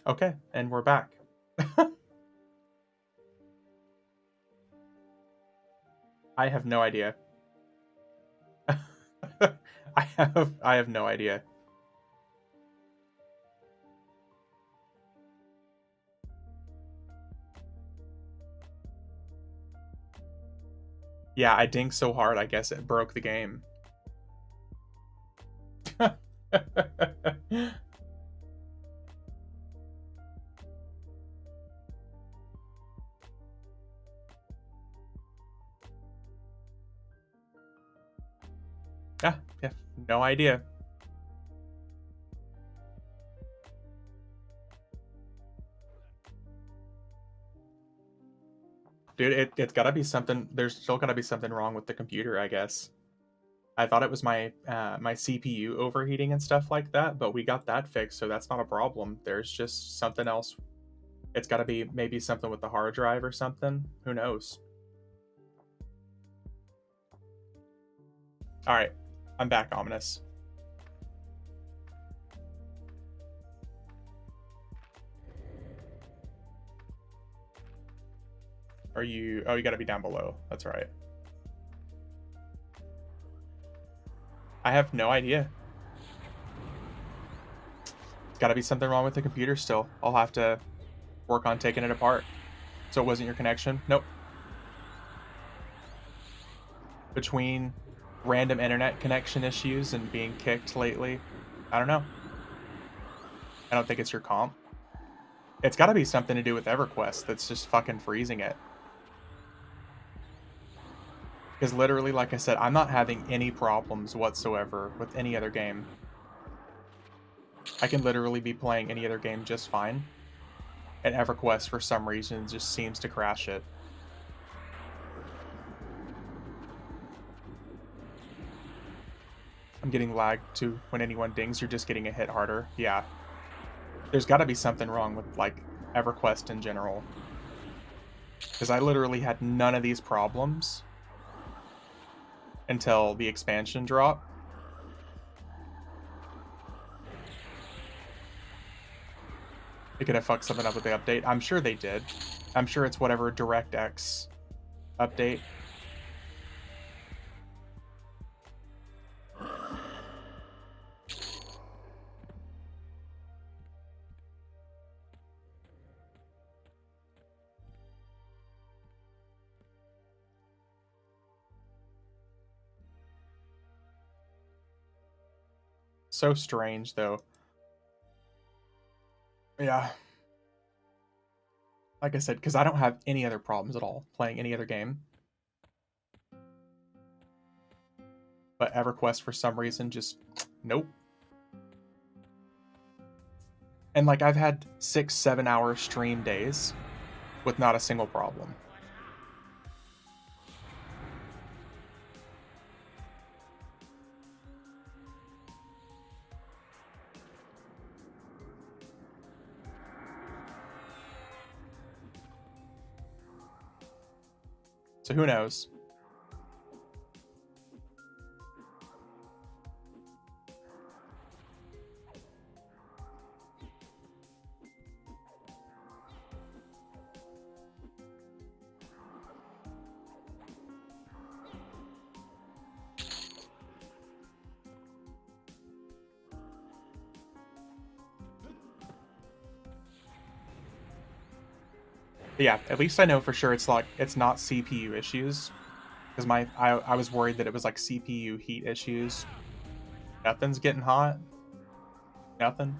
Okay, and we're back. I have no idea. I have no idea. Yeah, I dinged so hard, I guess it broke the game. Yeah, yeah, no idea. Dude, it's gotta be something. There's still gotta be something wrong with the computer, I guess. I thought it was my CPU overheating and stuff like that, but we got that fixed, so that's not a problem. There's just something else. It's gotta be maybe something with the hard drive or something. Who knows? All right, I'm back, ominous. Are you? Oh, you gotta be down below. That's right. I have no idea. It's gotta be something wrong with the computer still. I'll have to work on taking it apart. So it wasn't your connection? Nope. Between random internet connection issues and being kicked lately, I don't know. I don't think it's your comp. It's got to be something to do with EverQuest that's just fucking freezing it. Because literally, like I said, I'm not having any problems whatsoever with any other game. I can literally be playing any other game just fine. And EverQuest, for some reason, just seems to crash it. I'm getting lagged too. When anyone dings, you're just getting a hit harder. Yeah. There's got to be something wrong with, like, EverQuest in general. Because I literally had none of these problems until the expansion drop. They could have fucked something up with the update. I'm sure they did. I'm sure it's whatever DirectX update. So strange, though. Yeah. Like I said, because I don't have any other problems at all playing any other game. But EverQuest, for some reason, just nope. And like I've had 6, 7 hour stream days with not a single problem. So who knows? But yeah, at least I know for sure it's not CPU issues. Because I was worried that it was like CPU heat issues. Nothing's getting hot. Nothing.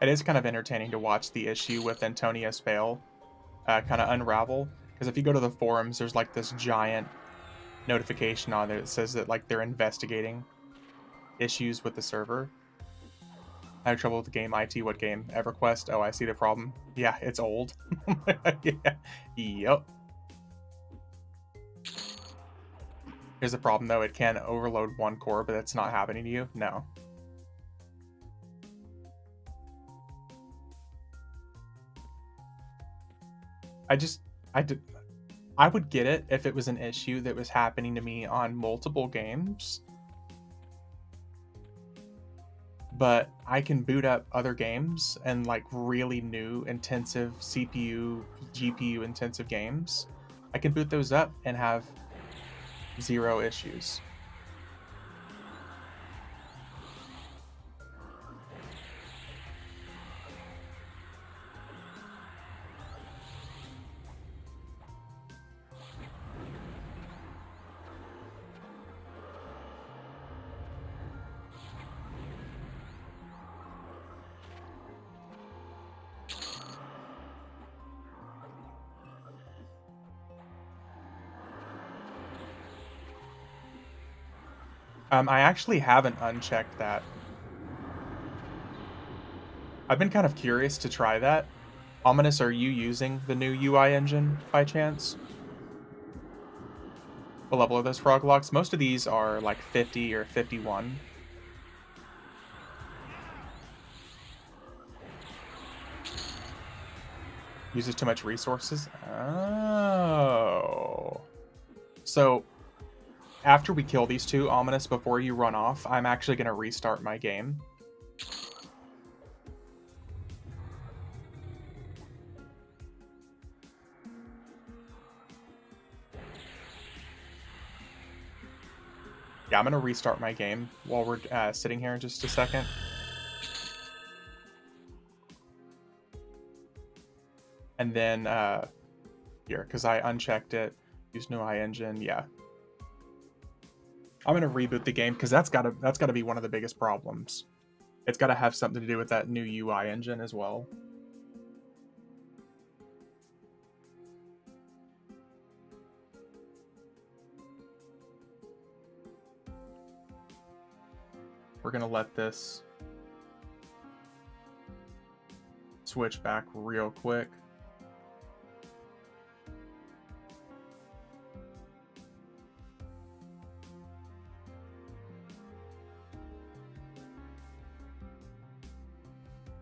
It is kind of entertaining to watch the issue with Antonio Spale kind of unravel. Because if you go to the forums, there's like this giant notification on there that says that like they're investigating issues with the server. I had trouble with the game. IT, what game? EverQuest. Oh, I see the problem. Yeah, it's old. Yeah. Yep. Here's the problem though. It can overload one core, but that's not happening to you. No. I just I did I would get it if it was an issue that was happening to me on multiple games, but I can boot up other games and like really new intensive CPU, GPU intensive games. I can boot those up and have zero issues. I actually haven't unchecked that. I've been kind of curious to try that. Ominous, are you using the new UI engine by chance? What level are those frog locks? Most of these are like 50 or 51. Uses too much resources? Oh. So, after we kill these two, Ominous, before you run off, I'm actually going to restart my game. Yeah, I'm going to restart my game while we're sitting here in just a second. And then, here, because I unchecked it, use new UI engine, yeah. I'm gonna reboot the game because that's gotta be one of the biggest problems. It's gotta have something to do with that new UI engine as well. We're gonna let this switch back real quick.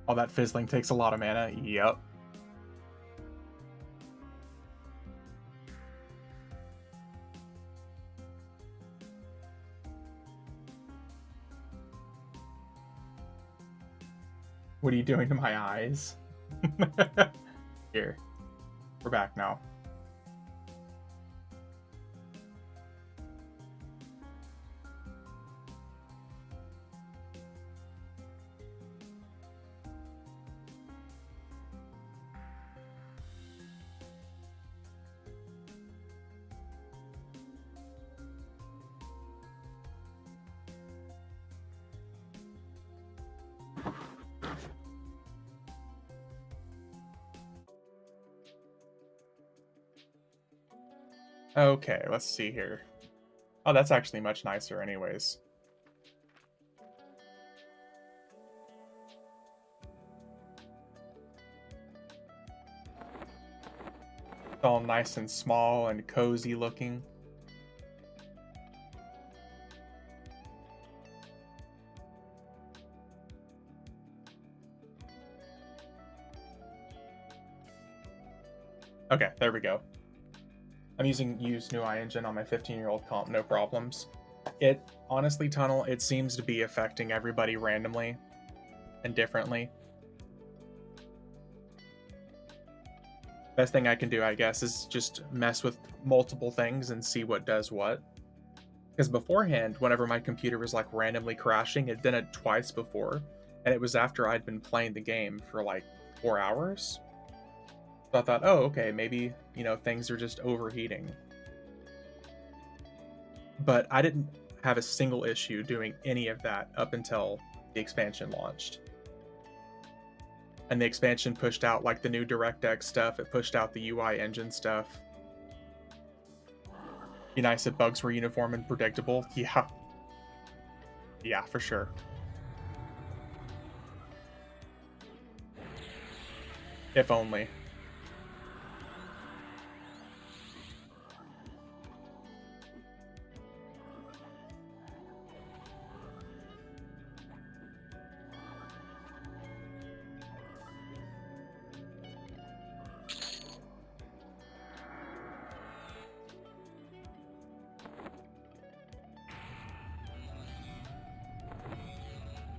Oh, that fizzling takes a lot of mana. Yep. What are you doing to my eyes? Here. We're back now. Okay, let's see here. Oh, that's actually much nicer anyways. It's all nice and small and cozy looking. Okay, there we go. I'm using use new UI engine on my 15-year-old comp, no problems. It honestly, Tunnel, it seems to be affecting everybody randomly and differently. Best thing I can do, I guess, is just mess with multiple things and see what does what. Because beforehand, whenever my computer was like randomly crashing, it did it twice before, and it was after I'd been playing the game for like 4 hours. So I thought, oh, okay, maybe, things are just overheating. But I didn't have a single issue doing any of that up until the expansion launched. And the expansion pushed out like the new DirectX stuff, it pushed out the UI engine stuff. Be nice if bugs were uniform and predictable. Yeah. Yeah, for sure. If only.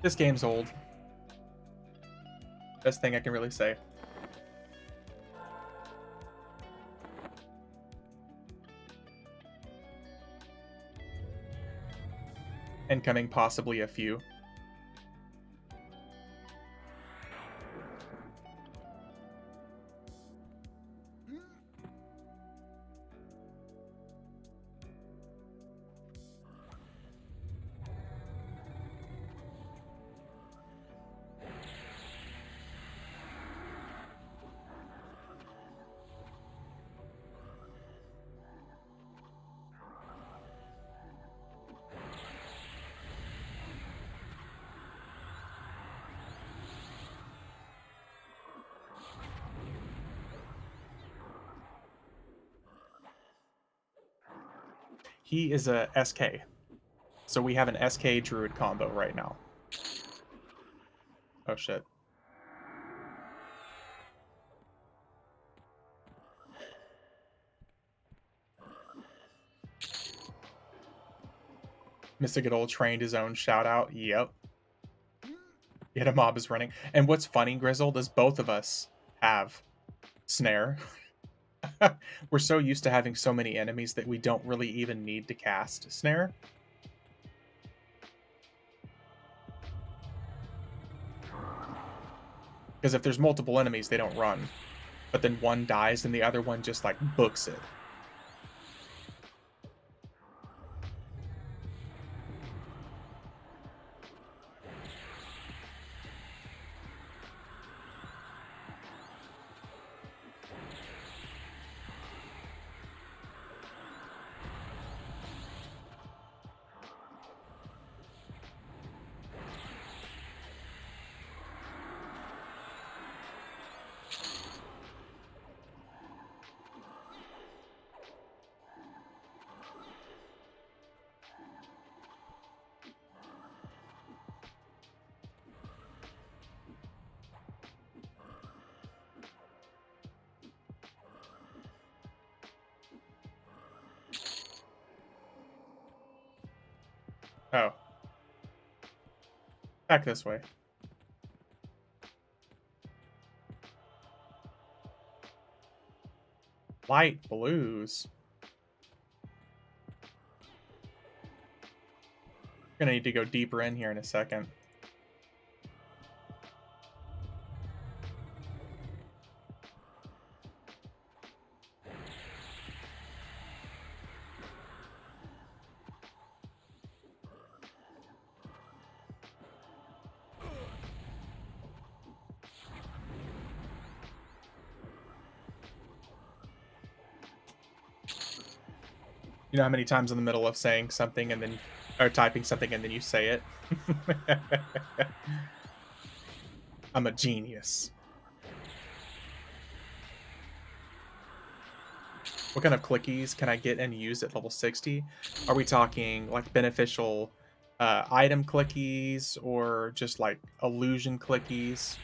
This game's old. Best thing I can really say. Incoming possibly a few. He is a SK. So we have an SK Druid combo right now. Oh shit. Mr. Good Old trained his own shout out. Yep. Yet a mob is running. And what's funny, Grizzled, is both of us have Snare. We're so used to having so many enemies that we don't really even need to cast Snare. Because if there's multiple enemies, they don't run. But then one dies and the other one just like books it. Oh. Back this way. Light blues. Gonna need to go deeper in here in a second. You know how many times in the middle of saying something and then, or typing something and then you say it? I'm a genius. What kind of clickies can I get and use at level 60? Are we talking like beneficial item clickies or just like illusion clickies?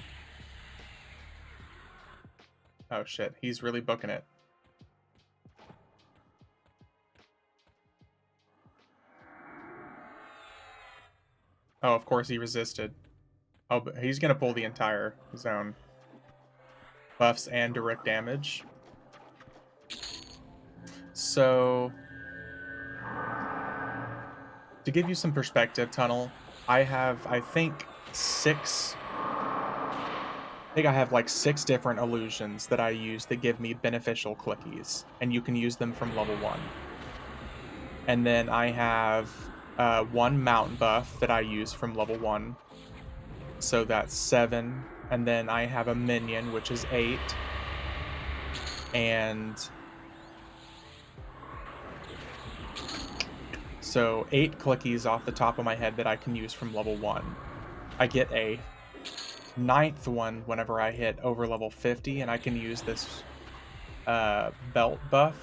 Oh shit, he's really booking it. Oh, of course he resisted. Oh, but he's gonna pull the entire zone. Buffs and direct damage. So, to give you some perspective, Tunnel, I have, I think I have like 6 different illusions that I use that give me beneficial clickies, and you can use them from level 1. And then I have 1 mountain buff that I use from level 1, so that's 7. And then I have a minion, which is 8. And so 8 clickies off the top of my head that I can use from level 1. I get a 9th one whenever I hit over level 50, and I can use this belt buff,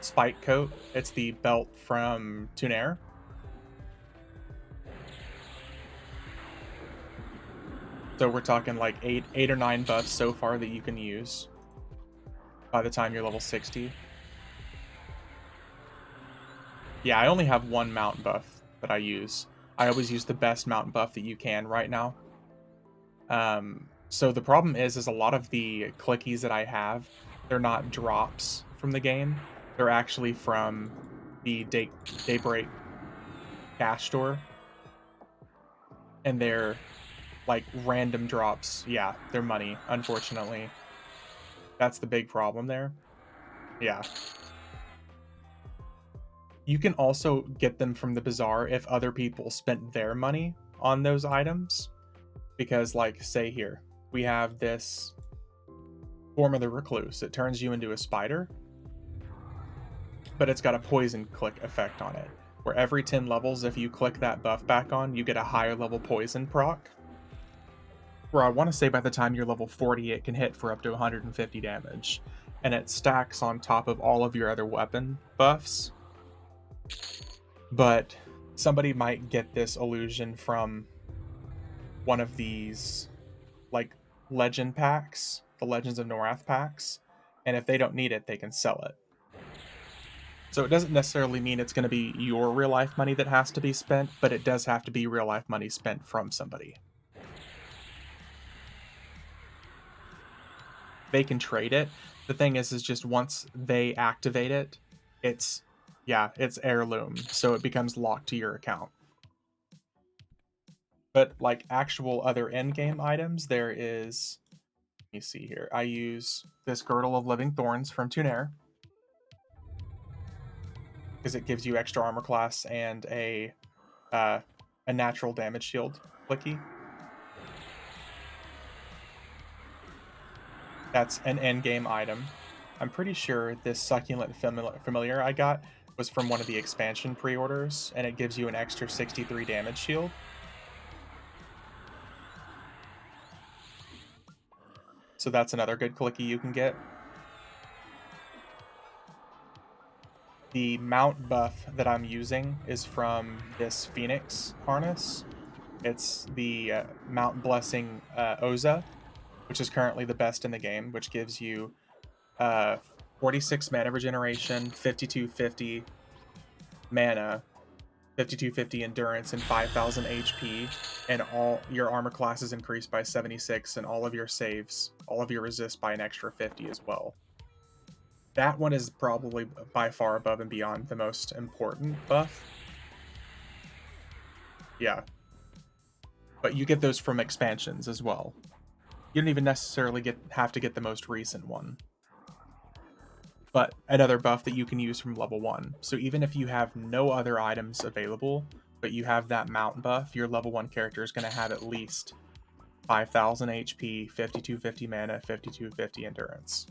Spike Coat. It's the belt from Tunair. So we're talking like 8 or 9 buffs so far that you can use by the time you're level 60. Yeah, I only have 1 mountain buff that I use. I always use the best mount buff that you can right now. So the problem is a lot of the clickies that I have, they're not drops from the game. They're actually from the Daybreak cash store, and they're like random drops. Yeah, they're money, unfortunately. That's the big problem there. Yeah. You can also get them from the bazaar if other people spent their money on those items. Because, like, say here, we have this Form of the Recluse. It turns you into a spider, but it's got a poison click effect on it. Where every 10 levels, if you click that buff back on, you get a higher level poison proc. Where I want to say by the time you're level 40, it can hit for up to 150 damage. And it stacks on top of all of your other weapon buffs. But somebody might get this illusion from one of these, like, legend packs, the Legends of Norath packs, and if they don't need it, they can sell it. So it doesn't necessarily mean it's going to be your real life money that has to be spent, but it does have to be real life money spent from somebody. They can trade it. The thing is just once they activate it, it's heirloom, so it becomes locked to your account. But like actual other end-game items, there is, let me see here. I use this Girdle of Living Thorns from Tunair because it gives you extra armor class and a natural damage shield clicky. That's an end-game item. I'm pretty sure this Succulent Familiar I got was from one of the expansion pre-orders, and it gives you an extra 63 damage shield. So that's another good clicky you can get. The mount buff that I'm using is from this Phoenix harness. It's the Mount Blessing Oza, which is currently the best in the game, which gives you 46 mana regeneration, 5250 mana, 5250 endurance, and 5000 HP, and all your armor class is increased by 76, and all of your saves, all of your resist by an extra 50 as well. That one is probably by far above and beyond the most important buff. Yeah. But you get those from expansions as well. You don't even necessarily have to get the most recent one. But another buff that you can use from level 1. So even if you have no other items available, but you have that mount buff, your level 1 character is going to have at least 5000 HP, 5250 mana, 5250 endurance.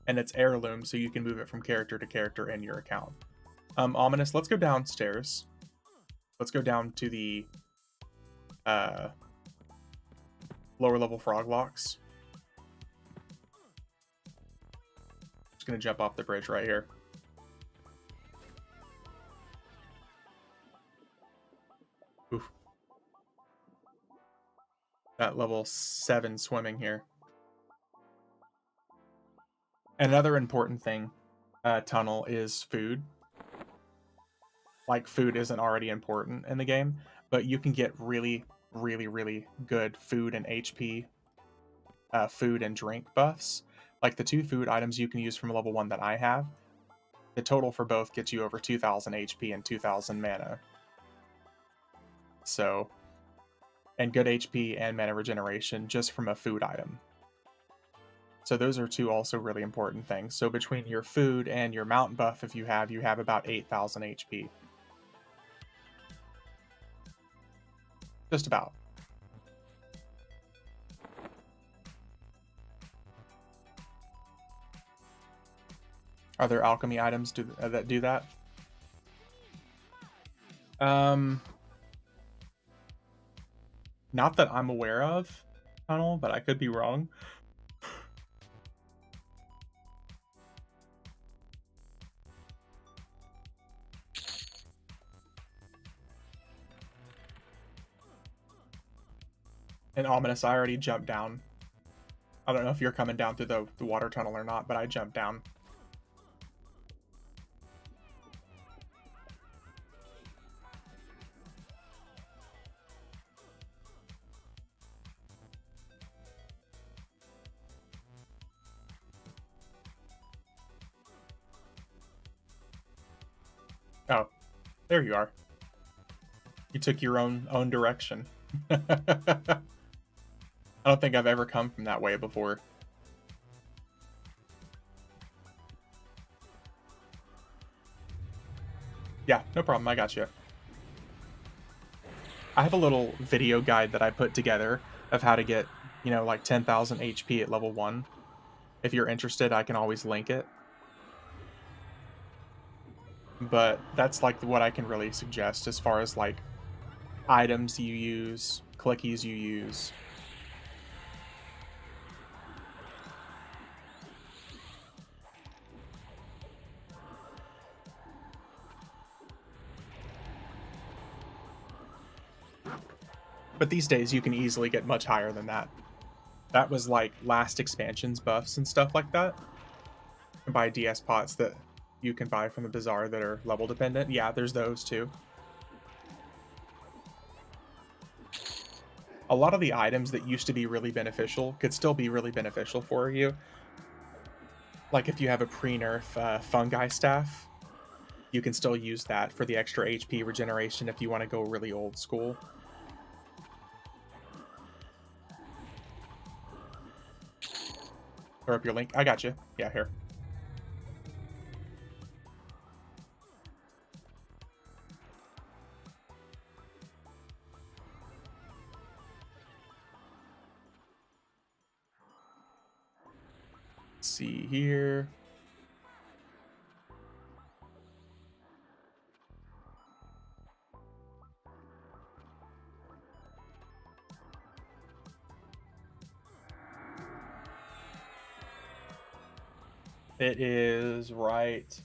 And it's heirloom, so you can move it from character to character in your account. Ominous, let's go downstairs. Let's go down to the lower level frog locks. Just gonna jump off the bridge right here. Oof. That level 7 swimming here. Another important thing, Tunnel, is food. Like, food isn't already important in the game, but you can get really, really, really good food and HP, food and drink buffs. Like the 2 food items you can use from level 1 that I have, the total for both gets you over 2000 HP and 2000 mana. So, and good HP and mana regeneration just from a food item. So those are 2 also really important things. So between your food and your mount buff, if you have about 8000 HP. Just about. Are there alchemy items that do that? Not that I'm aware of, Tunnel, but I could be wrong. And Ominous, I already jumped down. I don't know if you're coming down through the water tunnel or not, but I jumped down. There you are. You took your own direction. I don't think I've ever come from that way before. Yeah, no problem. I got you. I have a little video guide that I put together of how to get, you know, like 10,000 HP at level 1. If you're interested, I can always link it. But that's like what I can really suggest as far as like items you use, clickies you use. But these days you can easily get much higher than that. That was like last expansion's buffs and stuff like that. You can buy DS pots that you can buy from the bazaar that are level dependent. Yeah, there's those too. A lot of the items that used to be really beneficial could still be really beneficial for you. Like if you have a pre-nerf fungi staff, you can still use that for the extra HP regeneration if you want to go really old school. Throw up your link. I got you. Yeah, here. Let's see here. It is right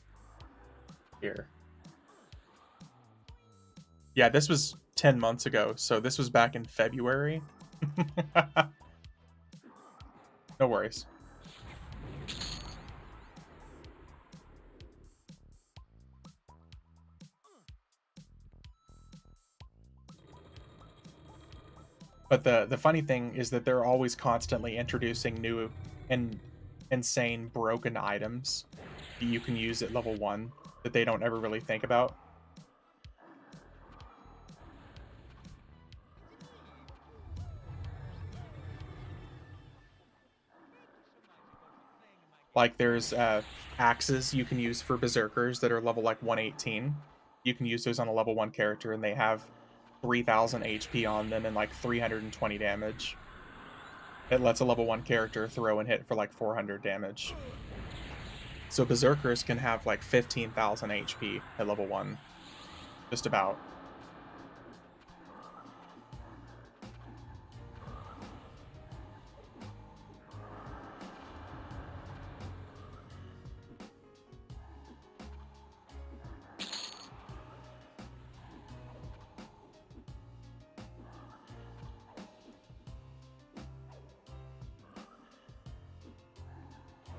here. Yeah, this was 10 months ago, so this was back in February. No worries. But the funny thing is that they're always constantly introducing new and insane broken items that you can use at level 1 that they don't ever really think about. Like there's axes you can use for berserkers that are level like 118. You can use those on a level 1 character and they have 3,000 HP on them and like 320 damage. It lets a level 1 character throw and hit for like 400 damage. So berserkers can have like 15,000 HP at level 1. Just about.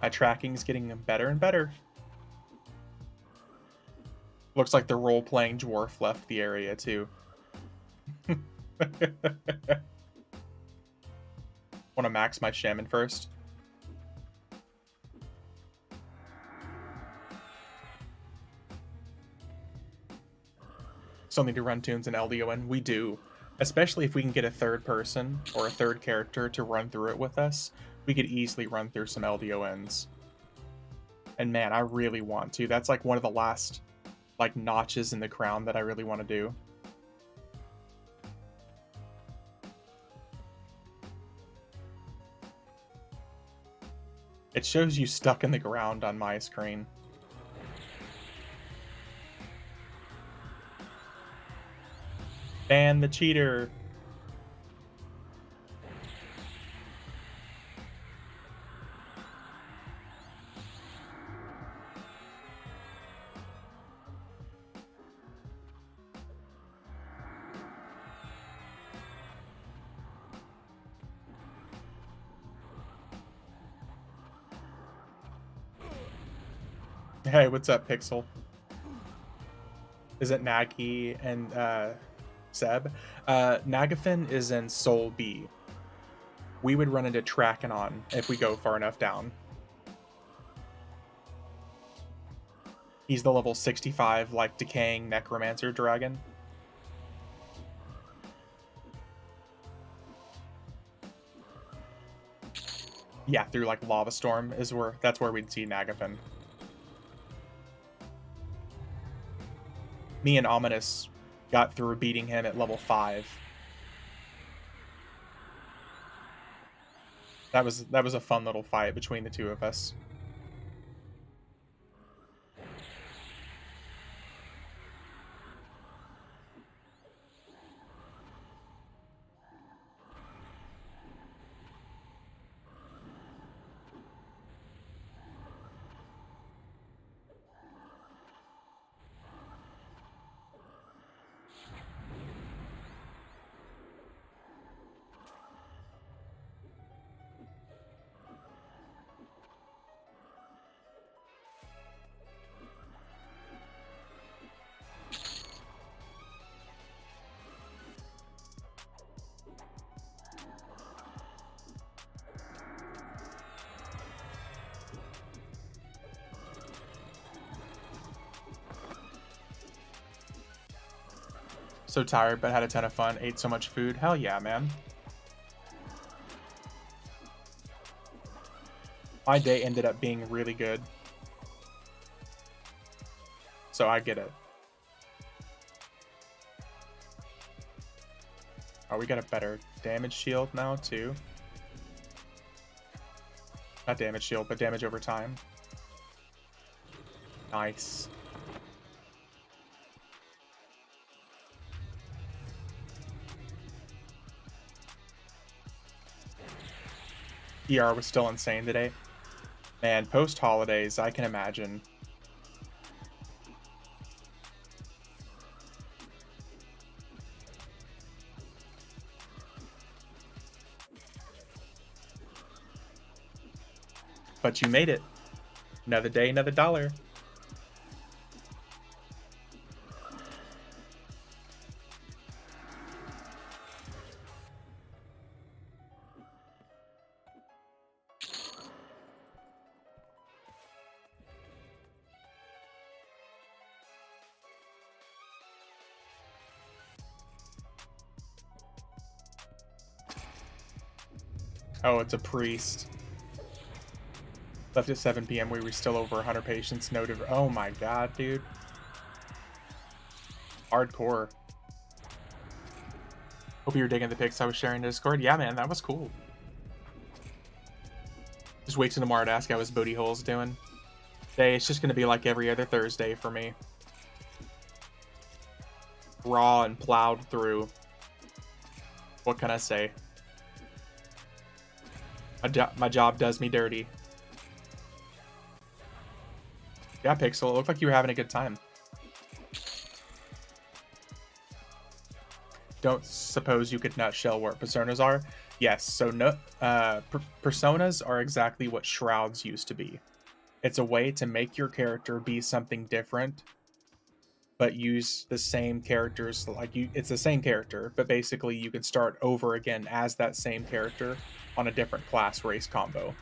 My tracking's getting better and better. Looks like the role-playing dwarf left the area too. Want to max my shaman first? Still need to run tunes in LDON. We do. Especially if we can get a third person or a third character to run through it with us, we could easily run through some LDONs. And man, I really want to. That's like one of the last like notches in the crown that I really want to do. It shows you stuck in the ground on my screen. Ban the cheater. Hey, what's up, Pixel? Is it Nagy and Seb? Nagafin is in Soul B. We would run into Trakanon if we go far enough down. He's the level 65, like, decaying necromancer dragon. Yeah, through, like, Lava Storm that's where we'd see Nagapin. Me and Ominous got through beating him at level 5. That was a fun little fight between the two of us. So tired, but had a ton of fun. Ate so much food. Hell yeah, man. My day ended up being really good. So I get it. Oh, we got a better damage shield now, too. Not damage shield, but damage over time. Nice. ER was still insane today. Man, post-holidays, I can imagine. But you made it. Another day, another dollar. Oh, it's a priest. Left at 7 p.m. We were still over 100 patients. Noted. Oh my god, dude. Hardcore. Hope you were digging the pics I was sharing to Discord. Yeah, man, that was cool. Just wait till tomorrow to ask how his booty hole's doing. Today, it's just going to be like every other Thursday for me. Raw and plowed through. What can I say? My job does me dirty. Yeah, Pixel, it looked like you were having a good time. Don't suppose you could nutshell what personas are? Yes, so personas are exactly what shrouds used to be. It's a way to make your character be something different, but use the same characters. It's the same character, but basically you can start over again as that same character on a different class race combo.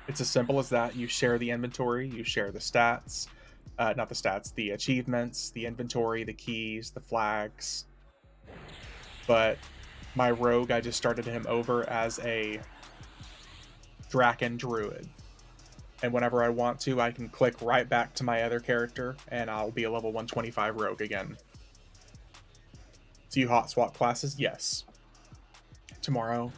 It's as simple as that. You share the inventory, you share the stats, not the stats, the achievements, the inventory, the keys, the flags. But my rogue, I just started him over as a Draken Druid. And whenever I want to, I can click right back to my other character, and I'll be a level 125 rogue again. So you hot swap classes? Yes. Tomorrow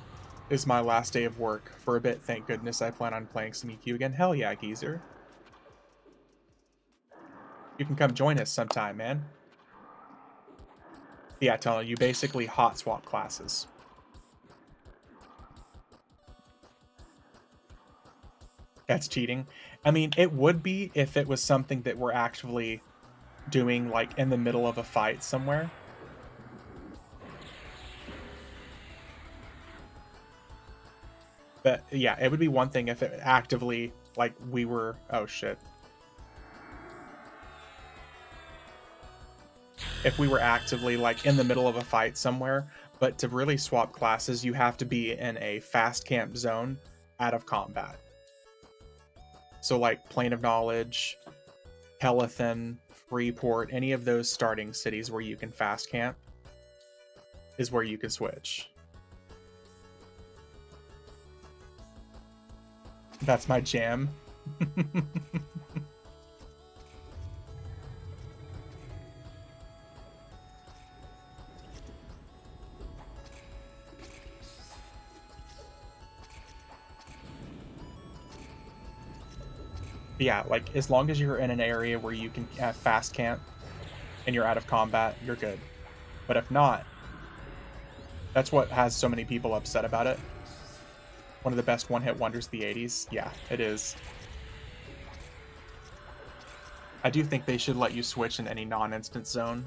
is my last day of work for a bit. Thank goodness. I plan on playing some EQ again. Hell yeah, geezer. You can come join us sometime, man. Yeah, telling you basically hot swap classes. That's cheating. I mean, it would be if it was something that we're actually doing, like, in the middle of a fight somewhere. But, yeah, it would be one thing if it actively, like, we were... Oh, shit. If we were actively, like, in the middle of a fight somewhere, but to really swap classes, you have to be in a fast camp zone out of combat. So, like, Plane of Knowledge, Pelethin, Freeport, any of those starting cities where you can fast camp is where you can switch. That's my jam. Yeah, like as long as you're in an area where you can fast camp and you're out of combat, you're good. But if not, that's what has so many people upset about it. One of the best one-hit wonders of the 80s. Yeah, it is. I do think they should let you switch in any non-instance zone.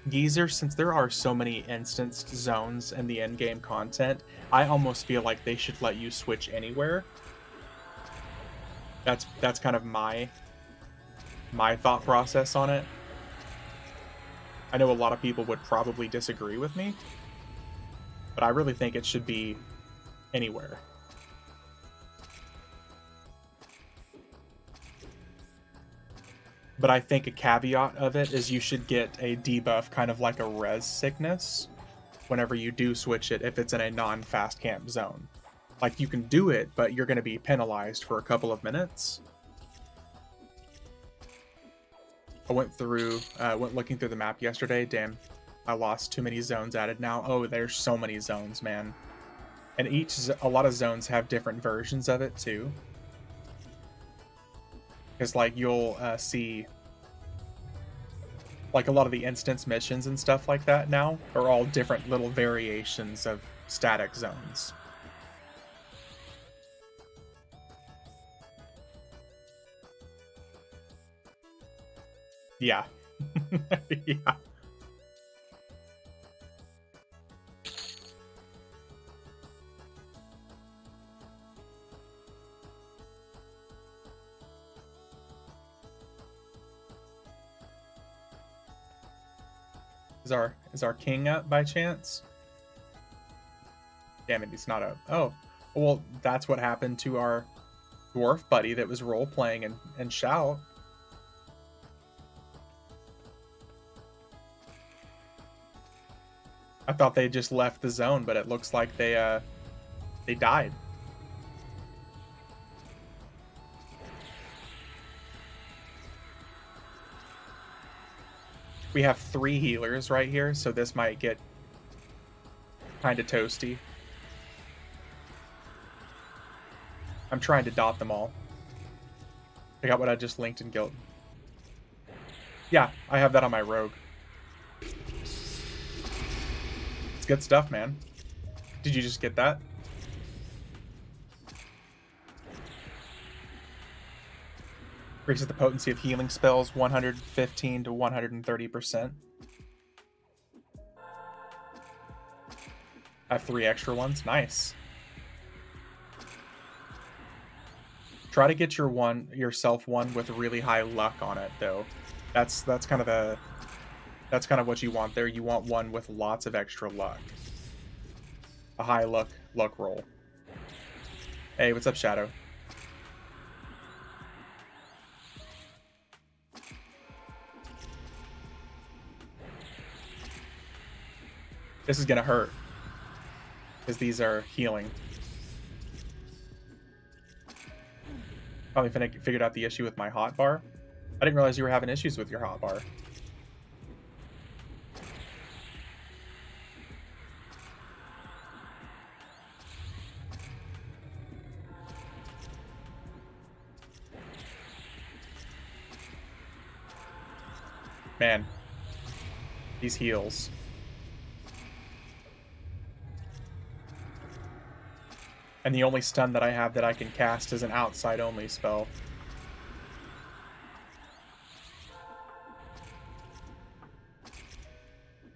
Geezer, since there are so many instanced zones in the end-game content, I almost feel like they should let you switch anywhere. That's kind of my thought process on it. I know a lot of people would probably disagree with me, but I really think it should be anywhere. But I think a caveat of it is you should get a debuff, kind of like a res sickness, whenever you do switch it if it's in a non-fast camp zone. Like, you can do it, but you're going to be penalized for a couple of minutes. I went looking through the map yesterday. Damn, I lost too many zones added now. Oh, there's so many zones, man. And a lot of zones have different versions of it, too. Because, like, you'll see, like, a lot of the instance missions and stuff like that now are all different little variations of static zones. Yeah. Yeah. Is our king up by chance? Damn it, he's not up. Oh, well, that's what happened to our dwarf buddy that was role playing and shout. I thought they just left the zone, but it looks like they died. We have 3 healers right here, so this might get kind of toasty. I'm trying to dot them all. Check out what I just linked in Guild. Yeah, I have that on my rogue. It's good stuff, man. Did you just get that? Increases the potency of healing spells 115 to 130%. I have 3 extra ones. Nice. Try to get yourself one with really high luck on it, though. That's kind of what you want there. You want one with lots of extra luck. A high luck roll. Hey, what's up, Shadow? This is gonna hurt, because these are healing. Probably figured out the issue with my hotbar. I didn't realize you were having issues with your hotbar. Man, these heals. And the only stun that I have that I can cast is an outside only spell.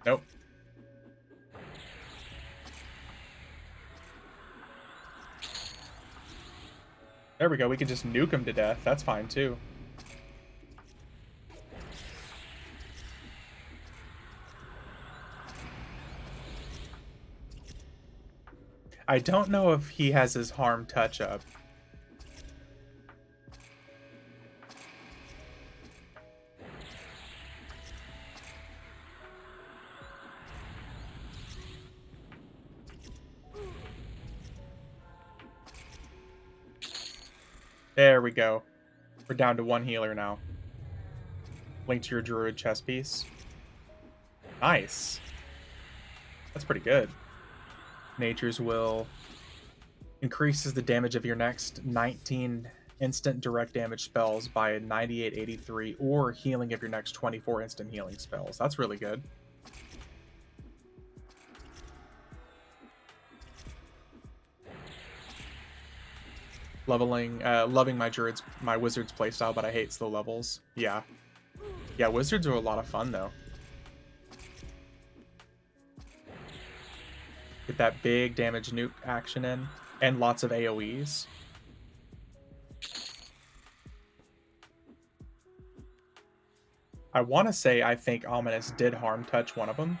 Nope. There we go, we can just nuke him to death. That's fine too. I don't know if he has his harm touch up. There we go. We're down to 1 healer now. Link to your Druid chest piece. Nice. That's pretty good. Nature's Will increases the damage of your next 19 instant direct damage spells by 9883, or healing of your next 24 instant healing spells. That's really good. Loving my wizard's playstyle, but I hate slow levels. Yeah. Yeah, wizards are a lot of fun though. Get that big damage nuke action in, and lots of AoEs. I want to say I think Ominous did harm touch one of them.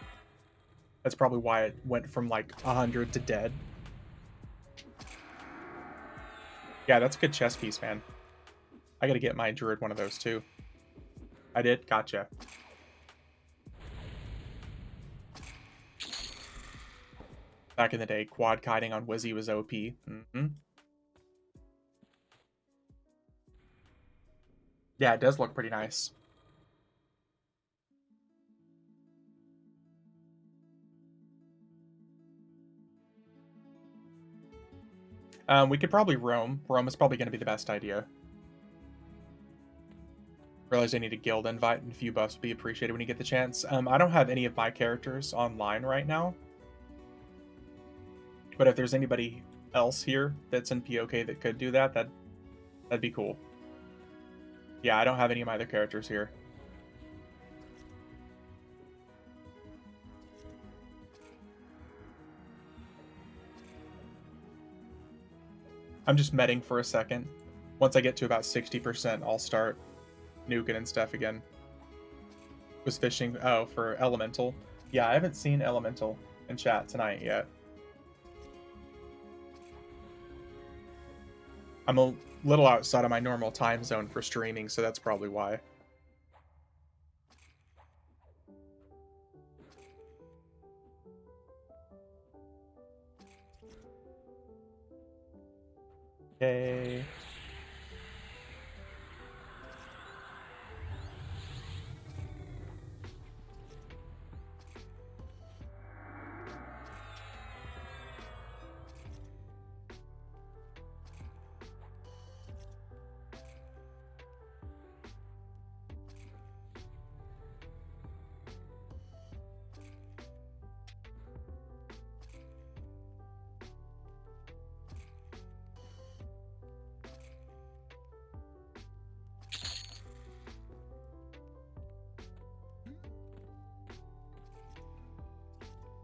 That's probably why it went from like 100 to dead. Yeah, that's a good chess piece, man. I gotta get my Druid one of those too. I did? Gotcha. Back in the day, quad kiting on Wizzy was OP. Yeah, it does look pretty nice. We could probably roam. Roam is probably going to be the best idea. Realize I need a guild invite, and a few buffs would be appreciated when you get the chance. I don't have any of my characters online right now. But if there's anybody else here that's in POK that could do that, that'd be cool. Yeah, I don't have any of my other characters here. I'm just medding for a second. Once I get to about 60%, I'll start nuking and stuff again. Was fishing, for Elemental. Yeah, I haven't seen Elemental in chat tonight yet. I'm a little outside of my normal time zone for streaming, so that's probably why. Okay.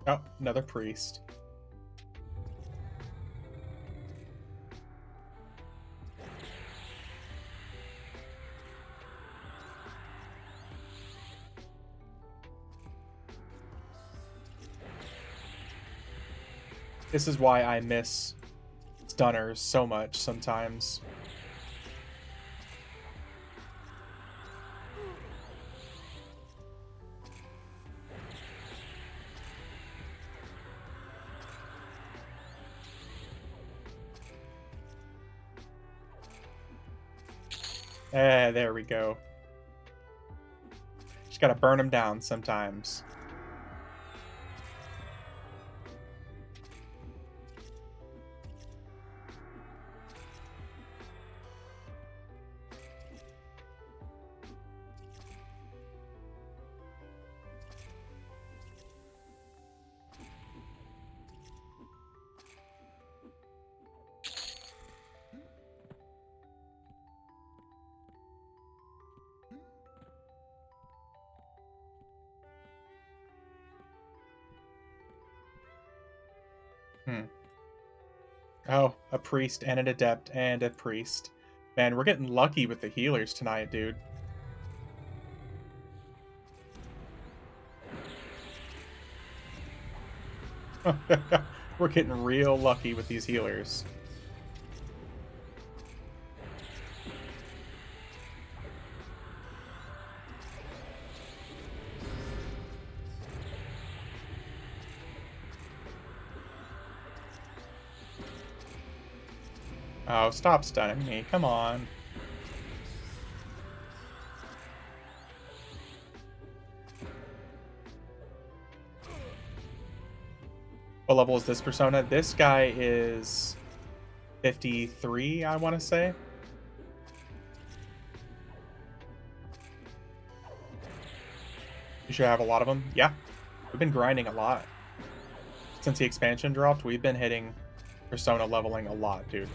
Oh, another priest. This is why I miss stunners so much sometimes. There we go. Just gotta burn them down sometimes. Oh, a priest and an adept and a priest. Man, we're getting lucky with the healers tonight, dude. We're getting real lucky with these healers. Oh, stop stunning me. Come on. What level is this persona? This guy is 53, I want to say. You should have a lot of them. Yeah, we've been grinding a lot. Since the expansion dropped, we've been hitting persona leveling a lot, dude.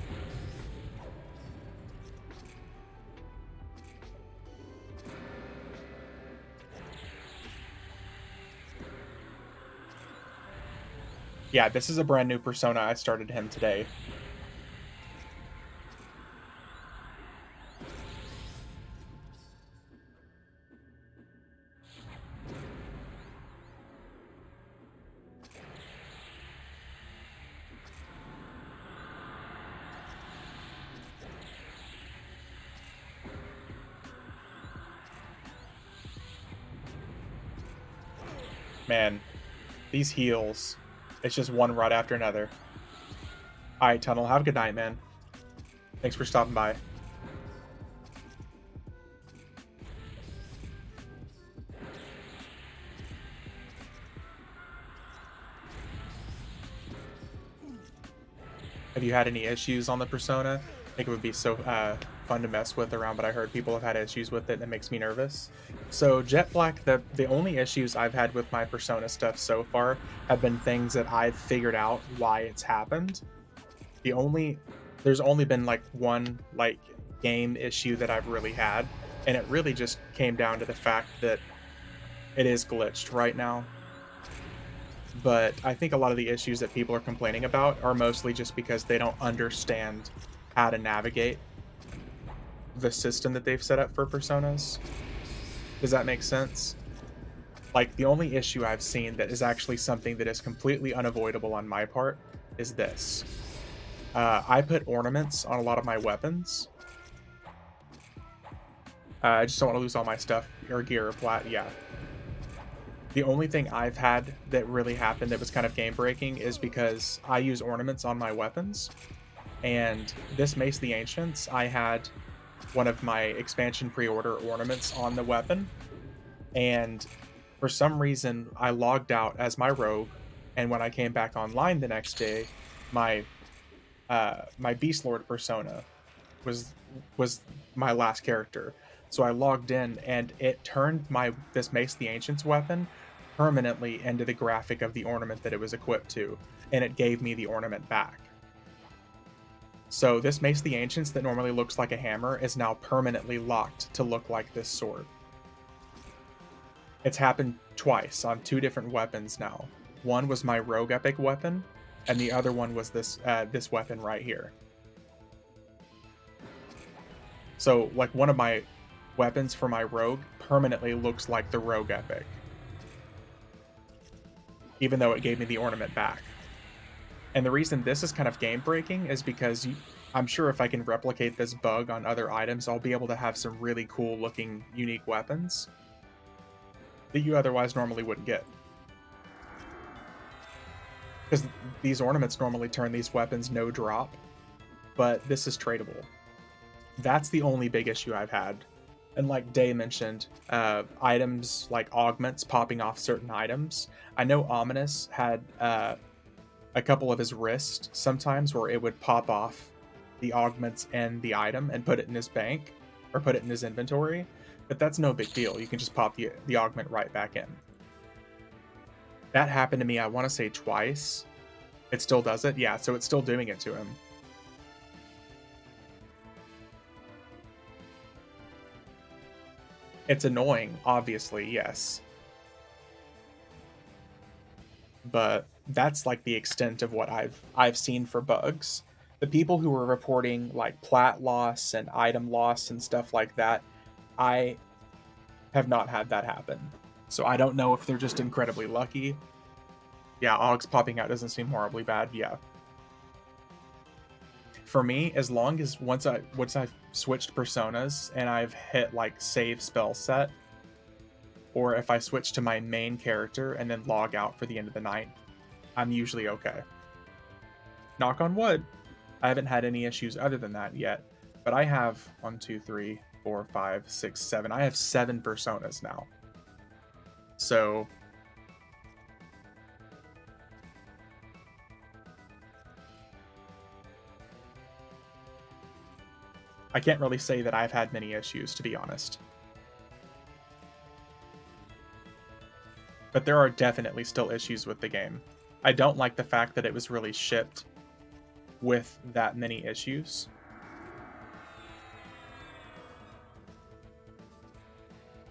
Yeah, this is a brand new persona. I started him today. Man, these heals. It's just one right after another. Alright, Tunnel, have a good night, man. Thanks for stopping by. Have you had any issues on the persona? I think it would be so fun to mess with around, but I heard people have had issues with it and it makes me nervous. So Jet Black, the only issues I've had with my persona stuff so far have been things that I've figured out why it's happened. There's only been like one like game issue that I've really had, and it really just came down to the fact that it is glitched right now. But I think a lot of the issues that people are complaining about are mostly just because they don't understand how to navigate the system that they've set up for personas. Does that make sense? Like, the only issue I've seen that is actually something that is completely unavoidable on my part is this. I put ornaments on a lot of my weapons. I just don't want to lose all my stuff or gear or plat. Yeah. The only thing I've had that really happened that was kind of game breaking is because I use ornaments on my weapons. And this Mace the Ancients, I had one of my expansion pre-order ornaments on the weapon. And for some reason, I logged out as my rogue. And when I came back online the next day, my my Beast Lord persona was my last character. So I logged in and it turned this Mace the Ancients weapon permanently into the graphic of the ornament that it was equipped to, and it gave me the ornament back. So this Mace the Ancients that normally looks like a hammer is now permanently locked to look like this sword. It's happened twice on two different weapons now. One was my rogue epic weapon, and the other one was this weapon right here. So like one of my weapons for my rogue permanently looks like the rogue epic, even though it gave me the ornament back. And the reason this is kind of game breaking is because I'm sure if I can replicate this bug on other items, I'll be able to have some really cool looking unique weapons that you otherwise normally wouldn't get. Because these ornaments normally turn these weapons no drop, but this is tradable. That's the only big issue I've had. And like Day mentioned, items like augments popping off certain items. I know Ominous had a couple of his wrists sometimes where it would pop off the augments and the item and put it in his bank or put it in his inventory, but that's no big deal. You can just pop the augment right back in. That happened to me, I want to say twice. It still does it? Yeah, so it's still doing it to him. It's annoying, obviously, yes. But that's like the extent of what I've seen for bugs. The people who were reporting like plat loss and item loss and stuff like that, I have not had that happen. So I don't know if they're just incredibly lucky. Yeah, Augs popping out doesn't seem horribly bad. Yeah. For me, as long as once I've switched personas and I've hit like save spell set, or if I switch to my main character and then log out for the end of the night, I'm usually okay. Knock on wood. I haven't had any issues other than that yet, but I have 1, 2, 3, 4, 5, 6, 7. I have 7 personas now. So I can't really say that I've had many issues, to be honest. But there are definitely still issues with the game. I don't like the fact that it was really shipped with that many issues.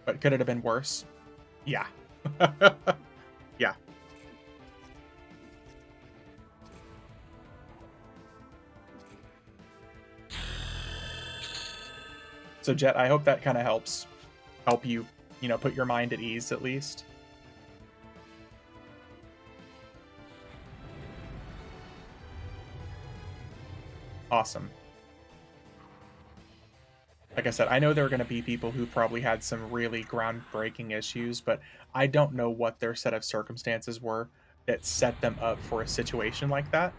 But could it have been worse? Yeah. Yeah. So Jet, I hope that kind of help you, put your mind at ease at least. Awesome. Like I said, I know there are going to be people who probably had some really groundbreaking issues, but I don't know what their set of circumstances were that set them up for a situation like that.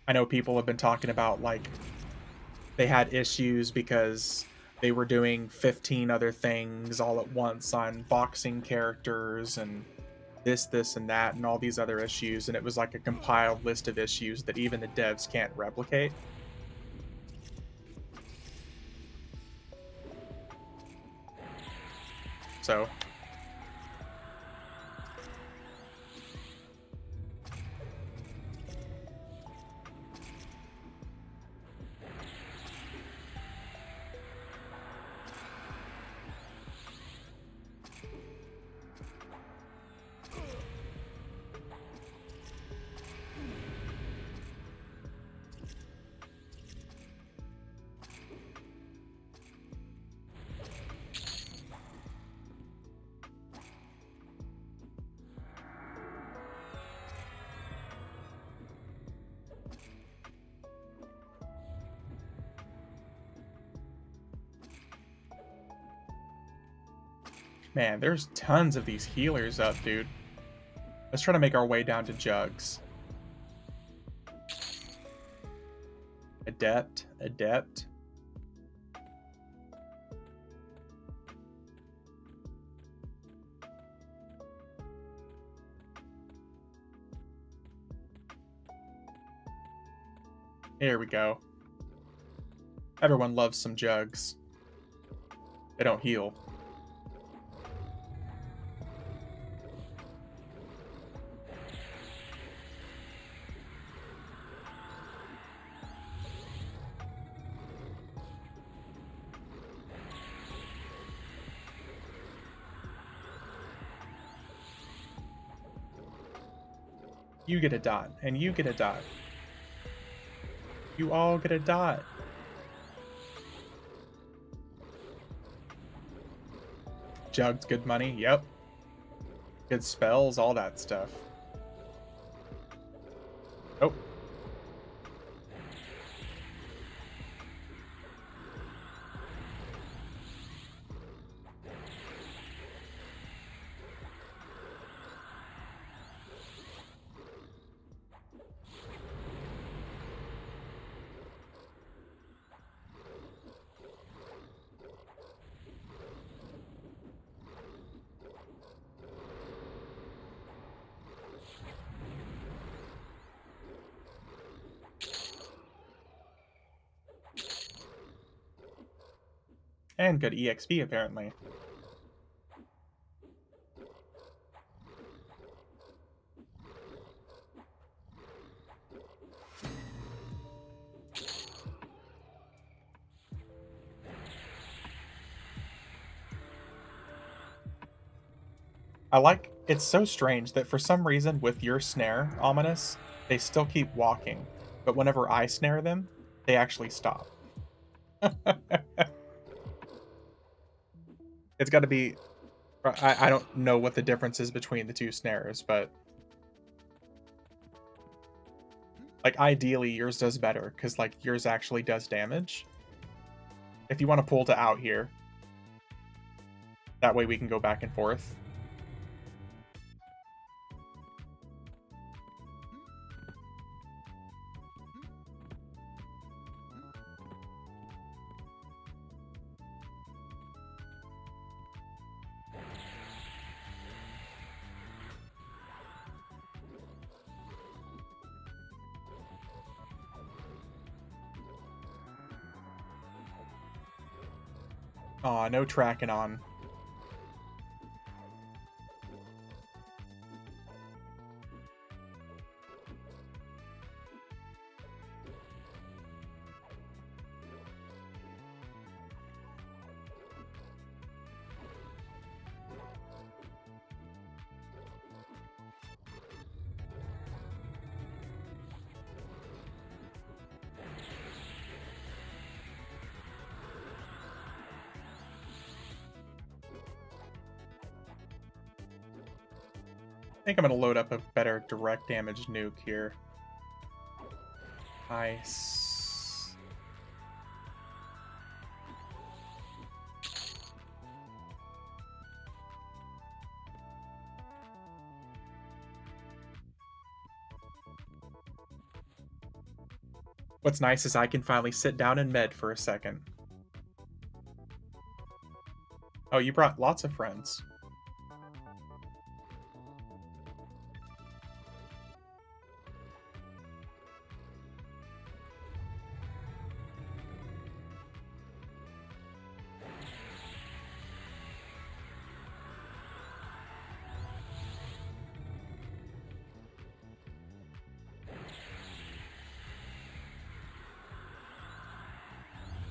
I know people have been talking about, like, they had issues because they were doing 15 other things all at once on boxing characters and this, and that, and all these other issues, and it was like a compiled list of issues that even the devs can't replicate. So man, there's tons of these healers up, dude. Let's try to make our way down to Jugs. Adept. Here we go. Everyone loves some Jugs. They don't heal. You get a dot, and you get a dot. You all get a dot. Jugs, good money, yep. Good spells, all that stuff. Oh. And good EXP, apparently. It's so strange that for some reason with your snare, Ominous, they still keep walking. But whenever I snare them, they actually stop. It's got to be... I don't know what the difference is between the two snares, but... Like, ideally, yours does better, because, like, yours actually does damage. If you want to pull to out here, that way we can go back and forth. Aw, no tracking on. I think I'm gonna load up a better direct damage nuke here. Nice. What's nice is I can finally sit down and med for a second. Oh, you brought lots of friends.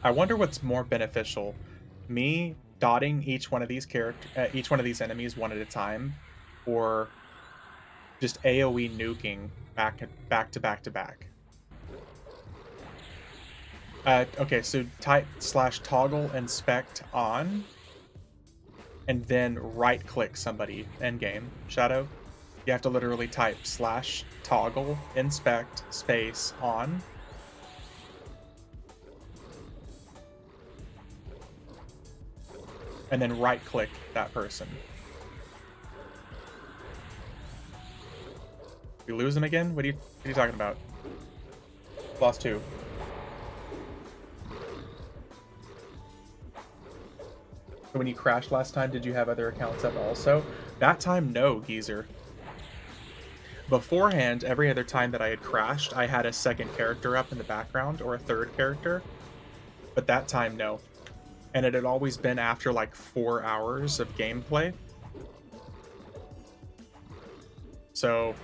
I wonder what's more beneficial, me dotting each one of these each one of these enemies one at a time, or just AoE nuking back to back to back. Okay, so type /toggle inspect on, and then right click somebody end game. Shadow, you have to literally type /toggle inspect space on. And then right click that person. We lose him again? What are you talking about? Lost 2. So when you crashed last time, did you have other accounts up also? That time, no, geezer. Beforehand, every other time that I had crashed, I had a second character up in the background, or a third character. But that time, no. And it had always been after like 4 hours of gameplay. So,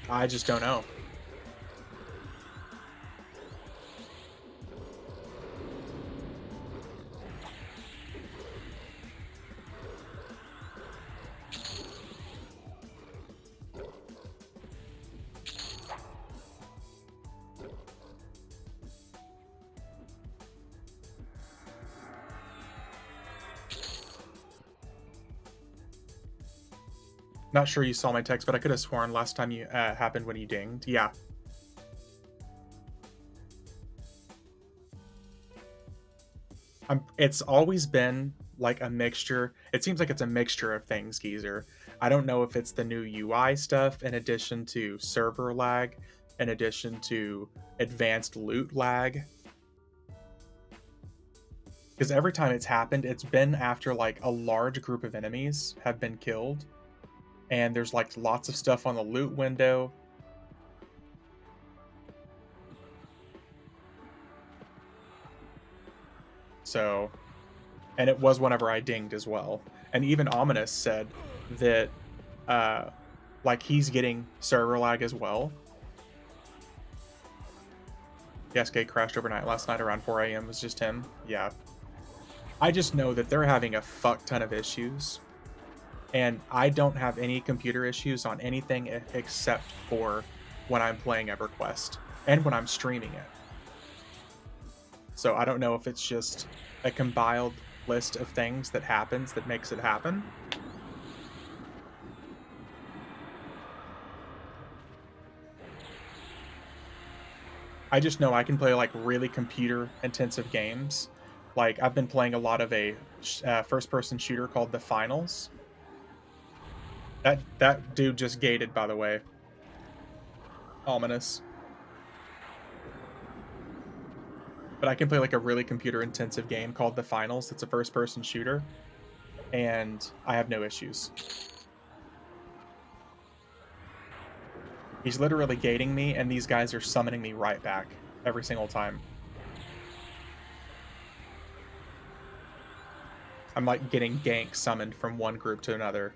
I just don't know. Not sure you saw my text, but I could have sworn last time you happened when you dinged. Yeah. It's always been like a mixture. It seems like it's a mixture of things, geezer. I don't know if it's the new UI stuff in addition to server lag, in addition to advanced loot lag. Because every time it's happened, it's been after like a large group of enemies have been killed. And there's like lots of stuff on the loot window. So, and it was whenever I dinged as well. And even Ominous said that, like, he's getting server lag as well. The SK crashed overnight last night around 4 a.m. It was just him. Yeah. I just know that they're having a fuck ton of issues. And I don't have any computer issues on anything except for when I'm playing EverQuest and when I'm streaming it. So I don't know if it's just a compiled list of things that happens that makes it happen. I just know I can play like really computer intensive games. Like I've been playing a lot of a first person shooter called The Finals. That dude just gated, by the way. Ominous. But I can play like a really computer intensive game called The Finals. It's a first person shooter. And I have no issues. He's literally gating me, and these guys are summoning me right back every single time. I'm like getting gank summoned from one group to another.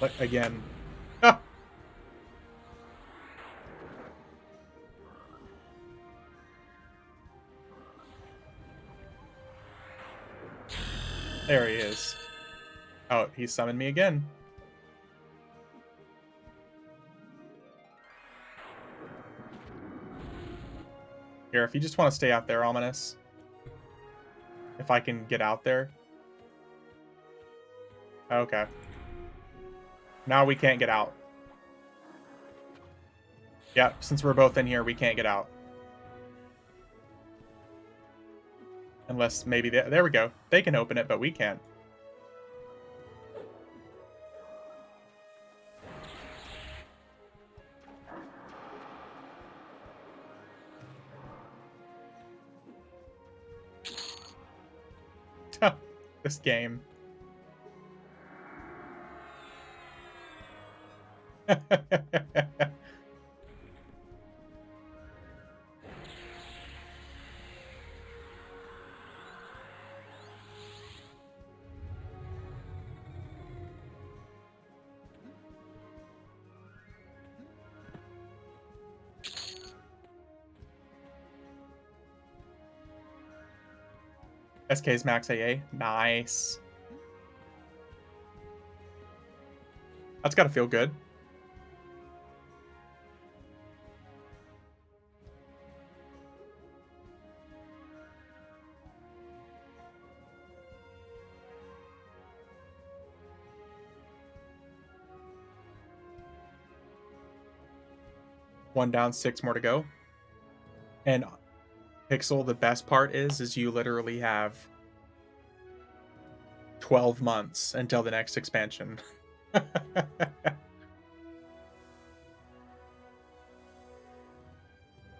But again. Ah! There he is. Oh, he summoned me again. Here, if you just want to stay out there, Ominous. If I can get out there. Okay. Now we can't get out. Yeah, since we're both in here, we can't get out. Unless maybe... There we go. They can open it, but we can't. This game. SK's max AA. Nice. That's gotta feel good. One down, 6 more to go. And Pixel, the best part is you literally have 12 months until the next expansion.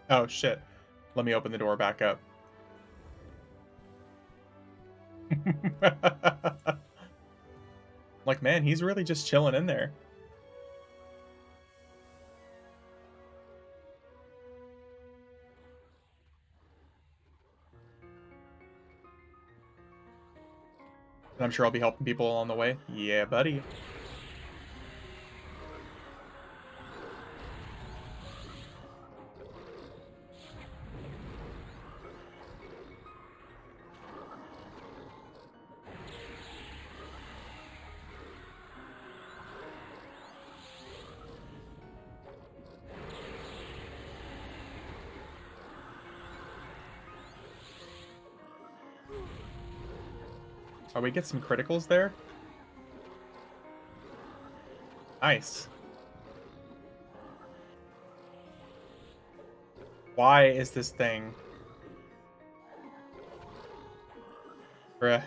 Oh, shit. Let me open the door back up. Like, man, he's really just chilling in there. And I'm sure I'll be helping people along the way. Yeah, buddy. Oh, we get some criticals there? Nice. Why is this thing? Bruh.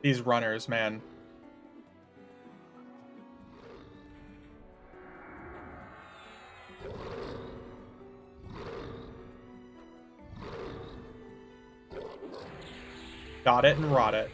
These runners, man. Got it and rot it.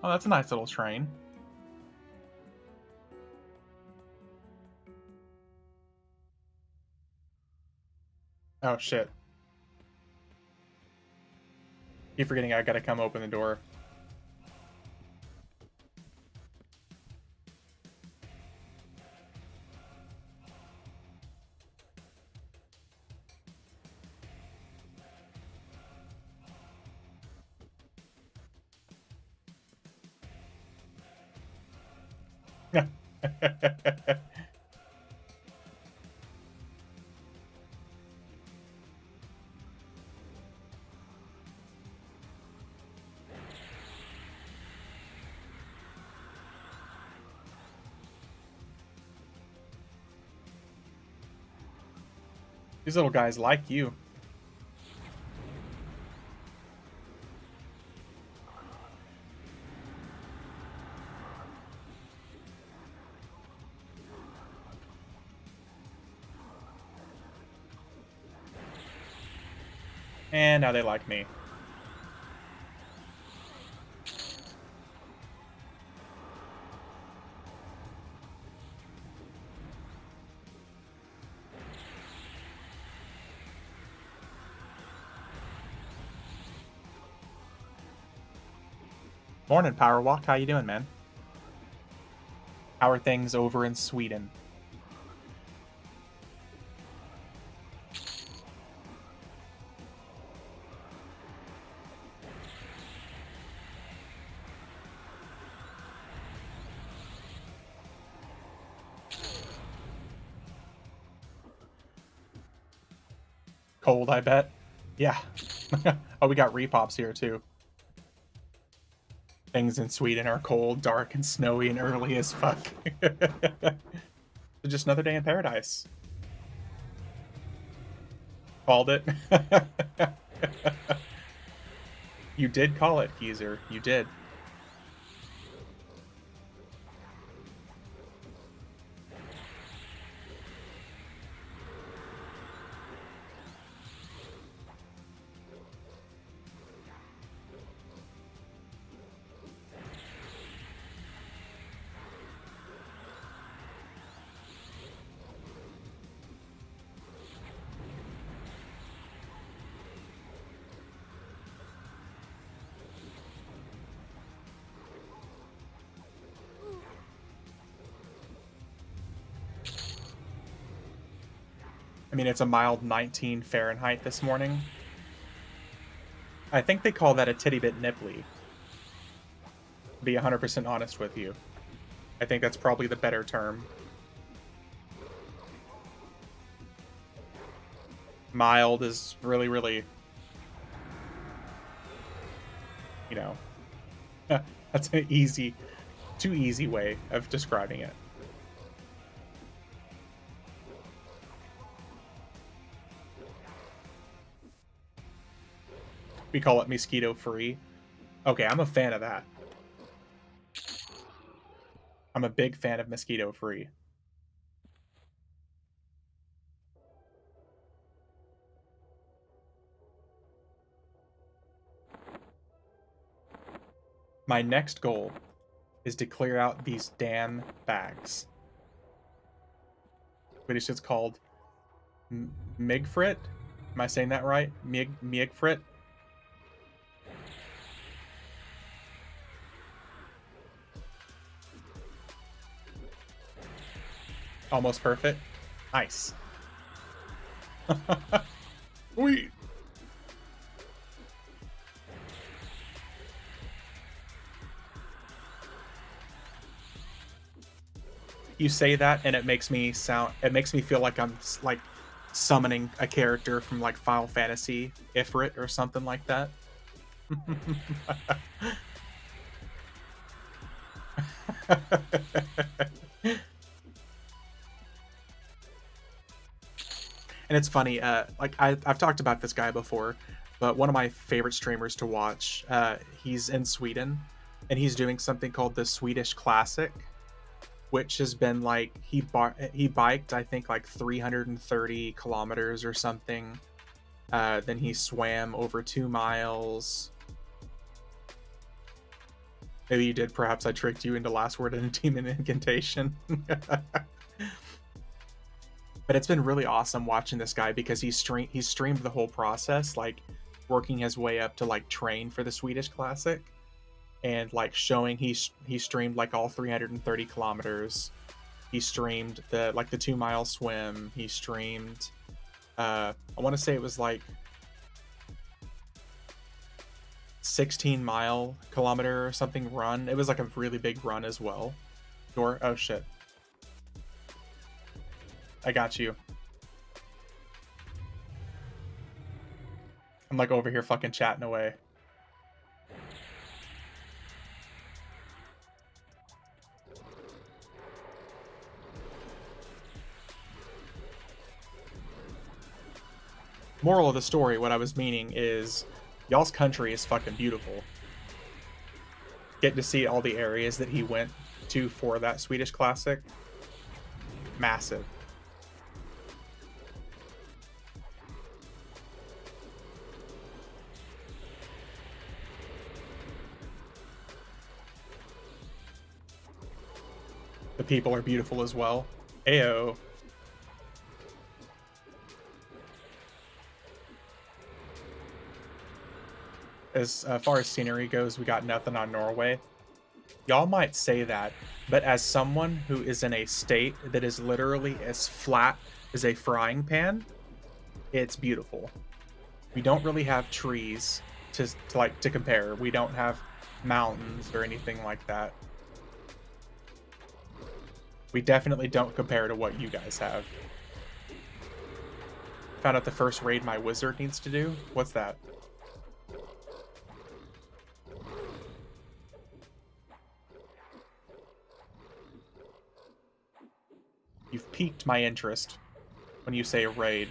Oh, that's a nice little train. Oh, shit. Keep forgetting I gotta come open the door. These little guys like you. And now they like me. Morning, Power Walk. How you doing, man? How are things over in Sweden? Cold, I bet. Yeah. Oh, we got repops here, too. Things in Sweden are cold, dark, and snowy, and early as fuck. Just another day in paradise. Called it. You did call it, geezer. You did. I mean, it's a mild 19 Fahrenheit this morning. I think they call that a titty bit nipply. To be 100% honest with you. I think that's probably the better term. Mild is really, really, you know, that's an easy, too easy way of describing it. We call it mosquito free. Okay, I'm a fan of that. I'm a big fan of mosquito free. My next goal is to clear out these damn bags. But it's just called Migfrit. Am I saying that right? Migfrit? Almost perfect. Nice. Wait. You say that and it makes me feel like I'm like summoning a character from like Final Fantasy Ifrit or something like that. And it's funny, like I've talked about this guy before, but one of my favorite streamers to watch, he's in Sweden, and he's doing something called the Swedish Classic, which has been like he biked I think like 330 kilometers or something. Then he swam over 2 miles. Maybe you did. Perhaps I tricked you into last word and a demon incantation. But it's been really awesome watching this guy because he's streamed the whole process, like working his way up to like train for the Swedish Classic, and like showing he streamed like all 330 kilometers. He streamed the 2 mile swim. He streamed I want to say it was like 16-mile-kilometer or something run. It was like a really big run as well. Door. Oh shit. I got you. I'm like over here fucking chatting away. Moral of the story, what I was meaning is y'all's country is fucking beautiful. Getting to see all the areas that he went to for that Swedish Classic. Massive. The people are beautiful as well. Ayo. As far as scenery goes, we got nothing on Norway. Y'all might say that, but as someone who is in a state that is literally as flat as a frying pan, it's beautiful. We don't really have trees to compare. We don't have mountains or anything like that. We definitely don't compare to what you guys have. Found out the first raid my wizard needs to do. What's that? You've piqued my interest when you say raid.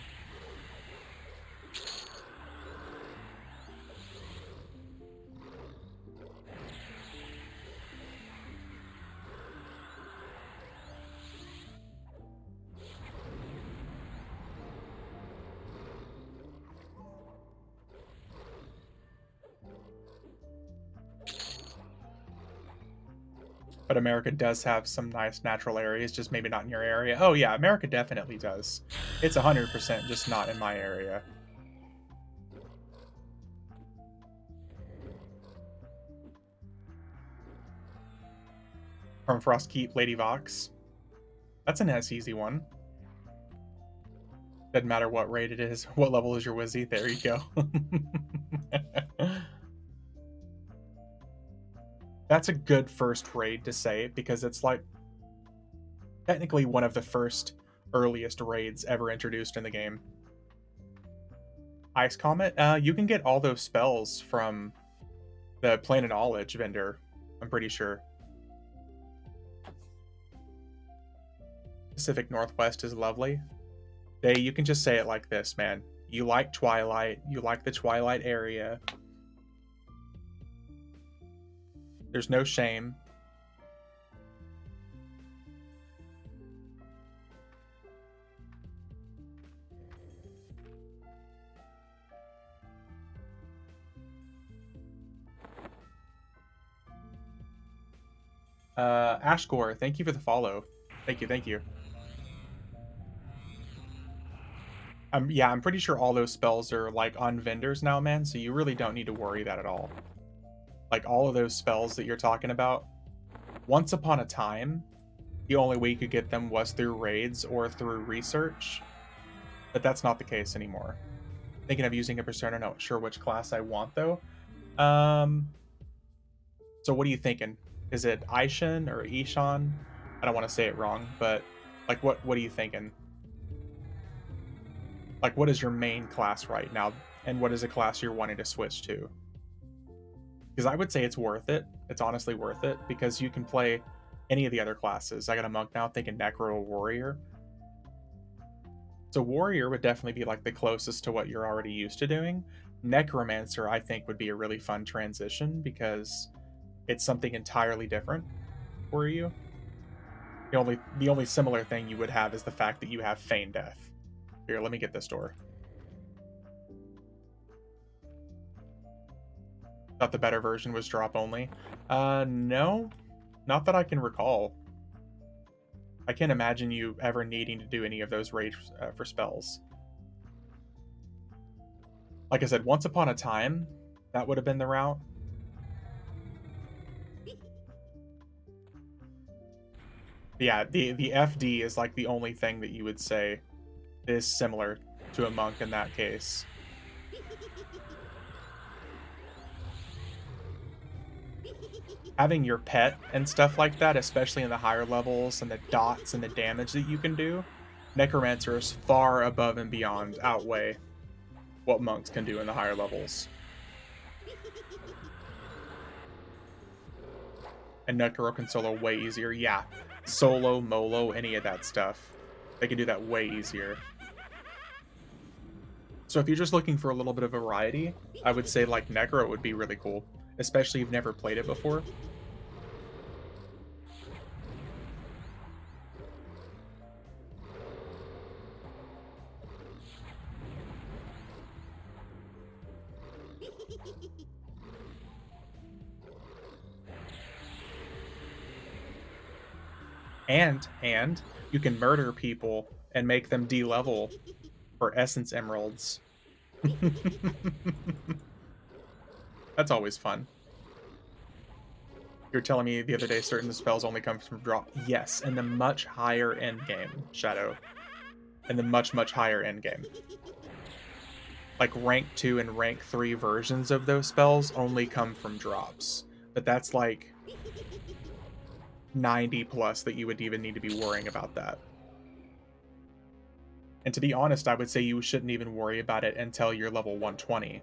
But America does have some nice natural areas, just maybe not in your area. Oh yeah, America definitely does. It's 100% just not in my area. From Frostkeep, Lady Vox. That's a nice easy one. Doesn't matter what raid it is. What level is your Wizzy? There you go. That's a good first raid to say, because it's like technically one of the first earliest raids ever introduced in the game. Ice Comet, you can get all those spells from the Planet Knowledge vendor, I'm pretty sure. Pacific Northwest is lovely. You can just say it like this, man. You like Twilight, you like the Twilight area. There's no shame. Ashgore, thank you for the follow. Thank you, thank you. Yeah, I'm pretty sure all those spells are like on vendors now, man, so you really don't need to worry that at all. Like all of those spells that you're talking about, once upon a time, the only way you could get them was through raids or through research, but that's not the case anymore. Thinking of using a persona, not sure which class I want though. So what are you thinking? Is it Aishan or Ishan? I don't want to say it wrong, but like what are you thinking? Like what is your main class right now, and what is a class you're wanting to switch to? Because I would say it's worth it. It's honestly worth it because you can play any of the other classes. I got a monk now thinking Necro or Warrior. So Warrior would definitely be like the closest to what you're already used to doing. Necromancer, I think, would be a really fun transition because it's something entirely different for you. The only similar thing you would have is the fact that you have Feign Death. Here, let me get this door. Thought the better version was drop only. No. Not that I can recall. I can't imagine you ever needing to do any of those raids for spells. Like I said, once upon a time, that would have been the route. Yeah, the FD is like the only thing that you would say is similar to a monk in that case. Having your pet and stuff like that, especially in the higher levels and the dots and the damage that you can do, necromancers far above and beyond outweigh what monks can do in the higher levels. And Necro can solo way easier. Yeah, solo, molo, any of that stuff. They can do that way easier. So if you're just looking for a little bit of variety, I would say like Necro would be really cool, especially if you've never played it before. And you can murder people and make them D-level for essence emeralds. That's always fun. You're telling me the other day certain spells only come from drop. Yes, in the much higher end game, Shadow. In the much, much higher end game. Like rank 2 and rank 3 versions of those spells only come from drops. But that's like 90 plus that you would even need to be worrying about that. And to be honest, I would say you shouldn't even worry about it until you're level 120.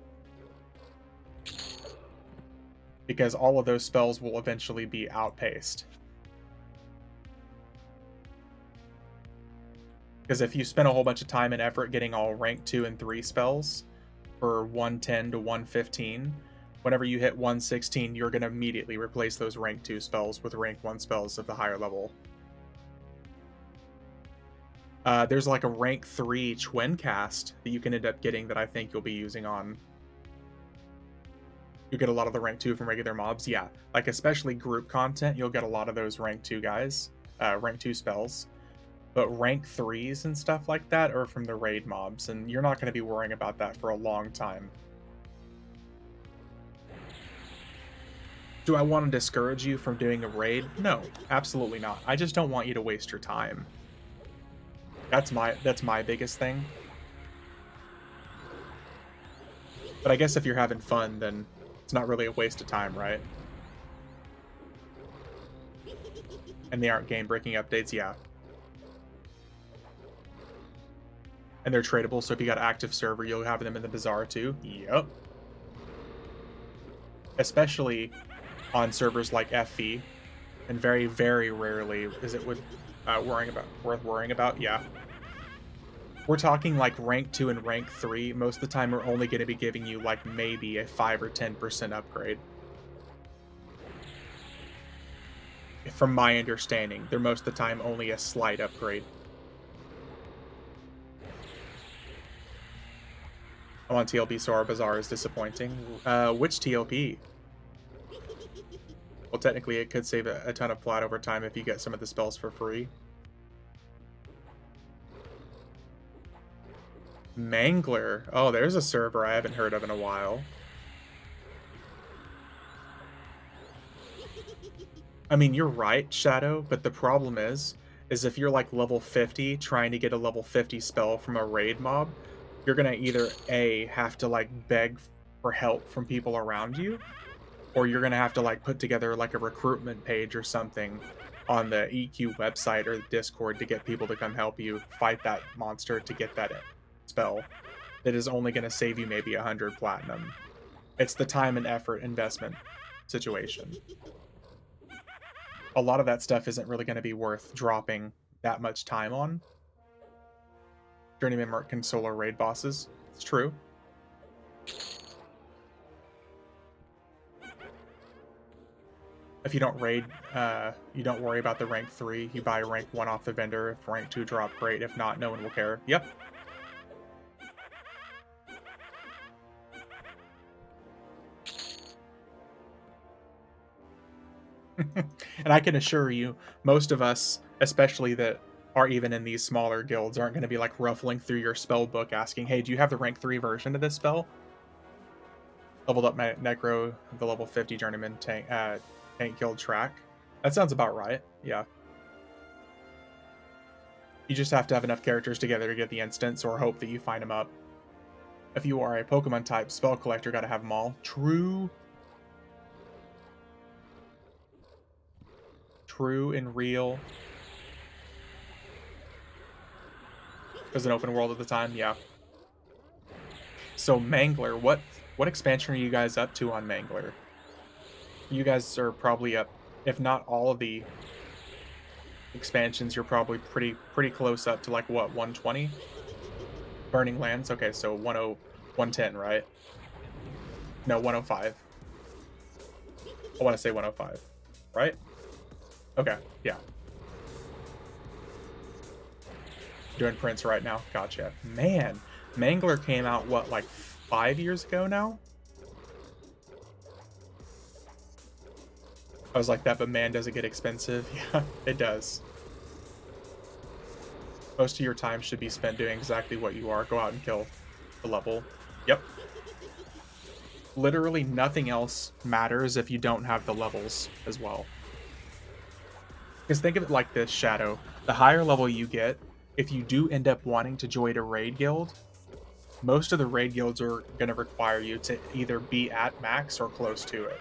Because all of those spells will eventually be outpaced. Because if you spend a whole bunch of time and effort getting all rank 2 and 3 spells for 110 to 115, whenever you hit 116, you're going to immediately replace those rank 2 spells with rank 1 spells of the higher level. There's like a rank 3 twin cast that you can end up getting that I think you'll be using on. You get a lot of the rank 2 from regular mobs, yeah. Like especially group content, you'll get a lot of those rank 2 guys, rank 2 spells. But rank 3s and stuff like that are from the raid mobs, and you're not going to be worrying about that for a long time. Do I want to discourage you from doing a raid? No, absolutely not. I just don't want you to waste your time. That's my biggest thing. But I guess if you're having fun, then it's not really a waste of time, right? And they aren't game-breaking updates, yeah. And they're tradable, so if you got an active server, you'll have them in the bazaar too. Yep. Especially on servers like FE, and very, very rarely is it worth worrying about. Yeah. We're talking like rank 2 and rank 3. Most of the time, we're only going to be giving you like maybe a 5 or 10% upgrade. From my understanding, they're most of the time only a slight upgrade. I'm on TLP, so our bazaar is disappointing. Which TLP? Well, technically, it could save a ton of plat over time if you get some of the spells for free. Mangler. Oh, there's a server I haven't heard of in a while. I mean, you're right, Shadow, but the problem is if you're like level 50 trying to get a level 50 spell from a raid mob, you're gonna either A, have to like beg for help from people around you, or you're gonna have to like put together like a recruitment page or something on the EQ website or the Discord to get people to come help you fight that monster to get that spell that is only gonna save you maybe 100 platinum. It's the time and effort investment situation. A lot of that stuff isn't really going to be worth dropping that much time on. Journeyman Merc can solo raid bosses. It's true. If you don't raid, you don't worry about the rank 3. You buy rank 1 off the vendor. If rank 2 drop, great. If not, no one will care. Yep. And I can assure you, most of us, especially that are even in these smaller guilds, aren't going to be like ruffling through your spell book asking, hey, do you have the rank 3 version of this spell? Leveled up my Necro, the level 50 journeyman tank guild track. That sounds about right. Yeah. You just have to have enough characters together to get the instance or hope that you find them up. If you are a Pokemon type spell collector, gotta have them all. True. True and real. It was an open world at the time, yeah. So Mangler, what expansion are you guys up to on Mangler? You guys are probably up, if not all of the expansions, you're probably pretty close up to like what, 120? Burning Lands? Okay, so 110, right? No, 105. I want to say 105, right? Okay, yeah. Doing Prince right now. Gotcha. Man, Mangler came out, what, like 5 years ago now? I was like that, but man, does it get expensive? Yeah, it does. Most of your time should be spent doing exactly what you are. Go out and kill the level. Yep. Literally nothing else matters if you don't have the levels as well. Because think of it like this, Shadow. The higher level you get, if you do end up wanting to join a raid guild, most of the raid guilds are going to require you to either be at max or close to it.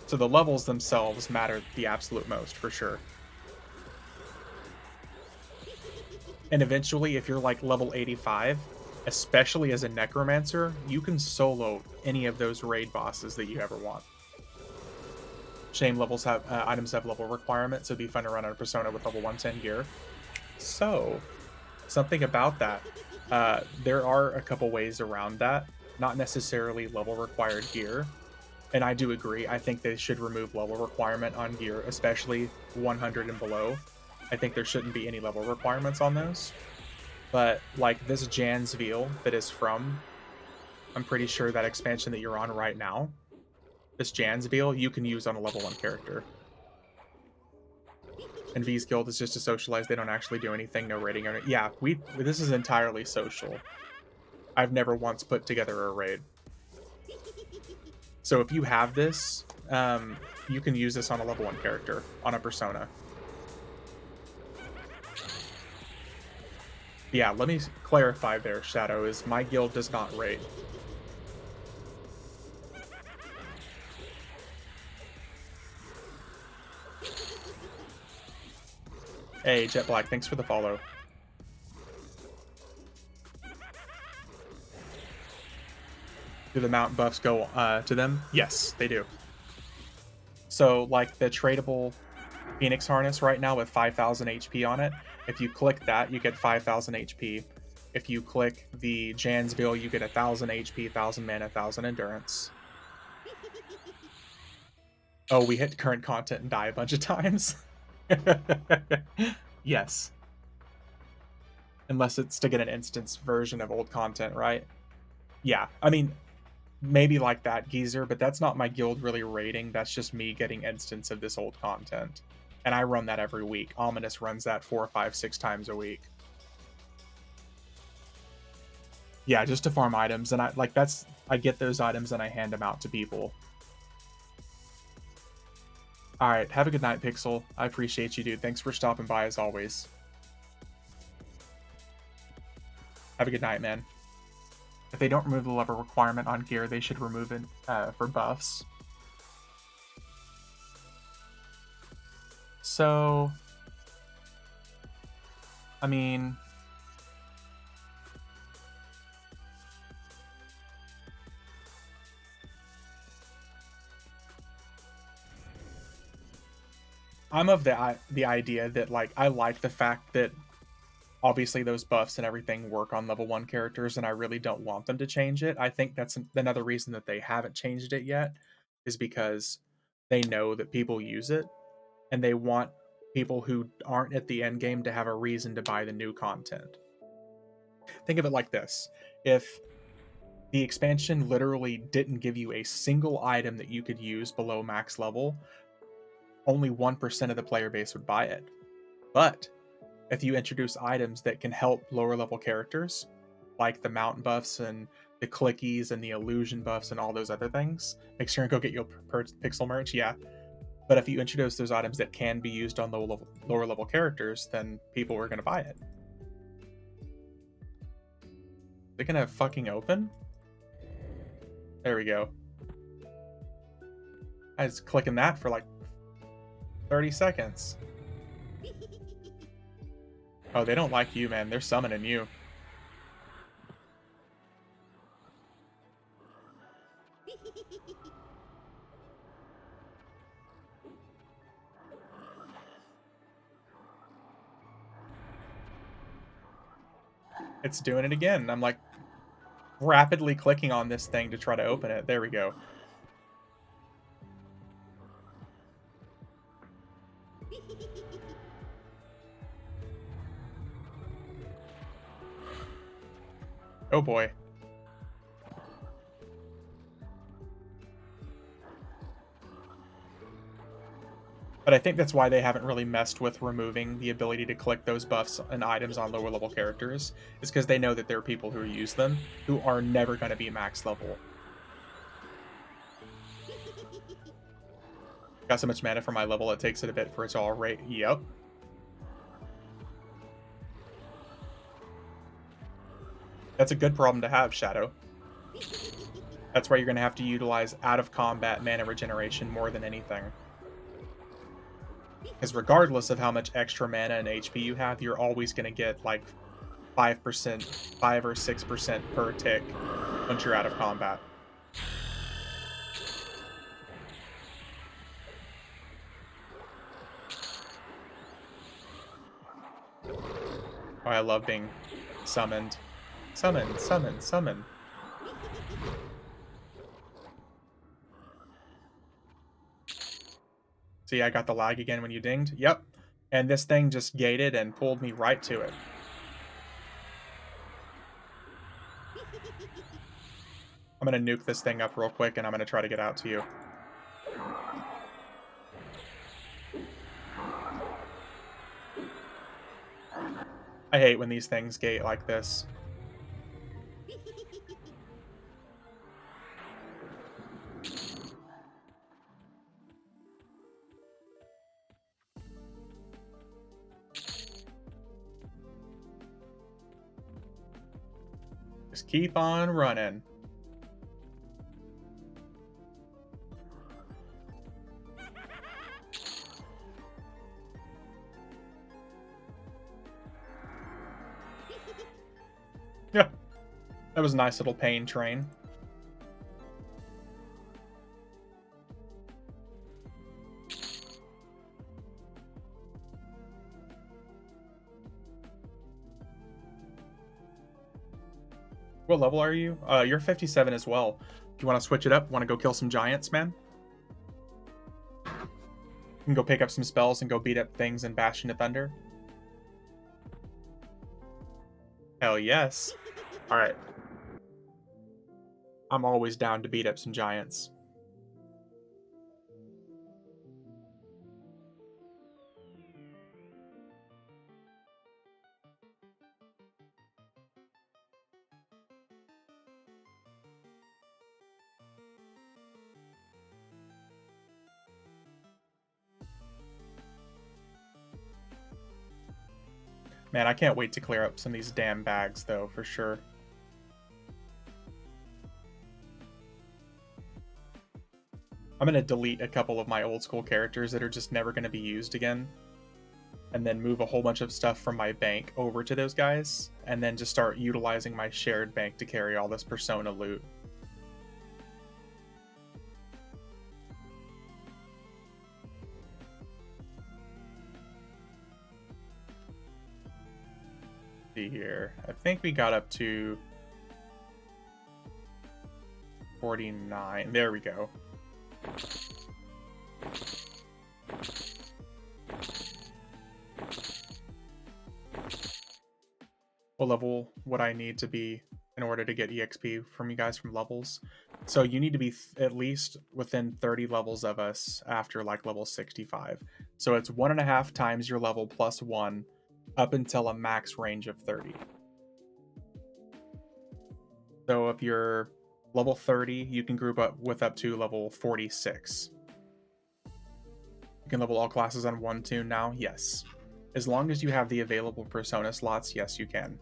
So the levels themselves matter the absolute most, for sure. And eventually, if you're like level 85, especially as a necromancer, you can solo any of those raid bosses that you ever want. Shame levels have items have level requirements, so it'd be fun to run on a persona with level 110 gear. So, something about that. There are a couple ways around that. Not necessarily level required gear. And I do agree. I think they should remove level requirement on gear, especially 100 and below. I think there shouldn't be any level requirements on those. But like this Jan's Veal that is from, I'm pretty sure that expansion that you're on right now, this Jan's Veal, you can use on a level 1 character. And V's Guild is just to socialize. They don't actually do anything, no raiding. Or, yeah, this is entirely social. I've never once put together a raid. So if you have this, you can use this on a level 1 character, on a persona. Yeah, let me clarify there, Shadow, is my guild does not raid. Hey, Jet Black, thanks for the follow. Do the mount buffs go to them? Yes, they do. So, like the tradable Phoenix Harness right now with 5,000 HP on it, if you click that, you get 5,000 HP. If you click the Jan's Veil, you get 1,000 HP, 1,000 mana, 1,000 endurance. Oh, we hit current content and die a bunch of times. Yes. Unless it's to get an instance version of old content, right? Yeah, I mean, maybe like that, Geezer, but that's not my guild really rating. That's just me getting instance of this old content. And I run that every week. Ominous runs that 4, 5, 6 times a week. Yeah, just to farm items. And I get those items and I hand them out to people. All right, have a good night, Pixel. I appreciate you, dude. Thanks for stopping by as always. Have a good night, man. If they don't remove the level requirement on gear, they should remove it for buffs. So, I mean, I'm of the idea that like I like the fact that obviously those buffs and everything work on level 1 characters, and I really don't want them to change it. I think that's another reason that they haven't changed it yet is because they know that people use it and they want people who aren't at the end game to have a reason to buy the new content. Think of it like this. If the expansion literally didn't give you a single item that you could use below max level, only 1% of the player base would buy it. But if you introduce items that can help lower level characters, like the mountain buffs and the clickies and the illusion buffs and all those other things, make sure and go get your pixel merch. Yeah. But if you introduce those items that can be used on lower level characters, then people are going to buy it. They're going to fucking open? There we go. I was clicking that for like 30 seconds. Oh, they don't like you, man. They're summoning you. It's doing it again. I'm like rapidly clicking on this thing to try to open it. There we go. Oh boy. But I think that's why they haven't really messed with removing the ability to click those buffs and items on lower level characters. Is because they know that there are people who use them who are never going to be max level. Got so much mana for my level, it takes it a bit for it to all rate. Yep. That's a good problem to have, Shadow. That's why you're going to have to utilize out of combat mana regeneration more than anything. Because regardless of how much extra mana and HP you have, you're always going to get like 5%, 5 or 6% per tick once you're out of combat. Oh, I love being summoned. Summon, summon, summon. See, I got the lag again when you dinged. Yep. And this thing just gated and pulled me right to it. I'm going to nuke this thing up real quick, and I'm going to try to get out to you. I hate when these things gate like this. Just keep on running. Yeah, that was a nice little pain train. What level are you? You're 57 as well. Do you want to switch it up? Want to go kill some giants, man? You can go pick up some spells and go beat up things in Bastion of Thunder. Hell yes. Alright. I'm always down to beat up some giants. Man, I can't wait to clear up some of these damn bags, though, for sure. I'm going to delete a couple of my old school characters that are just never going to be used again. And then move a whole bunch of stuff from my bank over to those guys. And then just start utilizing my shared bank to carry all this Persona loot. See here. I think we got up to 49. There we go. what level would I need to be in order to get EXP from you guys from levels. So you need to be at least within 30 levels of us after like level 65. So it's 1.5 times your level plus 1 up until a max range of 30. So if you're level 30, you can group up with up to level 46. You can level all classes on one tune now? Yes. As long as you have the available persona slots, yes, you can.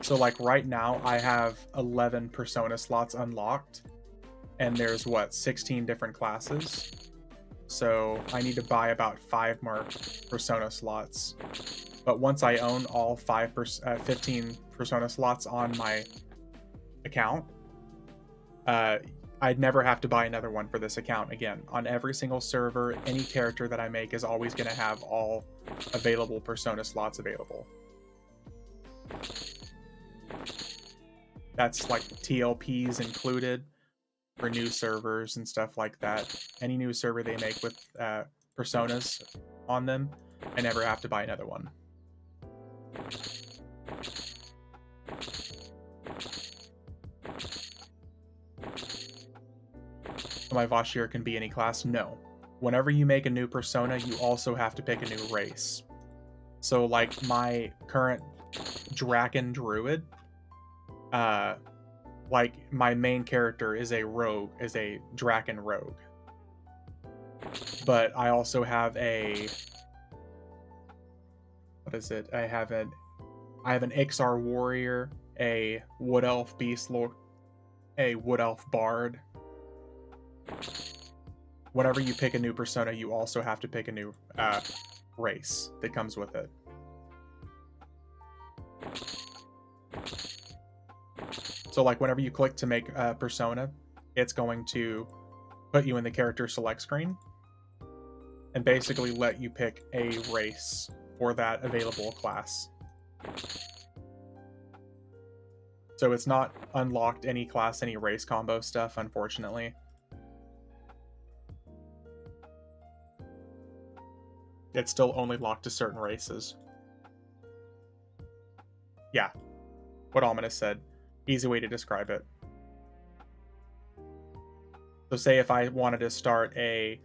So like right now, I have 11 persona slots unlocked, and there's what, 16 different classes. So I need to buy about 5 more persona slots. But once I own all 15 persona slots on my account, I'd never have to buy another one for this account again. On every single server, any character that I make is always going to have all available persona slots available. That's like TLPs included for new servers and stuff like that. Any new server they make with personas on them, I never have to buy another one. My Vashir can be any class? No. Whenever you make a new persona, you also have to pick a new race. So like my current Draken Druid, like my main character is a rogue, is a Draken rogue. But I also have a, what is it? I have an Ixar warrior, a Wood Elf beast lord, a Wood Elf bard. Whenever you pick a new persona, you also have to pick a new race that comes with it. So like whenever you click to make a persona, it's going to put you in the character select screen and basically let you pick a race for that available class. So it's not unlocked any class, any race combo stuff, unfortunately. It's still only locked to certain races. Yeah, what Ominous said. Easy way to describe it. So say if I wanted to start a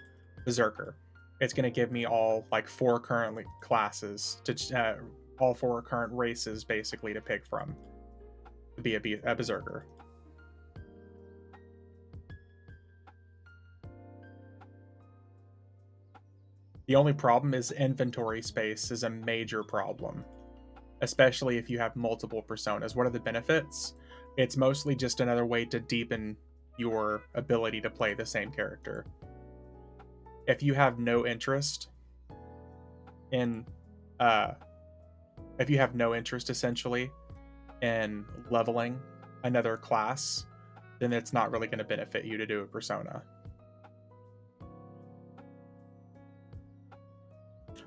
Berserker, it's going to give me all like 4 current classes, to all 4 current races basically to pick from to be a Berserker. The only problem is inventory space is a major problem, especially if you have multiple personas. What are the benefits? It's mostly just another way to deepen your ability to play the same character. If you have no interest in essentially in leveling another class, then it's not really going to benefit you to do a persona.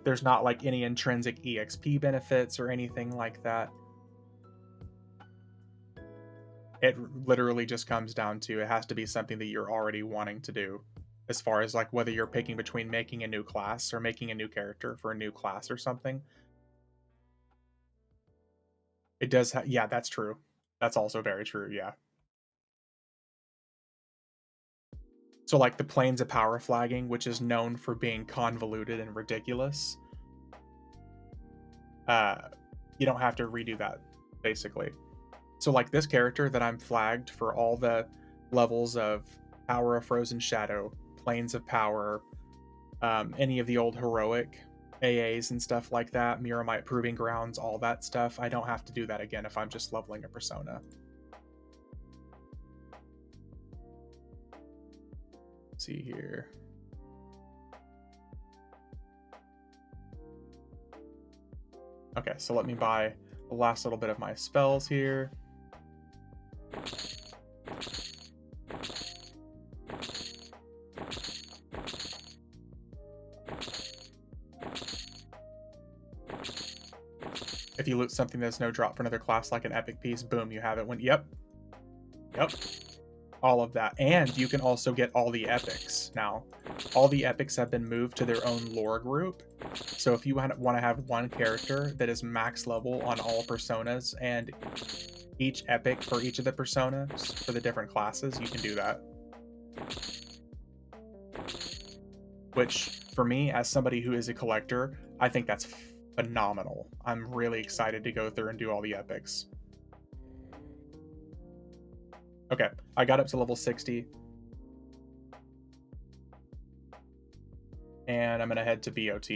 There's not like any intrinsic EXP benefits or anything like that. It literally just comes down to it has to be something that you're already wanting to do, as far as like whether you're picking between making a new class or making a new character for a new class or something. It does yeah, that's true. That's also very true, yeah. So like the planes of power flagging, which is known for being convoluted and ridiculous, you don't have to redo that, basically. So like this character that I'm flagged for all the levels of Power of Frozen Shadow, Planes of Power, any of the old heroic AAs and stuff like that, Miramite Proving Grounds, all that stuff, I don't have to do that again if I'm just leveling a persona. Let's see here. Okay, so let me buy the last little bit of my spells here. If you loot something that's no drop for another class like an epic piece, boom, you have it. Yep. all of that. And you can also get all the epics now. All the epics have been moved to their own lore group. So if you want to have one character that is max level on all personas and each epic for each of the personas for the different classes, you can do that. Which, for me, as somebody who is a collector, I think that's phenomenal. I'm really excited to go through and do all the epics. Okay, I got up to level 60. And I'm going to head to BOT.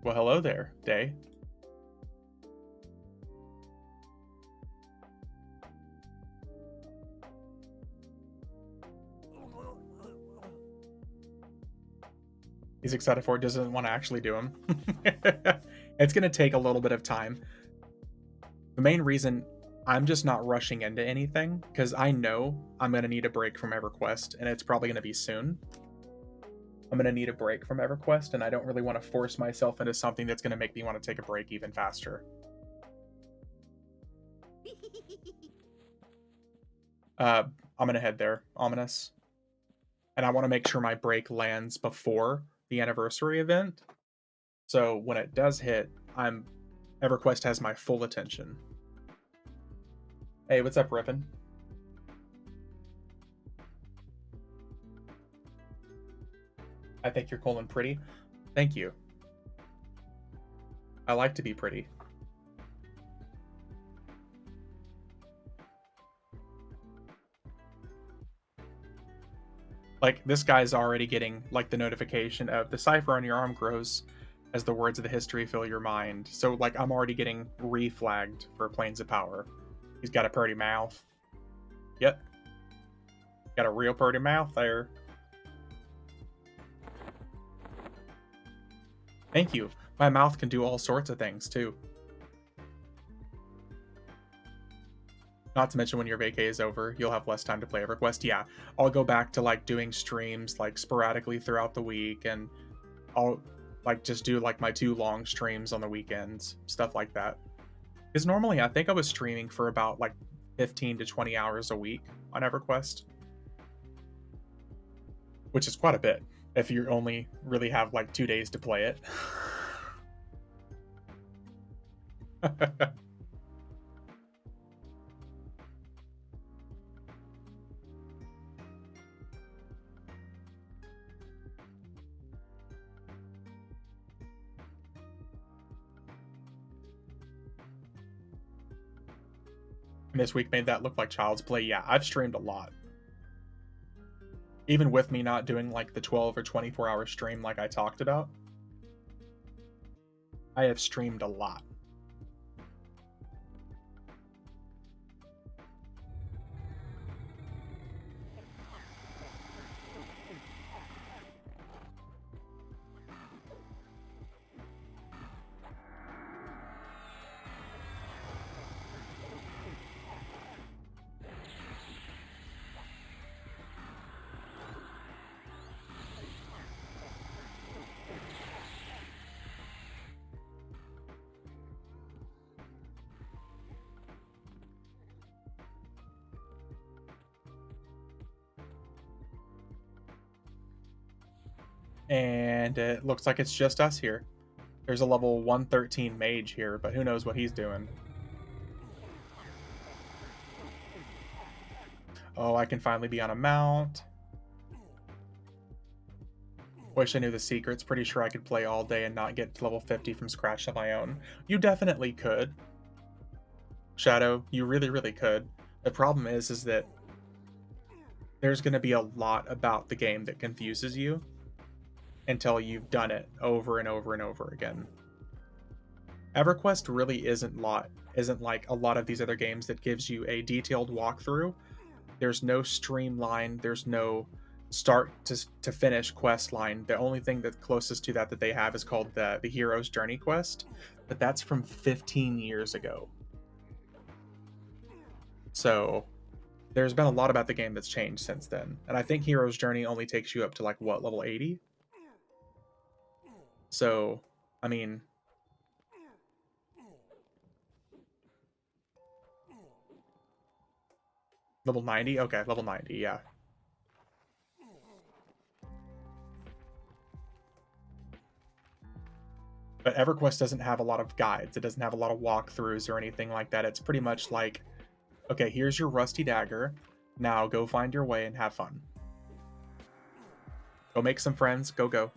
Well, hello there, Day. He's excited for it, doesn't want to actually do them. It's going to take a little bit of time. The main reason I'm just not rushing into anything, because I know I'm going to need a break from EverQuest, and it's probably going to be soon. I'm going to need a break from EverQuest, and I don't really want to force myself into something that's going to make me want to take a break even faster. I'm going to head there, Ominous. And I want to make sure my break lands before the anniversary event. So when it does hit, EverQuest has my full attention. Hey, what's up, Rippin? I think you're cool and pretty. Thank you. I like to be pretty. Like, this guy's already getting, like, the notification of the cipher on your arm grows as the words of the history fill your mind. So, like, I'm already getting reflagged for Planes of Power. He's got a pretty mouth. Yep. Got a real pretty mouth there. Thank you. My mouth can do all sorts of things, too. Not to mention when your vacay is over, you'll have less time to play EverQuest. Yeah, I'll go back to, like, doing streams, like, sporadically throughout the week, and I'll, like, just do, like, my 2 long streams on the weekends, stuff like that. Because normally I think I was streaming for about, like, 15 to 20 hours a week on EverQuest. Which is quite a bit if you only really have, like, 2 days to play it. And this week made that look like child's play. Yeah, I've streamed a lot. Even with me not doing, like, the 12 or 24-hour stream like I talked about, I have streamed a lot. And it looks like it's just us here. There's a level 113 mage here, but who knows what he's doing. Oh, I can finally be on a mount. Wish I knew the secrets. Pretty sure I could play all day and not get to level 50 from scratch on my own. You definitely could. Shadow, you really, really could. The problem is that there's going to be a lot about the game that confuses you until you've done it over and over and over again. EverQuest really isn't like a lot of these other games that gives you a detailed walkthrough. There's no streamline, there's no start to finish quest line. The only thing that's closest to that they have is called the Hero's Journey quest, but that's from 15 years ago. So there's been a lot about the game that's changed since then. And I think Hero's Journey only takes you up to, like, what, level 80? So, I mean, Level 90? Okay, level 90, yeah. But EverQuest doesn't have a lot of guides. It doesn't have a lot of walkthroughs or anything like that. It's pretty much like, okay, here's your rusty dagger. Now go find your way and have fun. Go make some friends. Go, go.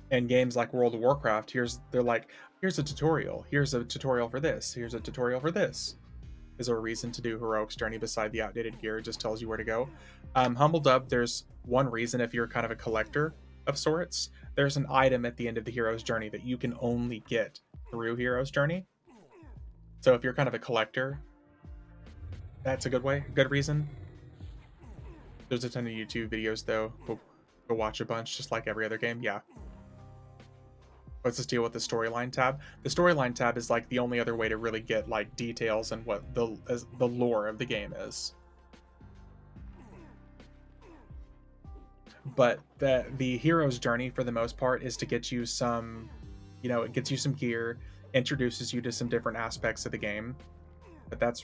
And games like World of Warcraft, they're like, here's a tutorial. Here's a tutorial for this. Here's a tutorial for this. Is there a reason to do Heroic's Journey beside the outdated gear? It just tells you where to go. Humble Dub, there's one reason if you're kind of a collector of sorts. There's an item at the end of the hero's journey that you can only get through Hero's Journey. So if you're kind of a collector, that's a good reason. There's a ton of YouTube videos though. Go watch a bunch, just like every other game. Yeah. What's this deal with the storyline tab? The storyline tab is like the only other way to really get like details and what the lore of the game is. But the hero's journey for the most part is to get you some, it gets you some gear, introduces you to some different aspects of the game. But that's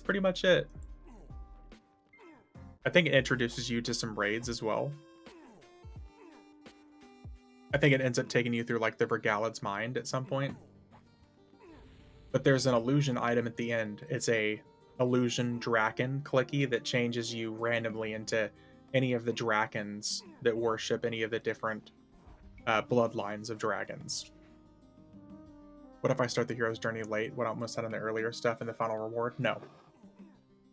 pretty much it. I think it introduces you to some raids as well. I think it ends up taking you through like the Vergalad's Mind at some point. But there's an illusion item at the end. It's a illusion Draken clicky that changes you randomly into any of the Drakens that worship any of the different bloodlines of dragons. What if I start the hero's journey late? What I almost had on the earlier stuff in the final reward? No.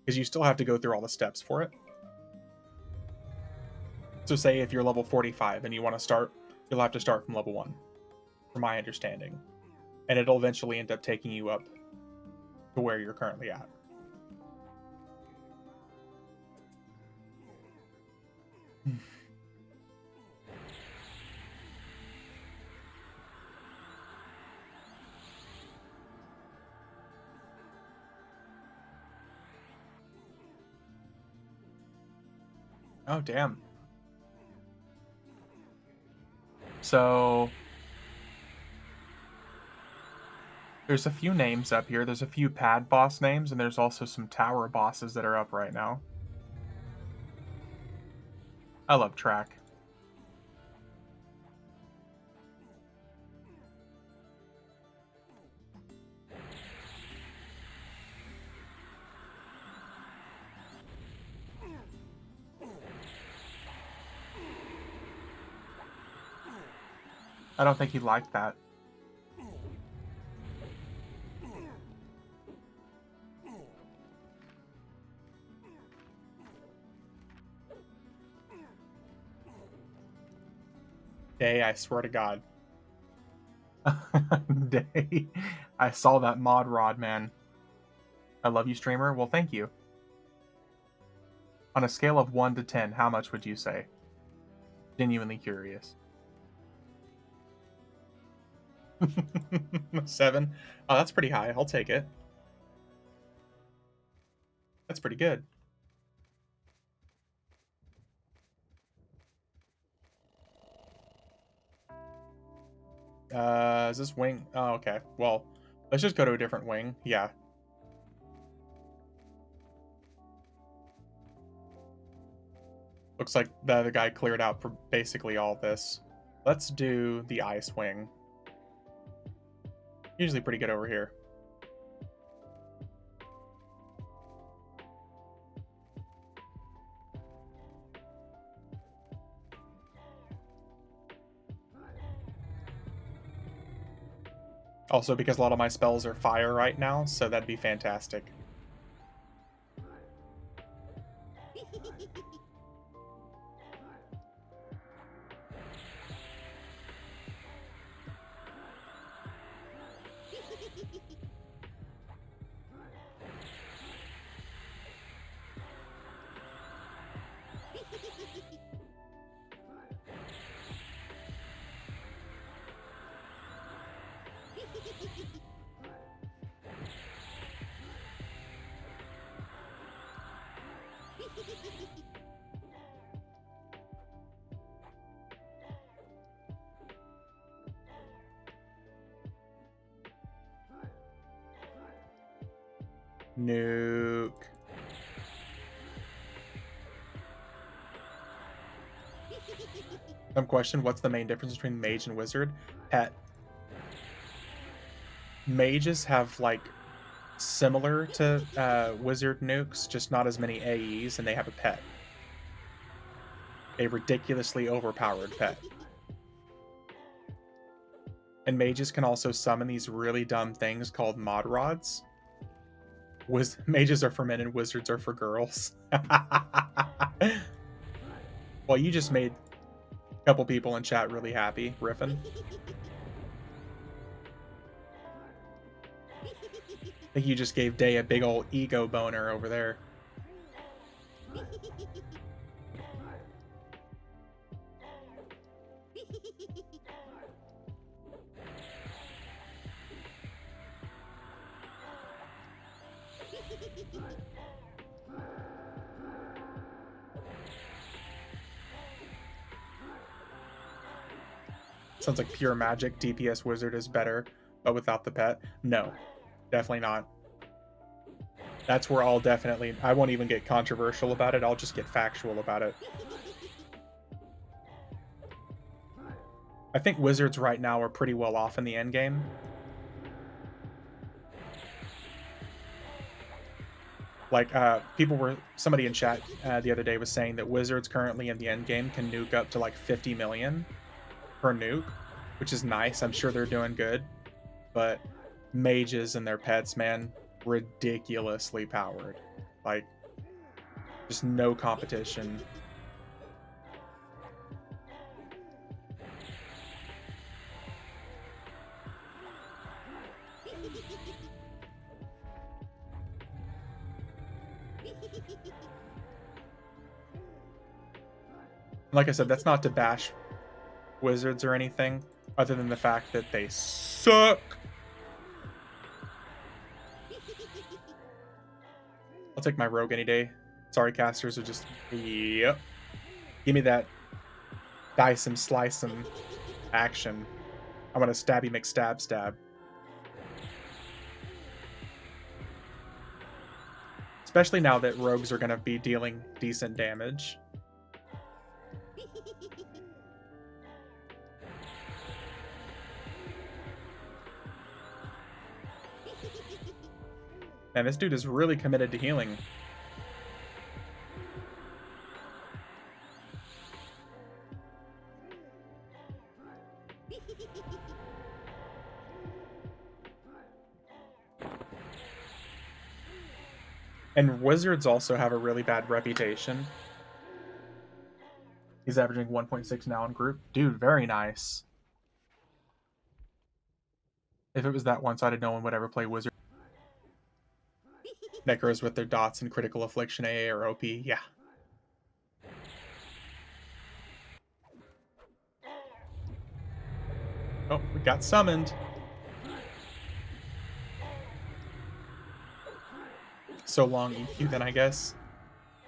Because you still have to go through all the steps for it. So say if you're level 45 and you want to start, you'll have to start from level 1, from my understanding. And it'll eventually end up taking you up to where you're currently at. Oh, damn. So there's a few names up here. There's a few pad boss names, and there's also some tower bosses that are up right now. I love track. I don't think he liked that. Day, I swear to God. Day. I saw that mod rod, man. I love you, streamer. Well, thank you. On a scale of 1 to 10, how much would you say? Genuinely curious. 7? Oh, that's pretty high. I'll take it. That's pretty good. Is this wing? Oh, okay. Well, let's just go to a different wing. Yeah. Looks like the other guy cleared out for basically all this. Let's do the ice wing. Usually pretty good over here. Also, because a lot of my spells are fire right now, so that'd be fantastic. Nuke. Some question, what's the main difference between mage and wizard? Pet. Mages have, like, similar to wizard nukes, just not as many AEs, and they have a pet. A ridiculously overpowered pet. And mages can also summon these really dumb things called mod rods. Mages are for men and wizards are for girls. Well, you just made a couple people in chat really happy, riffing. I think you just gave Day a big old ego boner over there. Sounds like pure magic. DPS wizard is better, but without the pet. No, definitely not. That's where I'll definitely... I won't even get controversial about it. I'll just get factual about it. I think wizards right now are pretty well off in the end game. Like, somebody in chat the other day was saying that wizards currently in the end game can nuke up to like 50 million per nuke, which is nice. I'm sure they're doing good. But mages and their pets, man, ridiculously powered. Like, just no competition. Like I said, that's not to bash wizards or anything, other than the fact that they suck. I'll take my rogue any day. Sorry, casters are just... Yep. Give me that dice and slice and action. I want to stabby McStab stab. Especially now that rogues are going to be dealing decent damage. Man, this dude is really committed to healing. And wizards also have a really bad reputation. He's averaging 1.6 now in group. Dude, very nice. If it was that one-sided, no one would ever play wizard. Necros with their dots and critical affliction AA or OP, yeah. Oh, we got summoned. So long EQ then, I guess.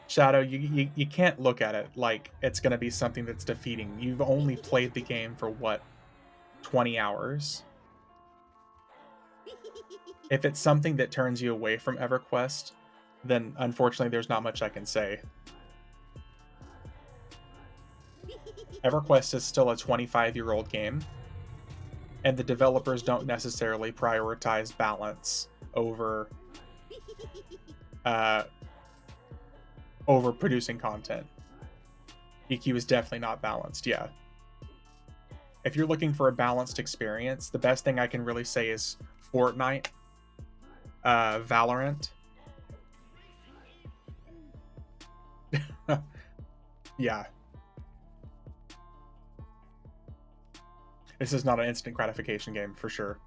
Shadow, you can't look at it like it's going to be something that's defeating. You've only played the game for, what, 20 hours? If it's something that turns you away from EverQuest, then unfortunately there's not much I can say. EverQuest is still a 25-year-old game, and the developers don't necessarily prioritize balance over producing content. EQ is definitely not balanced, yeah. If you're looking for a balanced experience, the best thing I can really say is Fortnite, Valorant. Yeah. This is not an instant gratification game, for sure.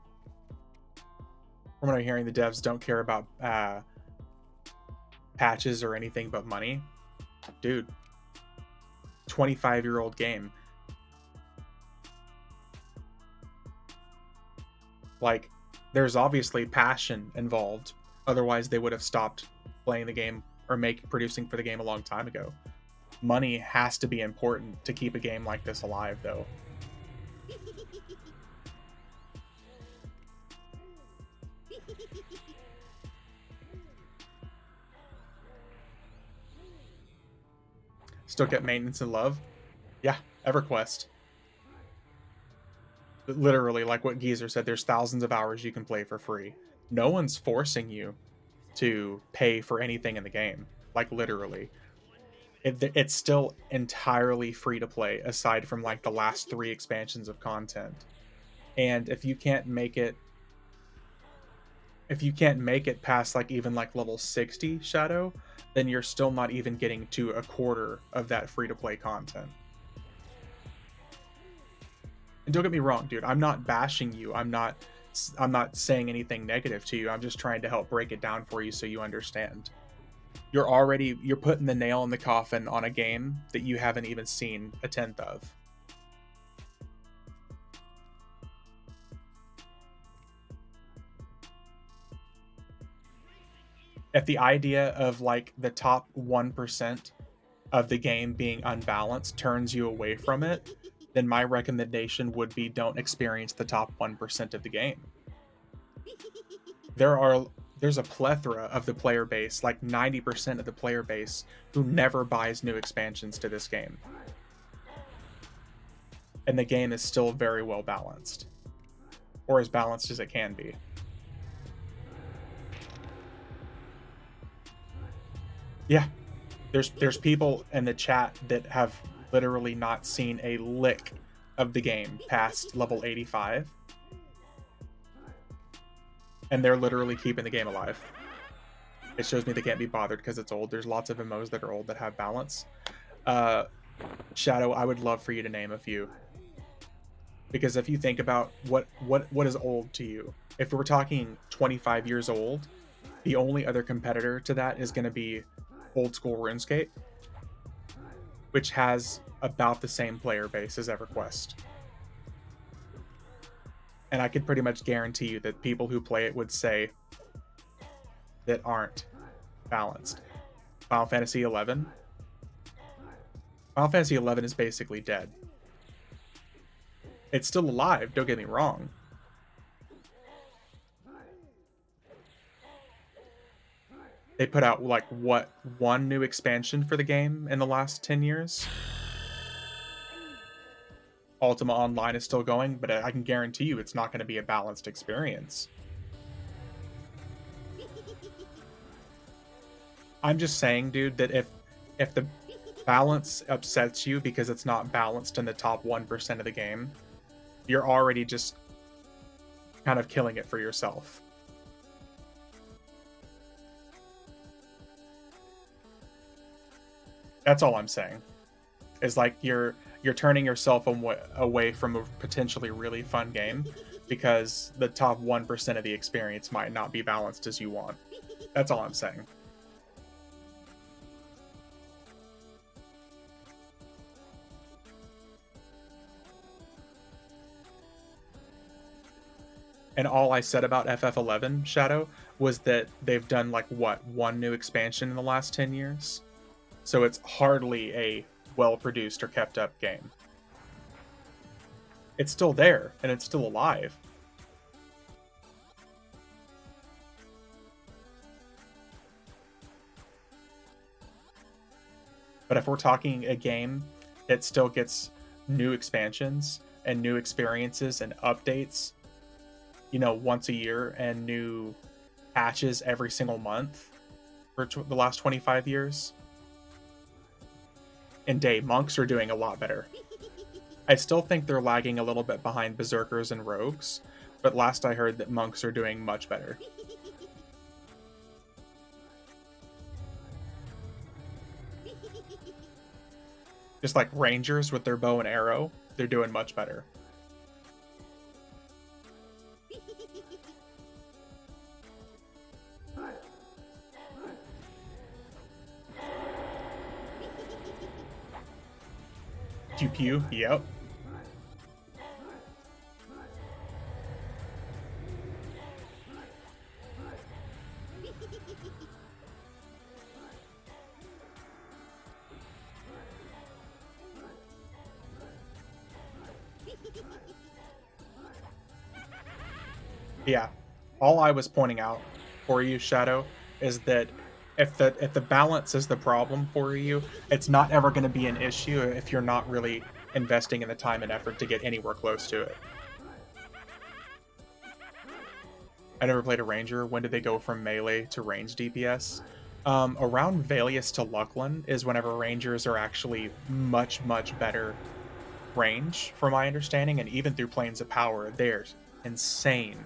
From what I'm hearing, the devs don't care about patches or anything but money. Dude, 25-year-old game. Like, there's obviously passion involved. Otherwise, they would have stopped playing the game or producing for the game a long time ago. Money has to be important to keep a game like this alive, though. still get maintenance and love. Yeah, EverQuest. Literally, like what Geezer said, there's thousands of hours you can play for free. No one's forcing you to pay for anything in the game. Like literally. It's still entirely free to play aside from like the last 3 expansions of content. And if you can't make it past like even like level 60 Shadow, then you're still not even getting to a quarter of that free to play content. And don't get me wrong, dude, I'm not bashing you. I'm not saying anything negative to you. I'm just trying to help break it down for you so you understand. You're putting the nail in the coffin on a game that you haven't even seen a tenth of. If the idea of like the top 1% of the game being unbalanced turns you away from it, then my recommendation would be don't experience the top 1% of the game. There's a plethora of the player base, like 90% of the player base, who never buys new expansions to this game. And the game is still very well balanced. Or as balanced as it can be. Yeah. There's people in the chat that have literally not seen a lick of the game past level 85. And they're literally keeping the game alive. It shows me they can't be bothered because it's old. There's lots of MMOs that are old that have balance. Shadow, I would love for you to name a few. Because if you think about what is old to you, if we're talking 25 years old, the only other competitor to that is going to be old school RuneScape, which has about the same player base as EverQuest. And I could pretty much guarantee you that people who play it would say that aren't balanced. Final Fantasy 11. Final Fantasy 11 is basically dead. It's still alive, don't get me wrong. They put out like what, 1 new expansion for the game in the last 10 years? Ultima Online is still going, but I can guarantee you it's not going to be a balanced experience. I'm just saying, dude, that if the balance upsets you because it's not balanced in the top 1% of the game, you're already just kind of killing it for yourself. That's all I'm saying. Is like you're turning yourself away from a potentially really fun game because the top 1% of the experience might not be balanced as you want. That's all I'm saying. And all I said about FF11 Shadow was that they've done like what, 1 new expansion in the last 10 years? So it's hardly a well-produced or kept up game. It's still there and it's still alive. But if we're talking a game that still gets new expansions and new experiences and updates, you know, once a year and new patches every single month for the last 25 years, and monks are doing a lot better. I still think they're lagging a little bit behind berserkers and rogues, but last I heard that monks are doing much better. Just like rangers with their bow and arrow, they're doing much better. Pew pew, yep. Yeah, all I was pointing out for you, Shadow, is that if the balance is the problem for you, it's not ever going to be an issue if you're not really investing in the time and effort to get anywhere close to it. I never played a ranger. When did they go from melee to range DPS? Around Valius to Luckland is whenever rangers are actually much, much better range, from my understanding, and even through Planes of Power, they're insane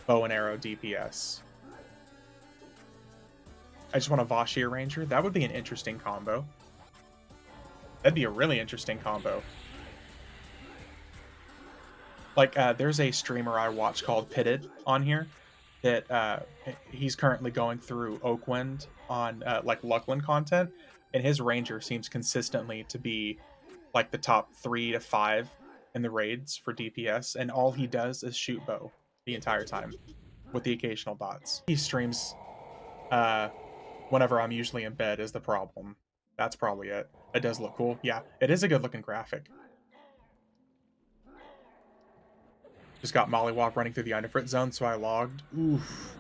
bow and arrow DPS. I just want a Vashir Ranger. That would be an interesting combo. That'd be a really interesting combo. Like, there's a streamer I watch called Pitted on here that he's currently going through Oakwind on like Luckland content, and his Ranger seems consistently to be like the top 3 to 5 in the raids for DPS, and all he does is shoot bow the entire time with the occasional dots. He streams whenever I'm usually in bed is the problem. That's probably it. It does look cool. Yeah, it is a good looking graphic. Just got Mollywop running through the Underfoot zone, so I logged. Oof.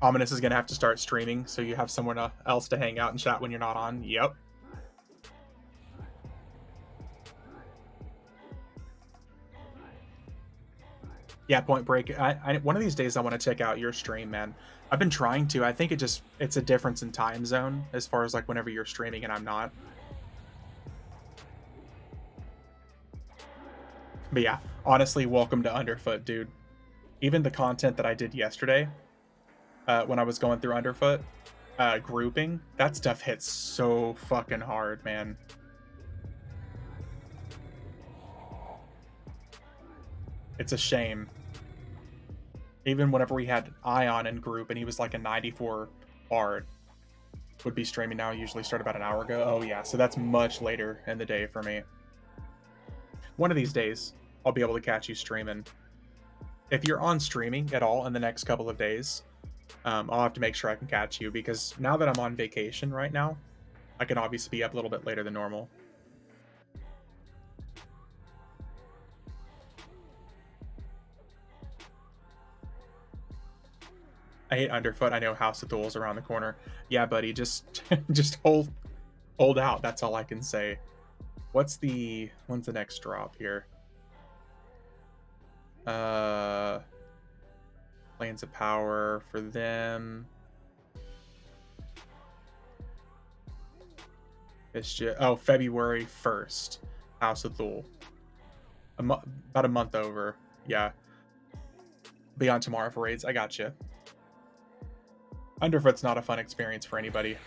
Ominous is going to have to start streaming, so you have someone else to hang out and chat when you're not on. Yep. Yeah, Point Break. One of these days I want to check out your stream, man. I've been trying to. I think it's a difference in time zone as far as like whenever you're streaming and I'm not. But yeah, honestly, welcome to Underfoot, dude. Even the content that I did yesterday, when I was going through Underfoot, grouping, that stuff hits so fucking hard, man. It's a shame. Even whenever we had Ion in group and he was like a 94 bard, would be streaming now, usually start about an hour ago. Oh yeah, so that's much later in the day for me. One of these days, I'll be able to catch you streaming. If you're on streaming at all in the next couple of days, I'll have to make sure I can catch you, because now that I'm on vacation right now, I can obviously be up a little bit later than normal. I hate Underfoot. I know House of Thul's around the corner. Yeah, buddy, just just hold out. That's all I can say. When's the next drop here? Planes of Power for them. It's just February 1st. House of Thul. About a month over. Yeah. Be on tomorrow for raids. I got you. Underfoot's not a fun experience for anybody.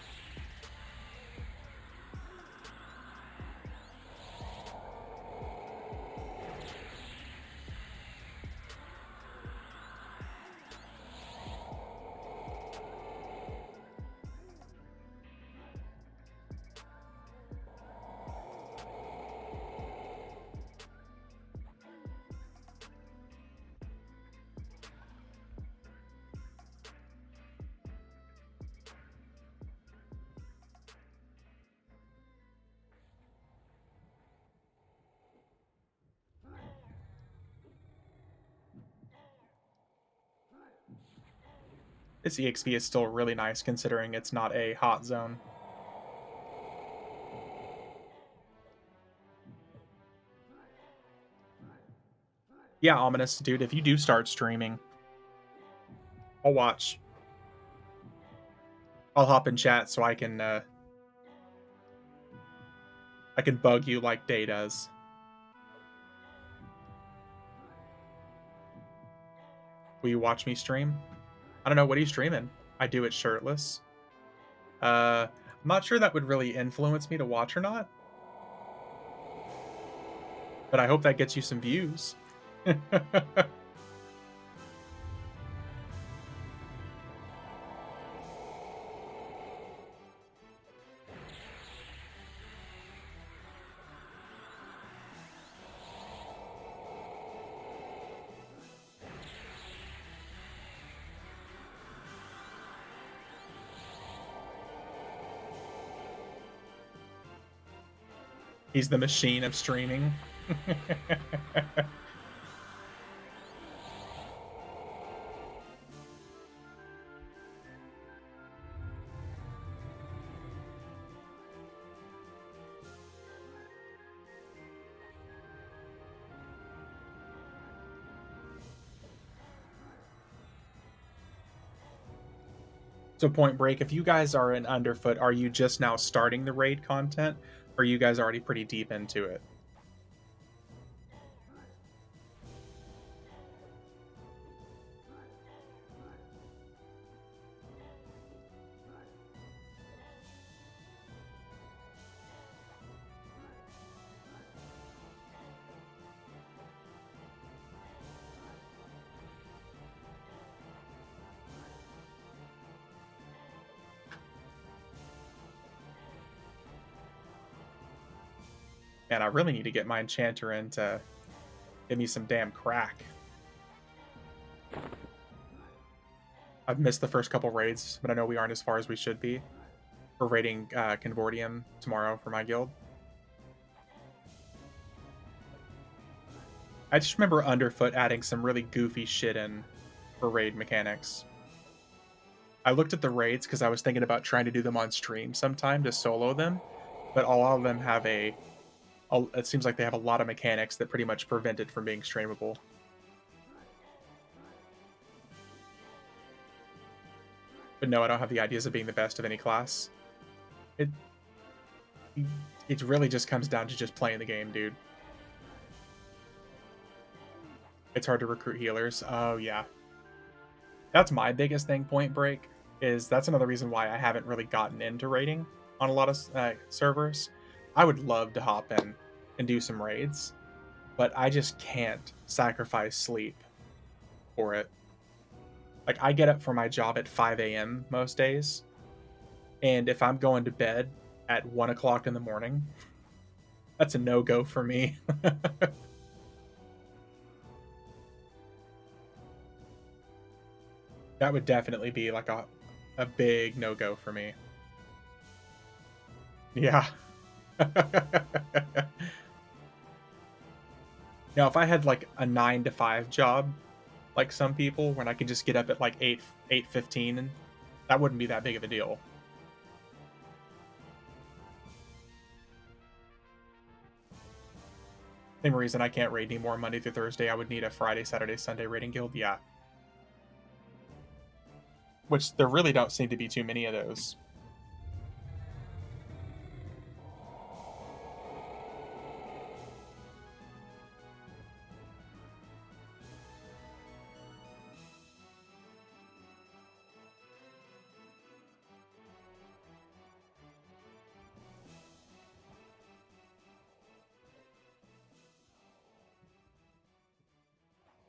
This EXP is still really nice considering it's not a hot zone. Yeah, Ominous, dude, if you do start streaming, I'll watch. I'll hop in chat so I can bug you like Day does. Will you watch me stream? I don't know, what are you streaming? I do it shirtless. I'm not sure that would really influence me to watch or not. But I hope that gets you some views. He's the machine of streaming. So Point Break, if you guys are in Underfoot, are you just now starting the raid content? Or are you guys already pretty deep into it? Man, I really need to get my enchanter in to give me some damn crack. I've missed the first couple raids, but I know we aren't as far as we should be. We're raiding Convortium tomorrow for my guild. I just remember Underfoot adding some really goofy shit in for raid mechanics. I looked at the raids because I was thinking about trying to do them on stream sometime to solo them, but a lot of them have it seems like they have a lot of mechanics that pretty much prevent it from being streamable. But no, I don't have the ideas of being the best of any class. It it really just comes down to just playing the game, dude. It's hard to recruit healers. Oh yeah. That's my biggest thing, Point Break, is that's another reason why I haven't really gotten into raiding on a lot of servers. I would love to hop in and do some raids, but I just can't sacrifice sleep for it. Like, I get up for my job at 5 a.m. most days, and if I'm going to bed at 1 o'clock in the morning, that's a no-go for me. That would definitely be like a big no-go for me. Yeah. Now, if I had like a 9 to 5 job, like some people, when I could just get up at like 8:15, and that wouldn't be that big of a deal. Same reason I can't raid anymore Monday through Thursday. I would need a Friday, Saturday, Sunday raiding guild. Yeah. Which there really don't seem to be too many of those.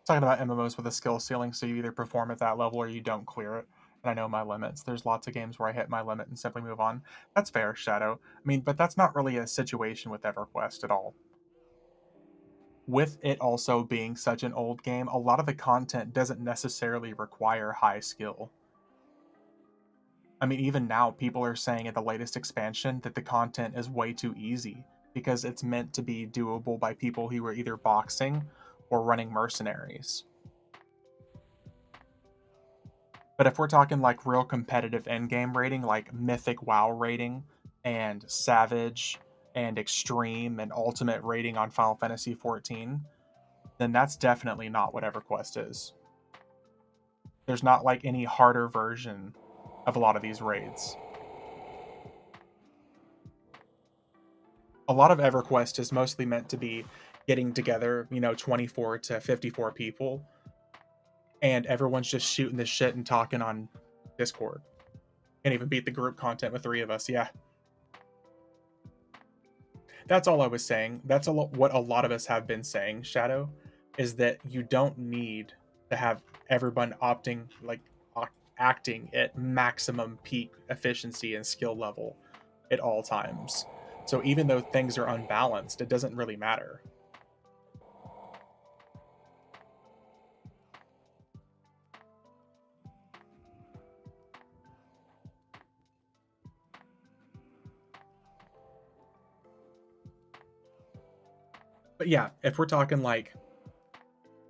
Talking about MMOs with a skill ceiling, so you either perform at that level or you don't clear it. And I know my limits. There's lots of games where I hit my limit and simply move on. That's fair, Shadow. I mean, but that's not really a situation with EverQuest at all. With it also being such an old game, a lot of the content doesn't necessarily require high skill. I mean, even now, people are saying in the latest expansion that the content is way too easy because it's meant to be doable by people who are either boxing or running mercenaries. But if we're talking like real competitive endgame rating, like Mythic WoW rating and Savage and Extreme and Ultimate rating on Final Fantasy XIV, then that's definitely not what EverQuest is. There's not like any harder version of a lot of these raids. A lot of EverQuest is mostly meant to be getting together, 24 to 54 people, and everyone's just shooting the shit and talking on Discord. Can't even beat the group content with 3 of us. Yeah. That's all I was saying. That's what a lot of us have been saying, Shadow, is that you don't need to have everyone acting at maximum peak efficiency and skill level at all times. So even though things are unbalanced, it doesn't really matter. But yeah, if we're talking like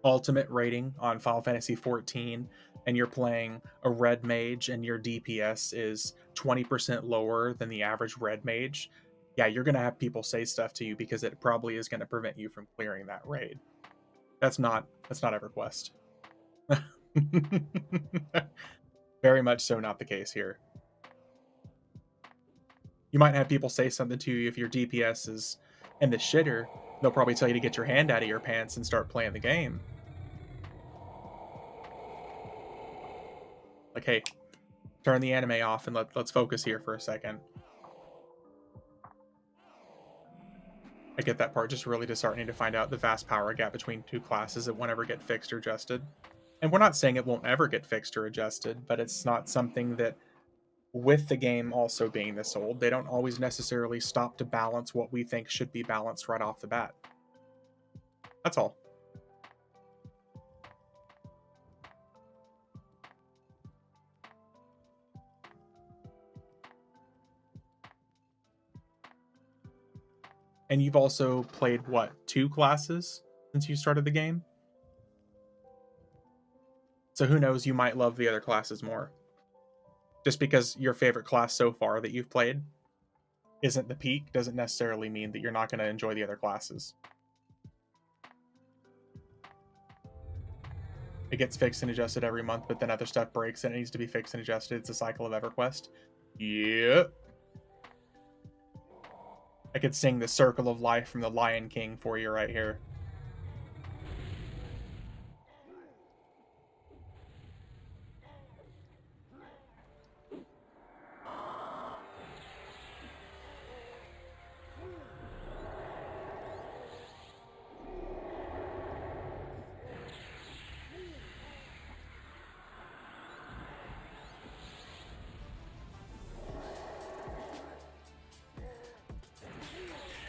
ultimate rating on Final Fantasy 14 and you're playing a red mage and your DPS is 20% lower than the average red mage, yeah, you're going to have people say stuff to you because it probably is going to prevent you from clearing that raid. That's not EverQuest. Very much so not the case here. You might have people say something to you if your DPS is in the shitter. They'll probably tell you to get your hand out of your pants and start playing the game. Like, hey, turn the anime off and let's focus here for a second. I get that part. Just really disheartening to find out the vast power gap between two classes that won't ever get fixed or adjusted. And we're not saying it won't ever get fixed or adjusted, but it's not something that, with the game also being this old, they don't always necessarily stop to balance what we think should be balanced right off the bat. That's all. And you've also played, what, 2 classes since you started the game? So who knows, you might love the other classes more. Just because your favorite class so far that you've played isn't the peak doesn't necessarily mean that you're not going to enjoy the other classes. It gets fixed and adjusted every month, but then other stuff breaks and it needs to be fixed and adjusted. It's a cycle of EverQuest. Yep. I could sing the Circle of Life from the Lion King for you right here.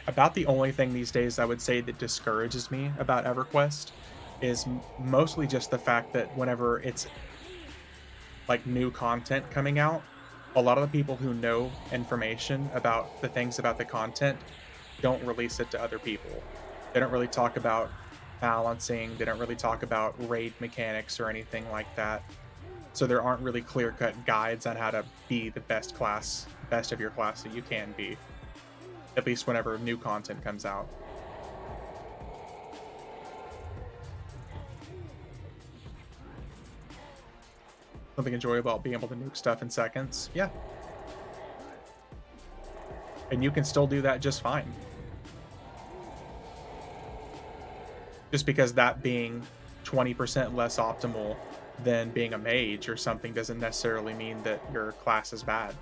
About the only thing these days I would say that discourages me about EverQuest is mostly just the fact that whenever it's like new content coming out, a lot of the people who know information about the things about the content don't release it to other people. They don't really talk about balancing, they don't really talk about raid mechanics or anything like that. So there aren't really clear-cut guides on how to be the best of your class that you can be. At least whenever new content comes out. Something enjoyable about being able to nuke stuff in seconds. Yeah. And you can still do that just fine. Just because that being 20% less optimal than being a mage or something doesn't necessarily mean that your class is bad.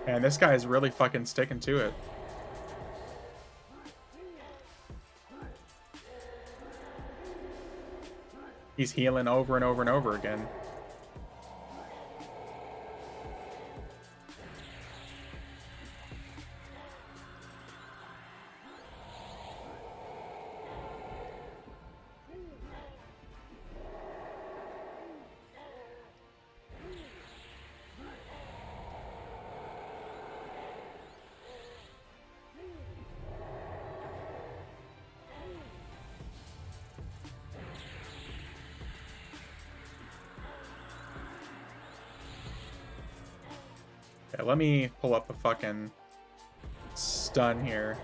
And this guy is really fucking sticking to it. He's healing over and over and over again. Yeah, let me pull up a fucking stun here.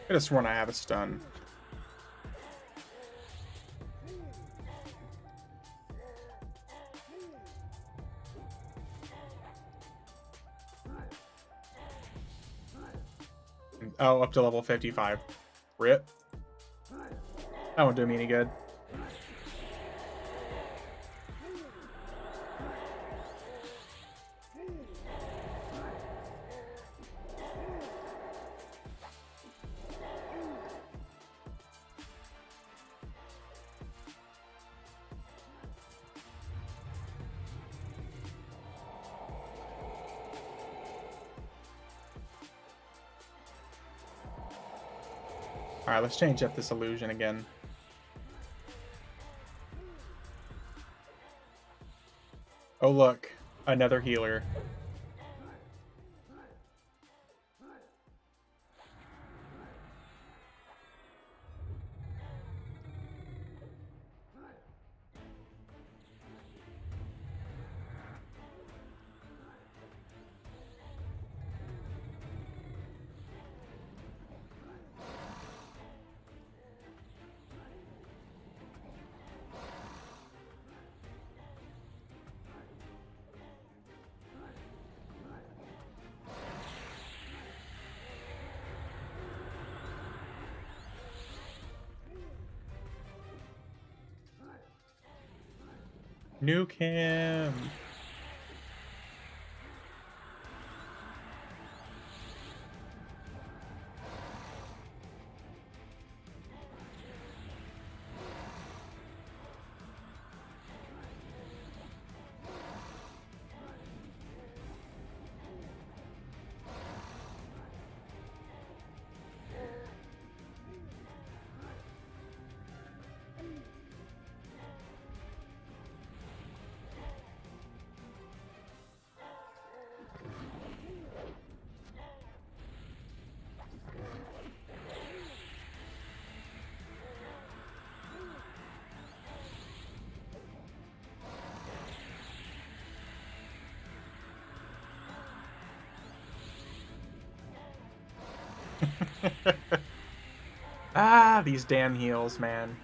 could have sworn I have a stun. Oh, up to level 55. Rip. That won't do me any good. Alright, let's change up this illusion again. Oh look, another healer. Nuke him! Ah, these damn heals, man.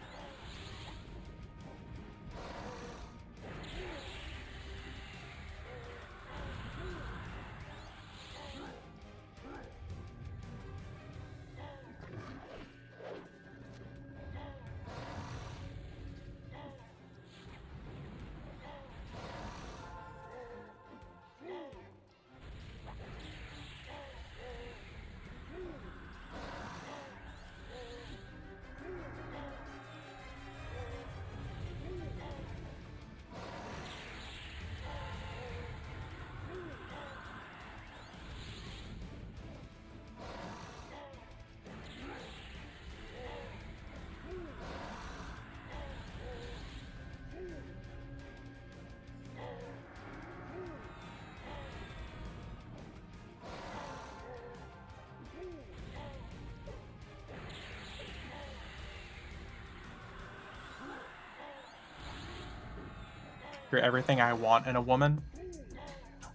You're everything I want in a woman.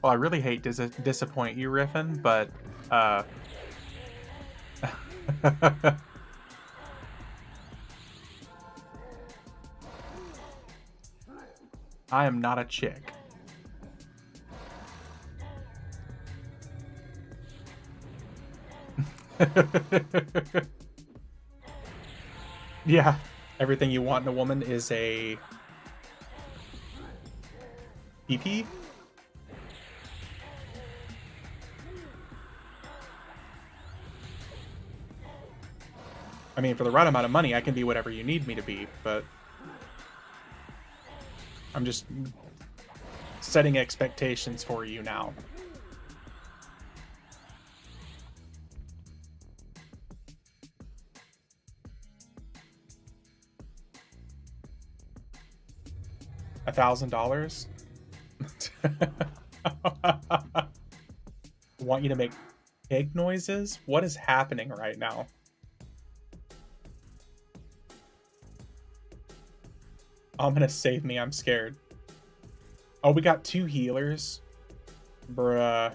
Well, I really hate to disappoint you, Riffin, but I am not a chick. Yeah, everything you want in a woman is a PP. I mean, for the right amount of money, I can be whatever you need me to be, but I'm just setting expectations for you now. $1,000? Want you to make pig noises? What is happening right now? I'm gonna save me, I'm scared. Oh, we got 2 healers? Bruh.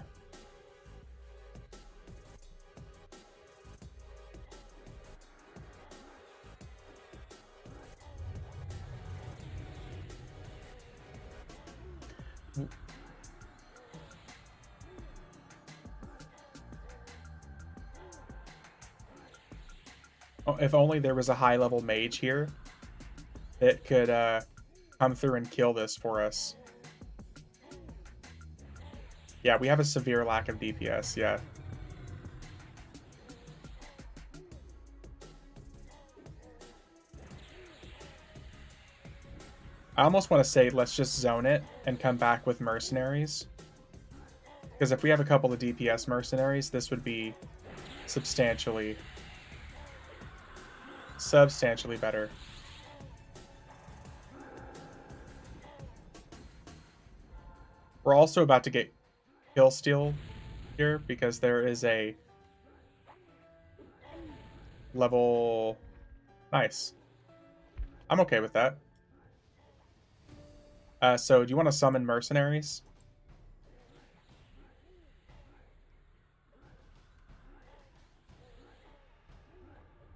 Oh, if only there was a high-level mage here that could come through and kill this for us. Yeah, we have a severe lack of DPS, yeah. I almost want to say let's just zone it and come back with mercenaries. Because if we have a couple of DPS mercenaries, this would be substantially better. We're also about to get kill steal here because there is a level... Nice. I'm okay with that. So do you want to summon mercenaries?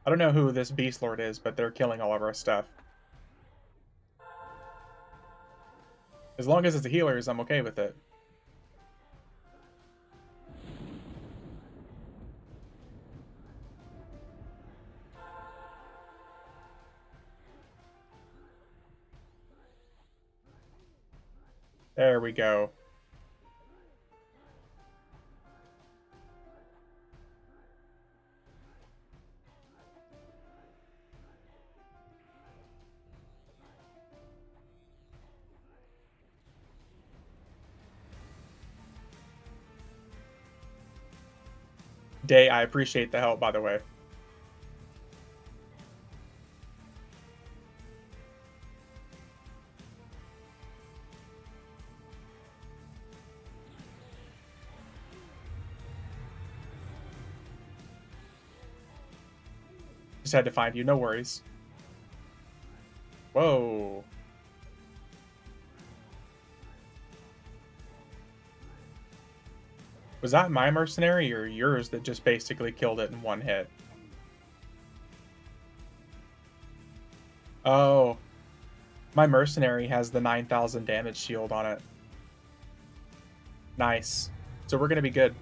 I don't know who this Beast Lord is, but they're killing all of our stuff. As long as it's the healers, I'm okay with it. There we go. Day, I appreciate the help, by the way. Just had to find you, no worries. Whoa. Was that my mercenary or yours that just basically killed it in one hit? Oh. My mercenary has the 9,000 damage shield on it. Nice. So we're going to be good.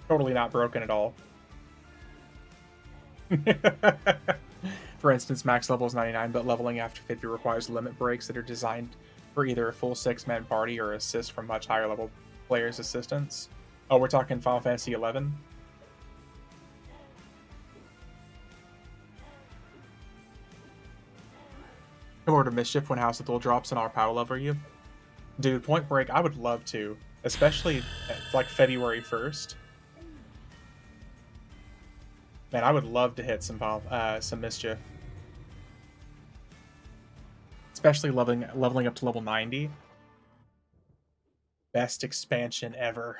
Totally not broken at all. For instance, max level is 99, but leveling after 50 requires limit breaks that are designed for either a full 6-man party or assist from much higher level players' assistance. Oh, we're talking Final Fantasy 11? Come over to Mischief when House of Thule drops and I'll power level you. Dude, Point Break, I would love to. Especially like February 1st. Man, I would love to hit some Mischief. Especially leveling up to level 90. Best expansion ever.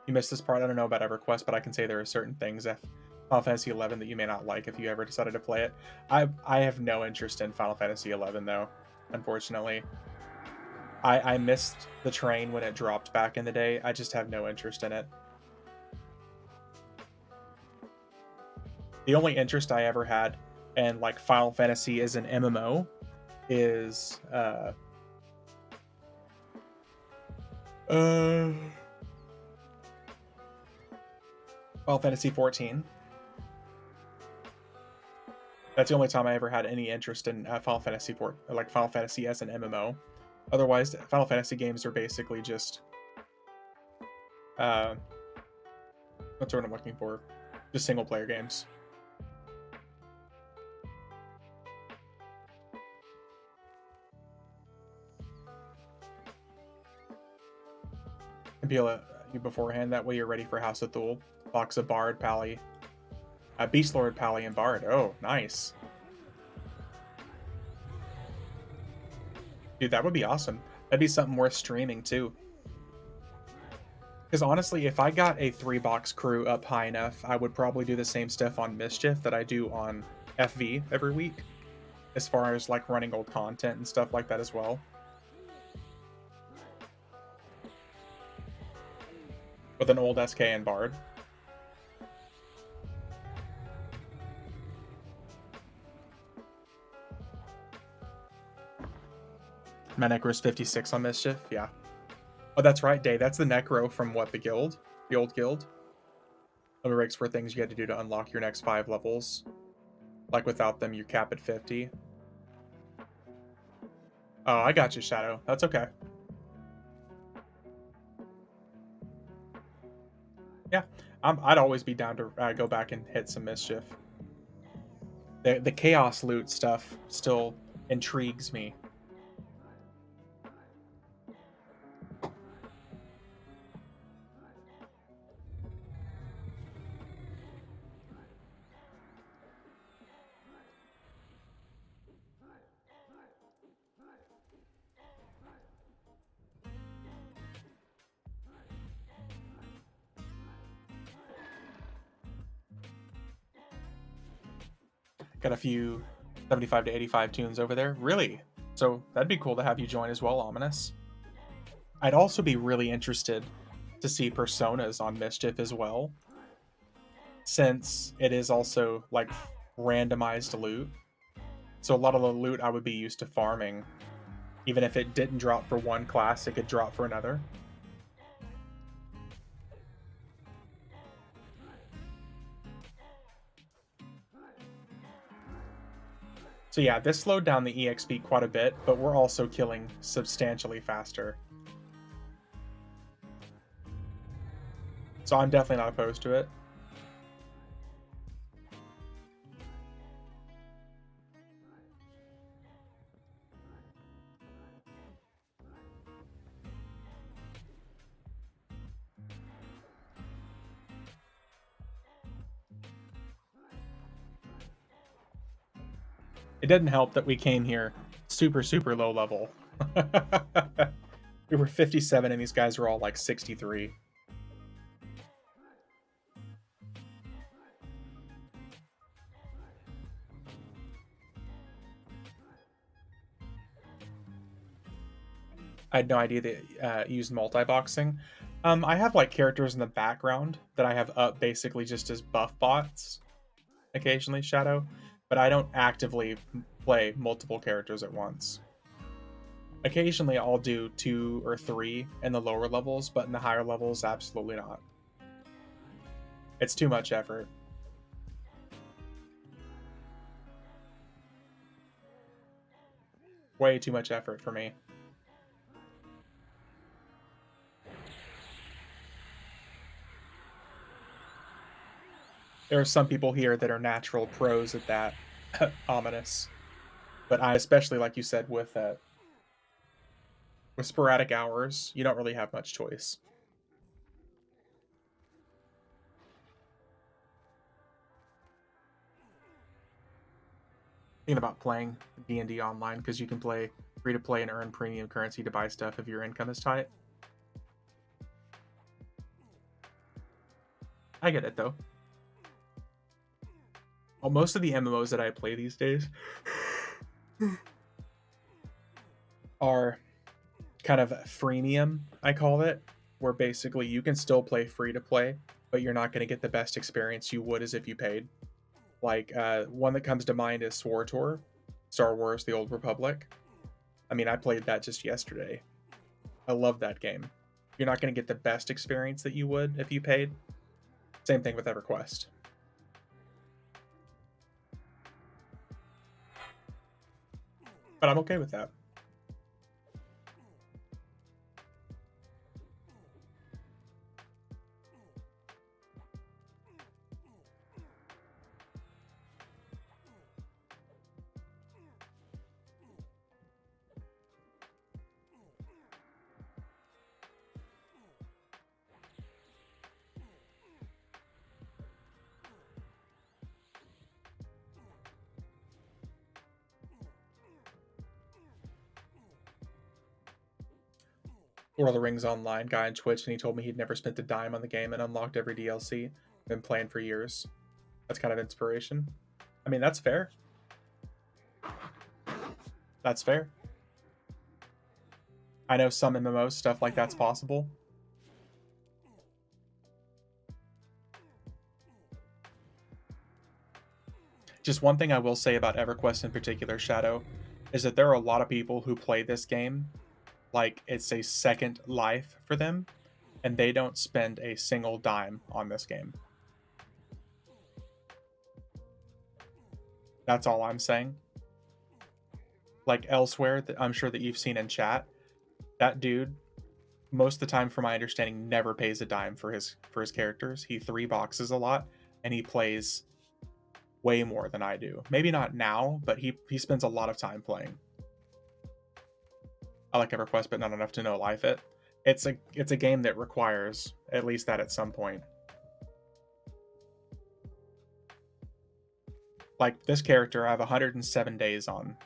You missed this part. I don't know about EverQuest, but I can say there are certain things if Final Fantasy 11 that you may not like if you ever decided to play it. I have no interest in Final Fantasy 11 though, unfortunately. I missed the train when it dropped back in the day. I just have no interest in it. The only interest I ever had in like Final Fantasy as an MMO is Final Fantasy 14. That's the only time I ever had any interest in Final Fantasy 4, like Final Fantasy as an MMO. Otherwise, Final Fantasy games are basically just what's the word I'm looking for? Just single player games. Compile you beforehand, that way you're ready for House of Thule. Box of Bard, Pally. Beast Lord, Pally, and Bard. Oh, nice. Dude, that would be awesome. That'd be something worth streaming, too. Because honestly, if I got a 3-box crew up high enough, I would probably do the same stuff on Mischief that I do on FV every week. As far as, like, running old content and stuff like that as well. with an old SK and Bard. Manecra's 56 on Mischief, yeah. Oh, that's right, Day. That's the Necro from what, the guild? The old guild? Limericks were things you had to do to unlock your next 5 levels. Like, without them, you cap at 50. Oh, I got you, Shadow. That's okay. Yeah, I'd always be down to go back and hit some Mischief. The Chaos loot stuff still intrigues me. Got a few 75 to 85 tunes over there. Really? So that'd be cool to have you join as well, Ominous. I'd also be really interested to see personas on Mischief as well, since it is also like randomized loot. So a lot of the loot I would be used to farming, even if it didn't drop for one class, it could drop for another. So yeah, this slowed down the EXP quite a bit, but we're also killing substantially faster. So I'm definitely not opposed to it. It didn't help that we came here super, super low level. We were 57 and these guys were all like 63. I had no idea they used multi-boxing. I have like characters in the background that I have up basically just as buff bots, occasionally Shadow, but I don't actively play multiple characters at once. Occasionally I'll do 2 or 3 in the lower levels, but in the higher levels, absolutely not. It's too much effort. Way too much effort for me. There are some people here that are natural pros at that. Ominous. But I especially, like you said, with sporadic hours, you don't really have much choice. Thinking about playing D&D online because you can play free to play and earn premium currency to buy stuff if your income is tight. I get it though. Well, most of the MMOs that I play these days are kind of freemium, I call it, where basically you can still play free to play, but you're not going to get the best experience you would as if you paid. Like one that comes to mind is SWTOR, Star Wars: The Old Republic. I mean, I played that just yesterday. I love that game. You're not going to get the best experience that you would if you paid. Same thing with EverQuest. But I'm okay with that. Lord of the Rings Online guy on Twitch, and he told me he'd never spent a dime on the game and unlocked every DLC. Been playing for years. That's kind of inspiration. I mean, that's fair. That's fair. I know some MMO stuff like that's possible. Just one thing I will say about EverQuest in particular, Shadow, is that there are a lot of people who play this game like it's a second life for them, and they don't spend a single dime on this game. That's all I'm saying. Like elsewhere, that I'm sure that you've seen in chat, that dude, most of the time, from my understanding, never pays a dime for his characters. He 3 boxes a lot, and he plays way more than I do. Maybe not now, but he spends a lot of time playing. I like EverQuest, but not enough to no life it. It's a game that requires at least that at some point. Like this character, I have 107 days on,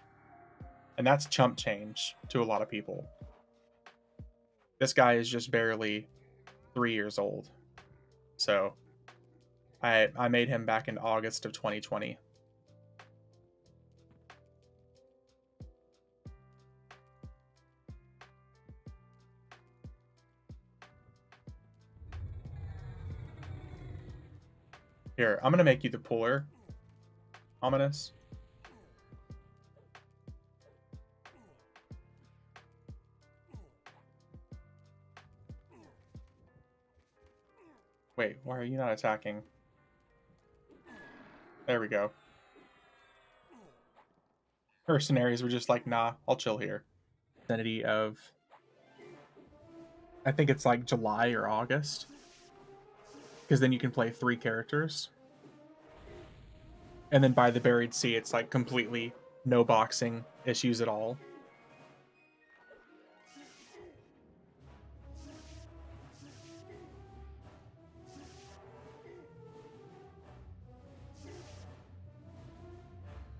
and that's chump change to a lot of people. This guy is just barely 3 years old, so I made him back in August of 2020. Here, I'm gonna make you the puller. Ominous. Wait, why are you not attacking? There we go. Mercenaries were just like, nah, I'll chill here. Vicinity of, I think it's like July or August, because then you can play 3 characters. And then by the Buried Sea, it's like completely no boxing issues at all.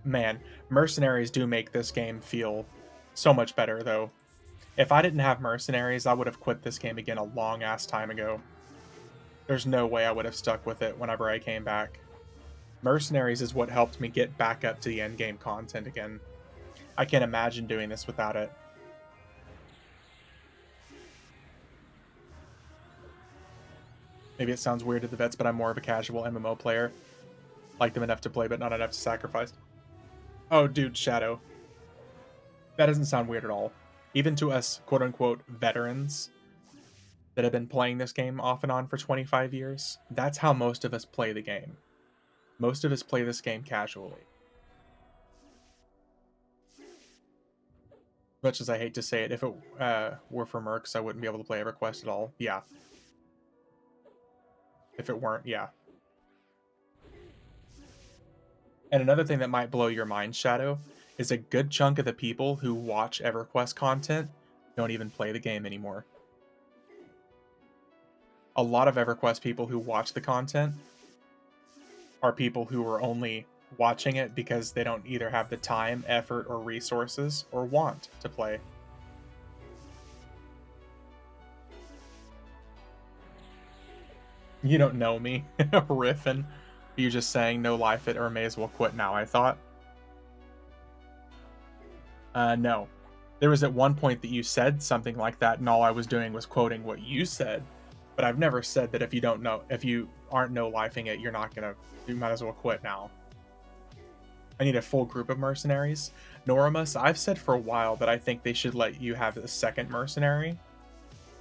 Man, mercenaries do make this game feel so much better, though. If I didn't have mercenaries, I would have quit this game again a long ass time ago. There's no way I would have stuck with it whenever I came back. Mercenaries is what helped me get back up to the endgame content again. I can't imagine doing this without it. Maybe it sounds weird to the vets, but I'm more of a casual MMO player. Like them enough to play, but not enough to sacrifice. Oh, dude, Shadow. That doesn't sound weird at all. Even to us, quote-unquote, veterans that have been playing this game off and on for 25 years, that's how most of us play the game. Most of us play this game casually. Much as I hate to say it, if it were for mercs, I wouldn't be able to play EverQuest at all. Yeah. If it weren't, yeah. And another thing that might blow your mind, Shadow, is a good chunk of the people who watch EverQuest content don't even play the game anymore. A lot of EverQuest people who watch the content are people who are only watching it because they don't either have the time, effort, or resources, or want to play. You don't know me, riffing. You just saying no life it or may as well quit now, I thought. No. There was at one point that you said something like that, and all I was doing was quoting what you said. But I've never said that if you aren't no-lifing it, you might as well quit now. I need a full group of mercenaries. Norimus, I've said for a while that I think they should let you have a second mercenary.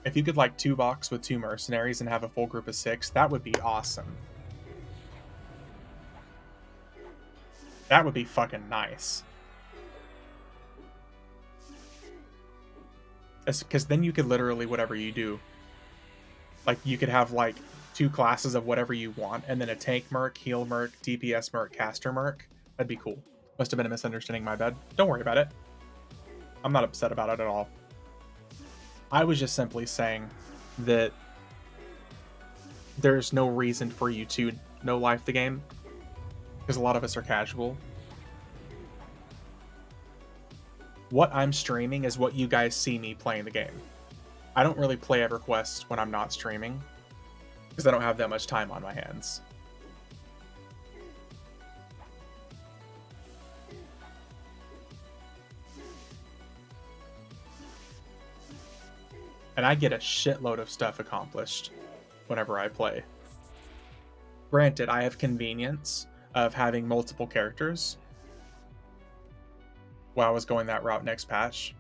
If you could like 2-box with 2 mercenaries and have a full group of 6, that would be awesome. That would be fucking nice. Because then you could literally whatever you do. Like, you could have, like, 2 classes of whatever you want, and then a tank merc, heal merc, DPS merc, caster merc. That'd be cool. Must have been a misunderstanding, my bad. Don't worry about it. I'm not upset about it at all. I was just simply saying that there's no reason for you to no-life the game, because a lot of us are casual. What I'm streaming is what you guys see me playing the game. I don't really play EverQuest when I'm not streaming, because I don't have that much time on my hands. And I get a shitload of stuff accomplished whenever I play. Granted, I have convenience of having multiple characters. While I was going that route next patch.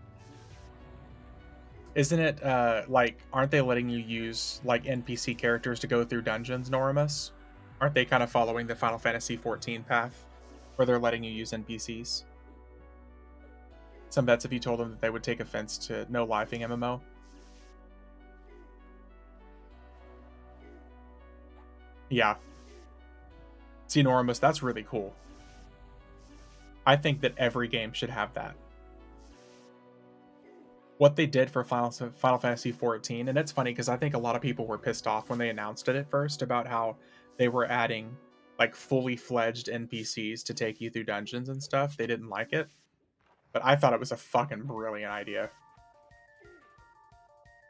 Isn't it like aren't they letting you use like NPC characters to go through dungeons, Norimus? Aren't they kind of following the Final Fantasy 14 path where they're letting you use NPCs? Some bets if you told them that they would take offense to no lifing MMO. Yeah. See, Norimus, that's really cool. I think that every game should have that. What they did for Final Fantasy 14, and it's funny because I think a lot of people were pissed off when they announced it at first about how they were adding like fully fledged NPCs to take you through dungeons and stuff. They didn't like it, but I thought it was a fucking brilliant idea.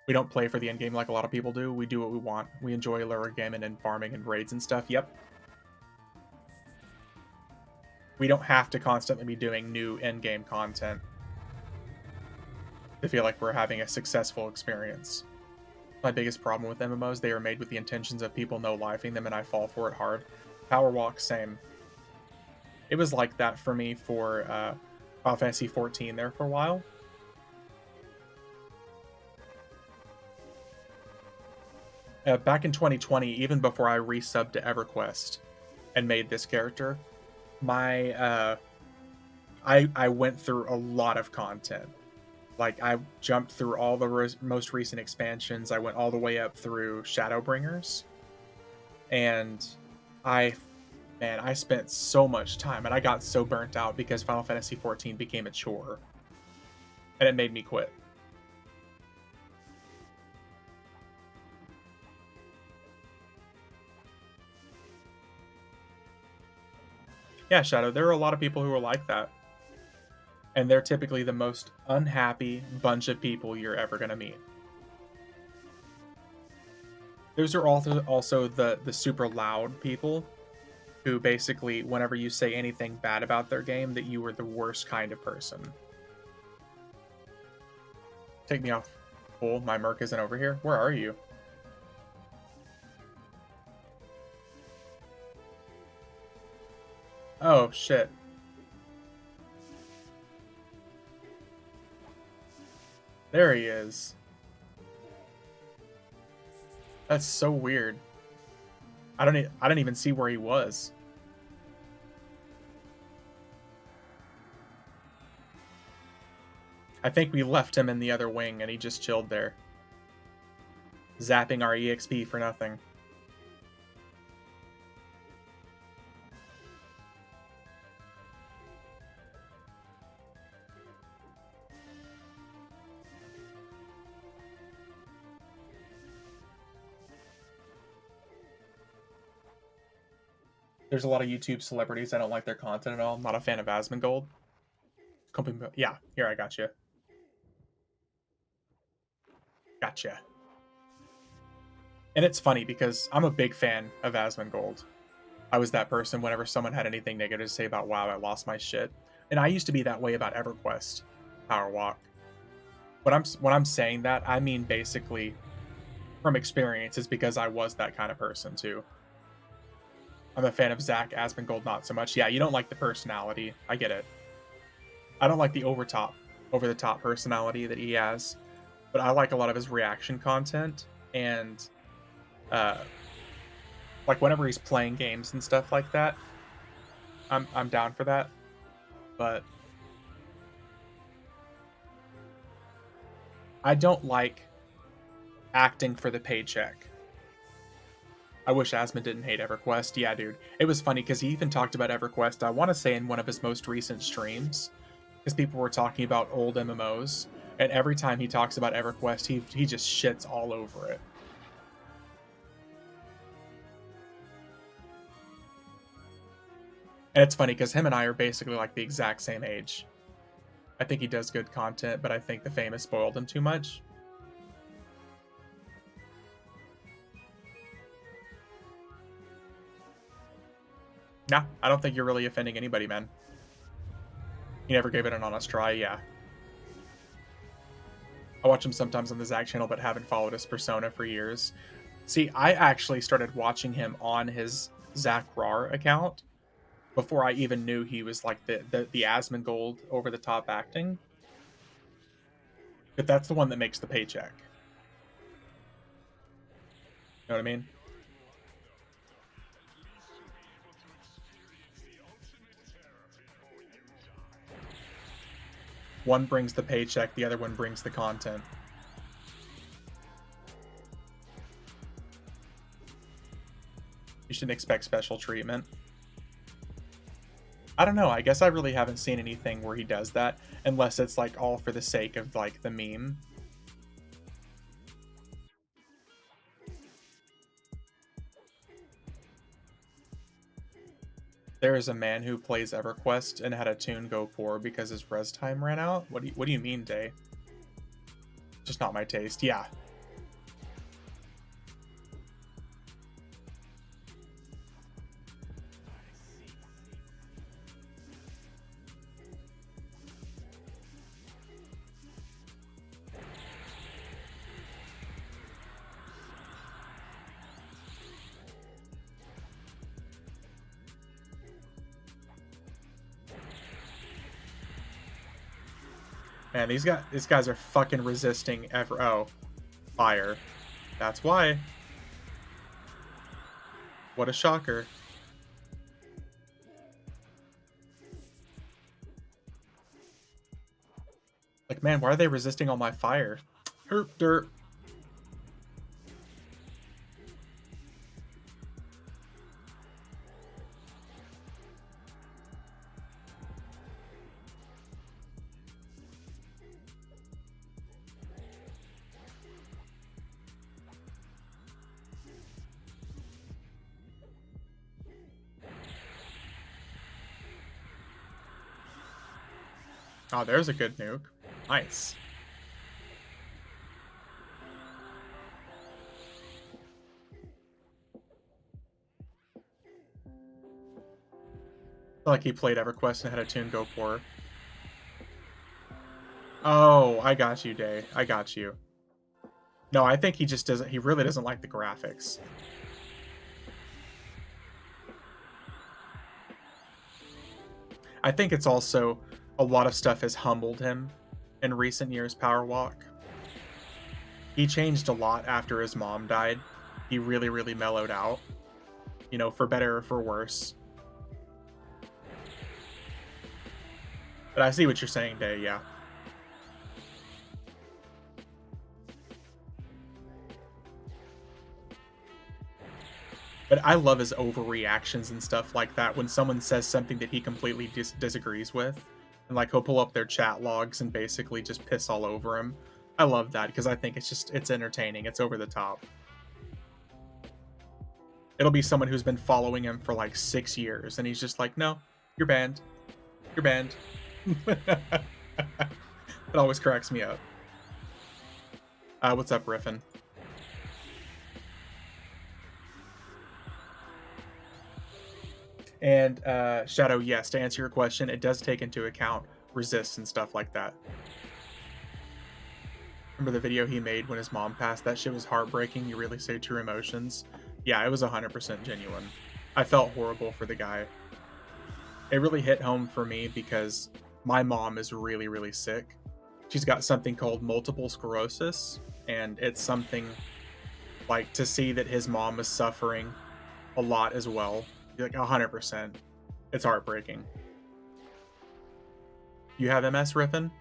We don't play for the end game like a lot of people do. We do what we want. We enjoy lure gaming and farming and raids and stuff. Yep. We don't have to constantly be doing new end game content to feel like we're having a successful experience. My biggest problem with MMOs, they are made with the intentions of people no-lifing them, and I fall for it hard. Power Walk, same. It was like that for me for Final Fantasy 14 there for a while. Back in 2020, even before I resubbed to EverQuest and made this character, my I went through a lot of content. Like, I jumped through all the most recent expansions. I went all the way up through Shadowbringers. And I spent so much time, and I got so burnt out because Final Fantasy 14 became a chore. And it made me quit. Yeah, Shadow, there are a lot of people who are like that. And they're typically the most unhappy bunch of people you're ever going to meet. Those are also the super loud people who basically, whenever you say anything bad about their game, that you were the worst kind of person. Take me off. Cool, my Merc isn't over here. Where are you? Oh, shit. There he is. That's so weird. I don't even see where he was. I think we left him in the other wing and he just chilled there. Zapping our EXP for nothing. There's a lot of YouTube celebrities. I don't like their content at all. I'm not a fan of Asmongold. Yeah, here, I got you. Gotcha. And it's funny because I'm a big fan of Asmongold. I was that person whenever someone had anything negative to say about WoW, I lost my shit. And I used to be that way about EverQuest, Power Walk. When I'm saying that, I mean basically from experience, is because I was that kind of person too. I'm a fan of Zach Asmongold, not so much. Yeah, you don't like the personality. I get it. I don't like the over the top personality that he has, but I like a lot of his reaction content, and like whenever he's playing games and stuff like that, I'm down for that. But I don't like acting for the paycheck. I wish Asmon didn't hate EverQuest. Yeah, dude. It was funny because he even talked about EverQuest, I want to say in one of his most recent streams, because people were talking about old MMOs, and every time he talks about EverQuest, he just shits all over it. And it's funny because him and I are basically like the exact same age. I think he does good content, but I think the fame has spoiled him too much. Nah, I don't think you're really offending anybody, man. He never gave it an honest try, yeah. I watch him sometimes on the Zach channel, but haven't followed his persona for years. See, I actually started watching him on his Zach Rar account before I even knew he was like the Asmongold over the top acting. But that's the one that makes the paycheck. You know what I mean? One brings the paycheck, the other one brings the content. You shouldn't expect special treatment. I don't know. I guess I really haven't seen anything where he does that, unless it's like all for the sake of like the meme. There is a man who plays EverQuest and had a tune go poor because his res time ran out. What do you mean, Day? Just not my taste. Yeah. Man, these guys are fucking resisting ever. Oh, fire. That's why. What a shocker. Like, man, why are they resisting all my fire? Herp dirt. Oh, there's a good nuke. Nice. I feel like he played EverQuest and had a tune go poor. Oh, I got you, Day. I got you. No, I think he just doesn't. He really doesn't like the graphics. I think it's also a lot of stuff has humbled him in recent years, Power Walk. He changed a lot after his mom died. He really, really mellowed out. You know, for better or for worse. But I see what you're saying, Day, yeah. But I love his overreactions and stuff like that when someone says something that he completely disagrees with. And like he'll pull up their chat logs and basically just piss all over him. I love that because I think it's entertaining. It's over the top. It'll be someone who's been following him for like 6 years and he's just like, no, you're banned. You're banned. It always cracks me up. What's up, Riffin? And Shadow, yes, to answer your question, it does take into account resists and stuff like that. Remember the video he made when his mom passed? That shit was heartbreaking. You really say true emotions. Yeah, it was 100% genuine. I felt horrible for the guy. It really hit home for me because my mom is really, really sick. She's got something called multiple sclerosis, and it's something like to see that his mom is suffering a lot as well. Like 100%. It's heartbreaking. You have MS, Riffin?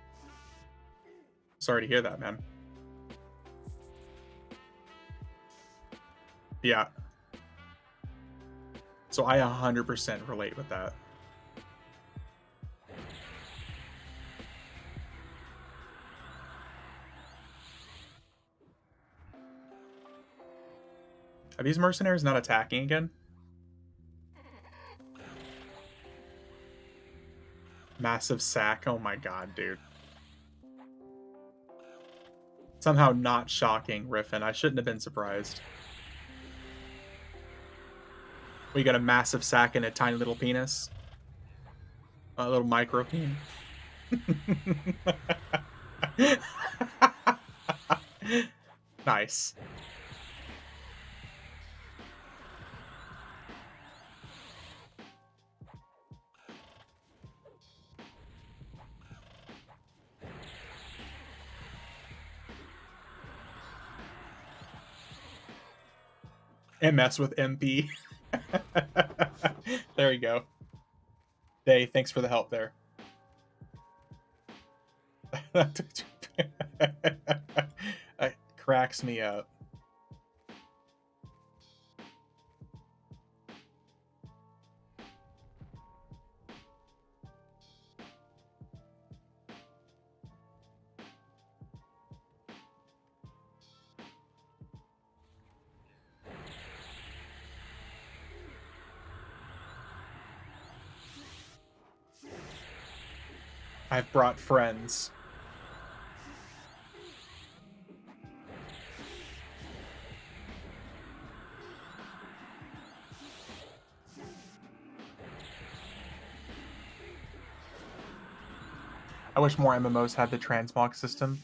Sorry to hear that, man. Yeah. So I 100% relate with that. Are these mercenaries not attacking again? Massive sack. Oh my god, dude. Somehow not shocking, Riffin. I shouldn't have been surprised. We got a massive sack and a tiny little penis. A little micro peen. Nice. MS with MP. There you go. Day, thanks for the help there. It cracks me up. I've brought friends. I wish more MMOs had the transmog system.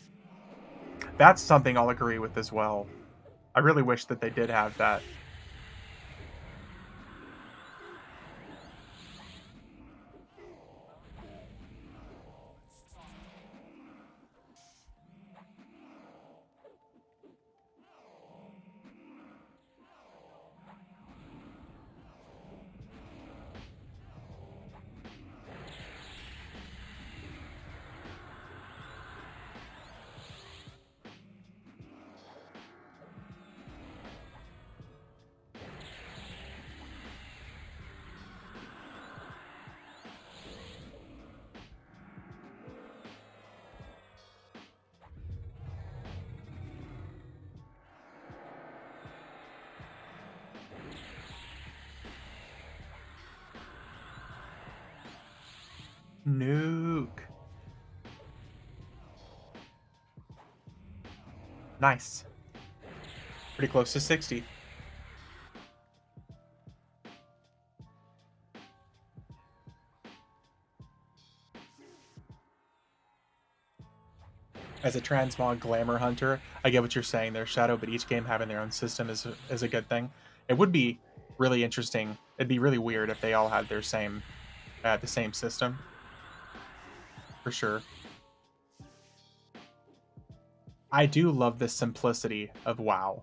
That's something I'll agree with as well. I really wish that they did have that. Nuke. Nice. Pretty close to 60. As a transmog glamour hunter, I get what you're saying there, Shadow, but each game having their own system is a good thing. It would be really interesting. It'd be really weird if they all had their same the same system. For sure. I do love the simplicity of WoW.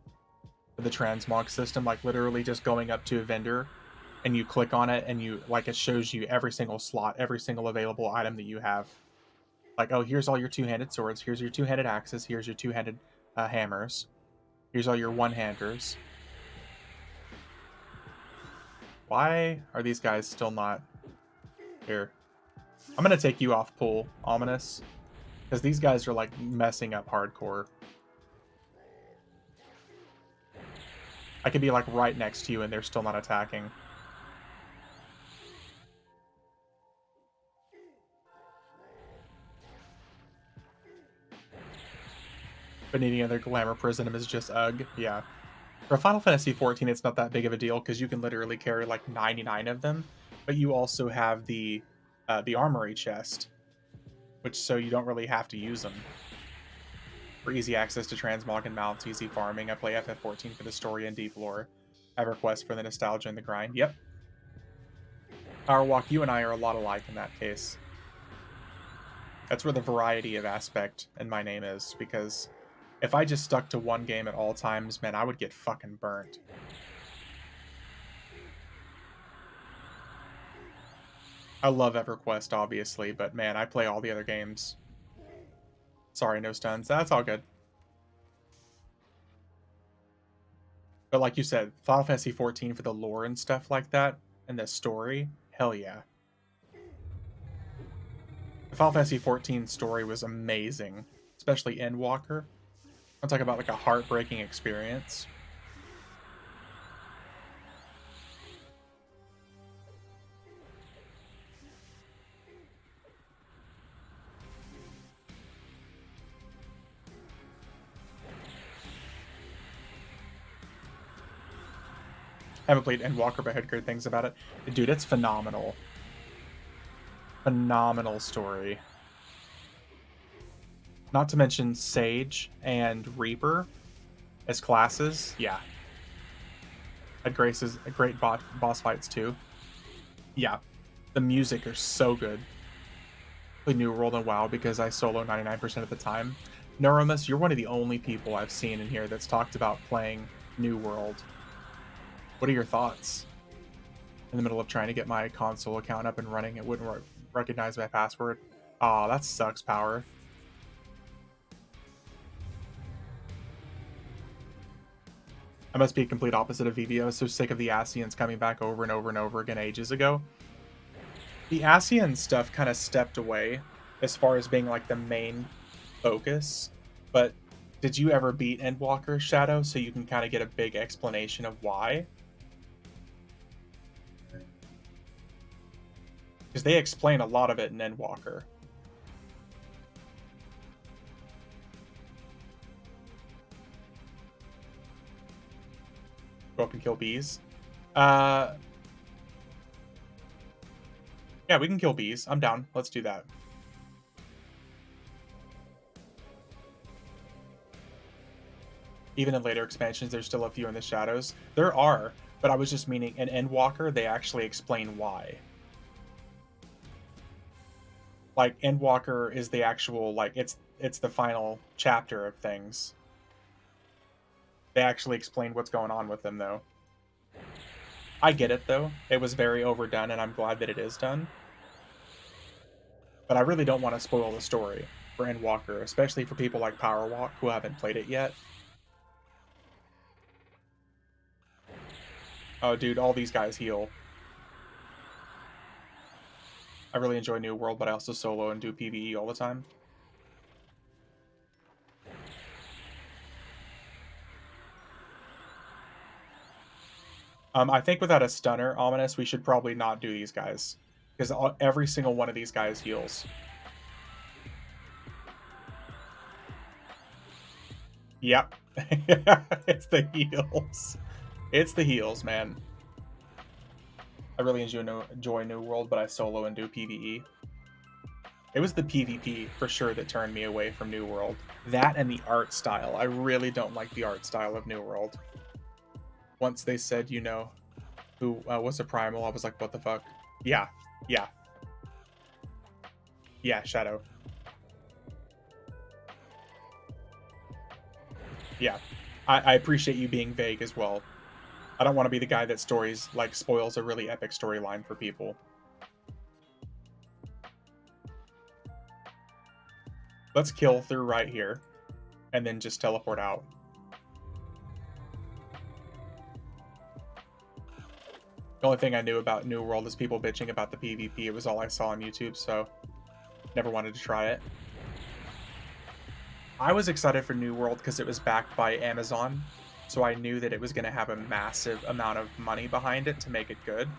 The transmog system, like literally just going up to a vendor and you click on it and you like it shows you every single slot, every single available item that you have. Like, oh, here's all your two-handed swords, here's your two-handed axes, here's your two-handed hammers, here's all your one-handers. Why are these guys still not here? I'm gonna take you off pool, Ominous, because these guys are like messing up hardcore. I could be like right next to you and they're still not attacking. But any other glamour prism is just ugh. Yeah. For Final Fantasy XIV, it's not that big of a deal because you can literally carry like 99 of them, but you also have the armory chest, which so you don't really have to use them. For easy access to transmog and mounts, easy farming, I play FF14 for the story and deep lore. EverQuest for the nostalgia and the grind. Yep. Powerwalk, you and I are a lot alike in that case. That's where the variety of aspect in my name is, because if I just stuck to one game at all times, man, I would get fucking burnt. I love EverQuest, obviously, but man, I play all the other games. Sorry, no stuns. That's all good. But like you said, Final Fantasy XIV for the lore and stuff like that, and the story, hell yeah. The Final Fantasy XIV story was amazing, especially Endwalker. I'm talking about like a heartbreaking experience. I haven't played Endwalker, but I heard good things about it. Dude, it's phenomenal. Phenomenal story. Not to mention Sage and Reaper as classes. Yeah. Had Grace's great boss fights too. Yeah. The music are so good. Play New World and WoW because I solo 99% of the time. Neuromus, you're one of the only people I've seen in here that's talked about playing New World. What are your thoughts? In the middle of trying to get my console account up and running, it wouldn't recognize my password. Aw, that sucks, Power. I must be a complete opposite of Vivi. I was so sick of the Asians coming back over and over and over again ages ago. The Asian stuff kind of stepped away as far as being like the main focus, but did you ever beat Endwalker's Shadow so you can kind of get a big explanation of why? Because they explain a lot of it in Endwalker. Go up and kill bees. Yeah, we can kill bees. I'm down. Let's do that. Even in later expansions, there's still a few in the shadows. There are, but I was just meaning in Endwalker, they actually explain why. Like, Endwalker is the actual, like, it's the final chapter of things. They actually explain what's going on with them, though. I get it, though. It was very overdone, and I'm glad that it is done. But I really don't want to spoil the story for Endwalker, especially for people like Powerwalk who haven't played it yet. Oh, dude, all these guys heal. I really enjoy New World, but I also solo and do PvE all the time. I think without a stunner, Ominous, we should probably not do these guys. Because every single one of these guys heals. Yep. It's the heals. It's the heals, man. I really enjoy New World, but I solo and do PvE. It was the PvP, for sure, that turned me away from New World. That and the art style. I really don't like the art style of New World. Once they said, you know, who was a Primal, I was like, what the fuck? Yeah. Yeah. Yeah, Shadow. Yeah. I appreciate you being vague as well. I don't want to be the guy that spoils a really epic storyline for people. Let's kill through right here, and then just teleport out. The only thing I knew about New World is people bitching about the PvP. It was all I saw on YouTube, so never wanted to try it. I was excited for New World because it was backed by Amazon, so I knew that it was going to have a massive amount of money behind it to make it good.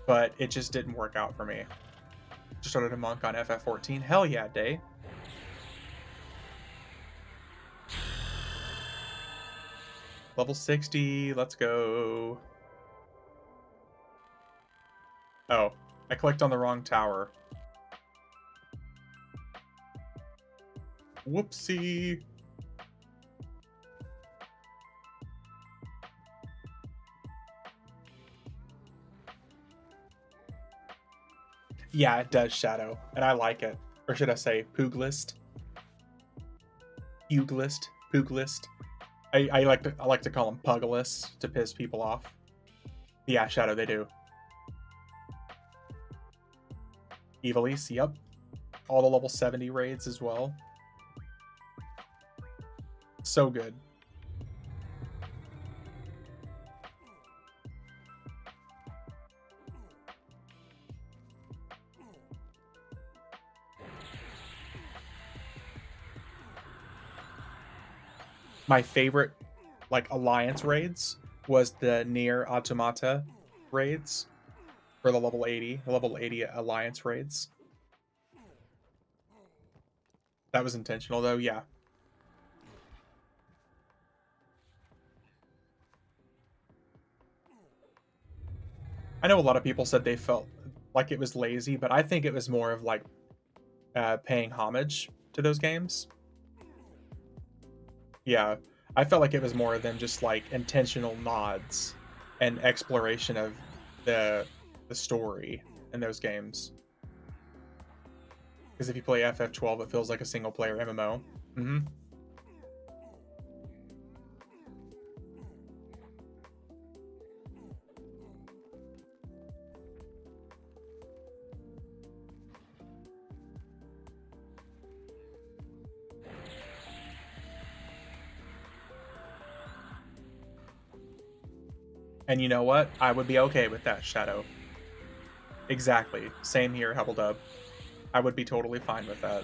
But it just didn't work out for me. Just started a monk on FF14. Hell yeah, Day. Level 60, let's go. Oh, I clicked on the wrong tower. Whoopsie. Yeah, it does Shadow, and I like it. Or should I say Pooglist? Puglist? Pooglist? I like to call them Puglists to piss people off. Yeah, Shadow, they do. Evilise, yep. All the level 70 raids as well. So good. My favorite, like, Alliance raids was the Nier Automata raids for the level 80 Alliance raids. That was intentional, though, yeah. I know a lot of people said they felt like it was lazy, but I think it was more of like paying homage to those games. Yeah, I felt like it was more than just like intentional nods and exploration of the story in those games. Because if you play FF12, it feels like a single player MMO. And you know what? I would be okay with that, Shadow. Exactly. Same here, Hubbledub. I would be totally fine with that.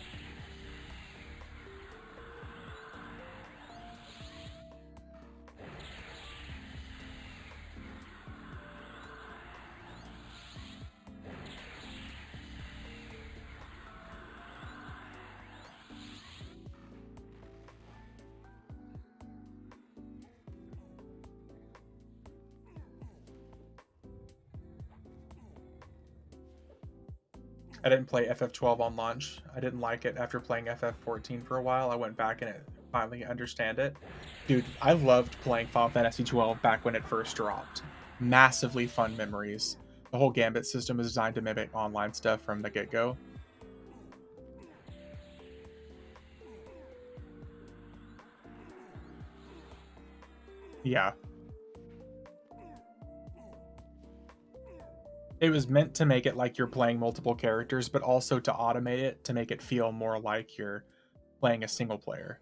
I didn't play FF12 on launch. I didn't like it after playing FF14 for a while. I went back and it finally understand it. Dude, I loved playing Final Fantasy 12 back when it first dropped. Massively fun memories. The whole Gambit system is designed to mimic online stuff from the get-go. Yeah. It was meant to make it like you're playing multiple characters, but also to automate it to make it feel more like you're playing a single player.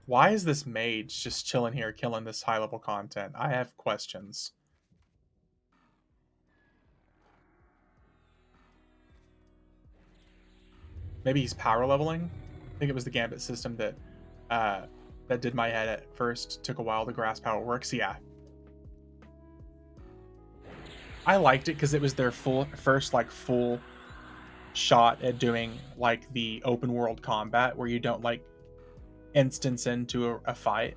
Why is this mage just chilling here killing this high level content? I have questions. Maybe he's power leveling? I think it was the Gambit system that did my head at first. Took a while to grasp how it works. Yeah. I liked it because it was their first full shot at doing like the open world combat where you don't like instance into a fight.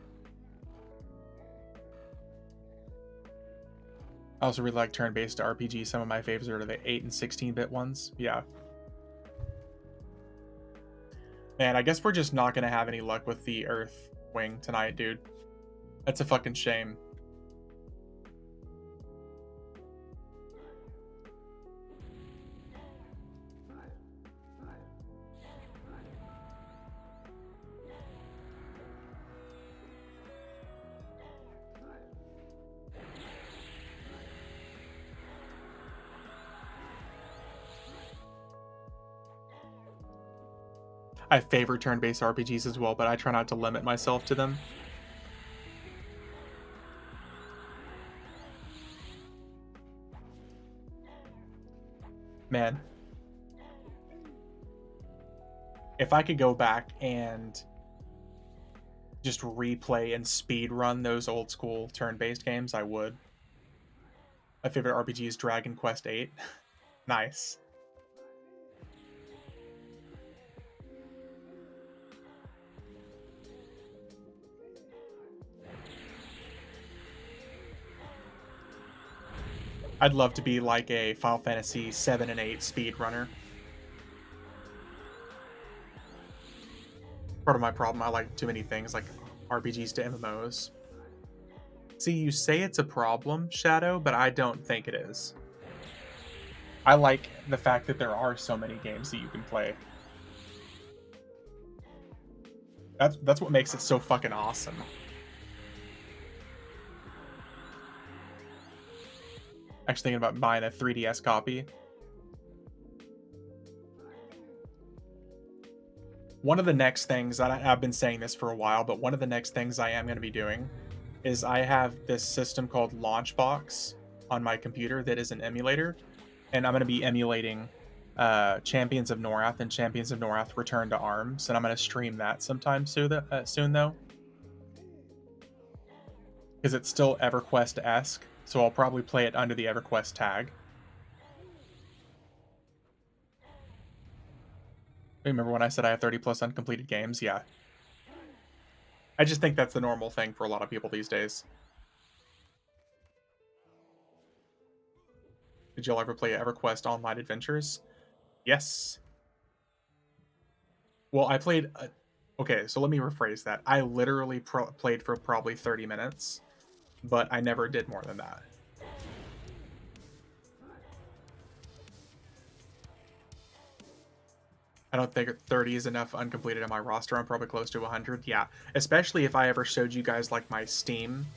I also really like turn-based RPG. Some of my favorites are the 8 and 16-bit ones. Yeah. Man, I guess we're just not going to have any luck with the Earth Wing tonight, dude. That's a fucking shame. I favor turn-based RPGs as well, but I try not to limit myself to them. Man, if I could go back and just replay and speed run those old school turn-based games, I would. My favorite RPG is Dragon Quest VIII. Nice. I'd love to be like a Final Fantasy 7 and 8 speedrunner. Part of my problem, I like too many things like RPGs to MMOs. See, you say it's a problem, Shadow, but I don't think it is. I like the fact that there are so many games that you can play. That's what makes it so fucking awesome. Actually thinking about buying a 3DS copy. One of the next things, I've been saying this for a while, but one of the next things I am going to be doing is I have this system called Launchbox on my computer that is an emulator, and I'm going to be emulating Champions of Norath and Champions of Norath Return to Arms, and I'm going to stream that sometime soon though. Because it's still EverQuest-esque, so I'll probably play it under the EverQuest tag. Remember when I said I have 30 plus uncompleted games? Yeah. I just think that's the normal thing for a lot of people these days. Did y'all ever play EverQuest Online Adventures? Yes. Well, I played... okay, so let me rephrase that. I literally played for probably 30 minutes, but I never did more than that. I don't think 30 is enough uncompleted on my roster. I'm probably close to 100. Yeah, especially if I ever showed you guys like my Steam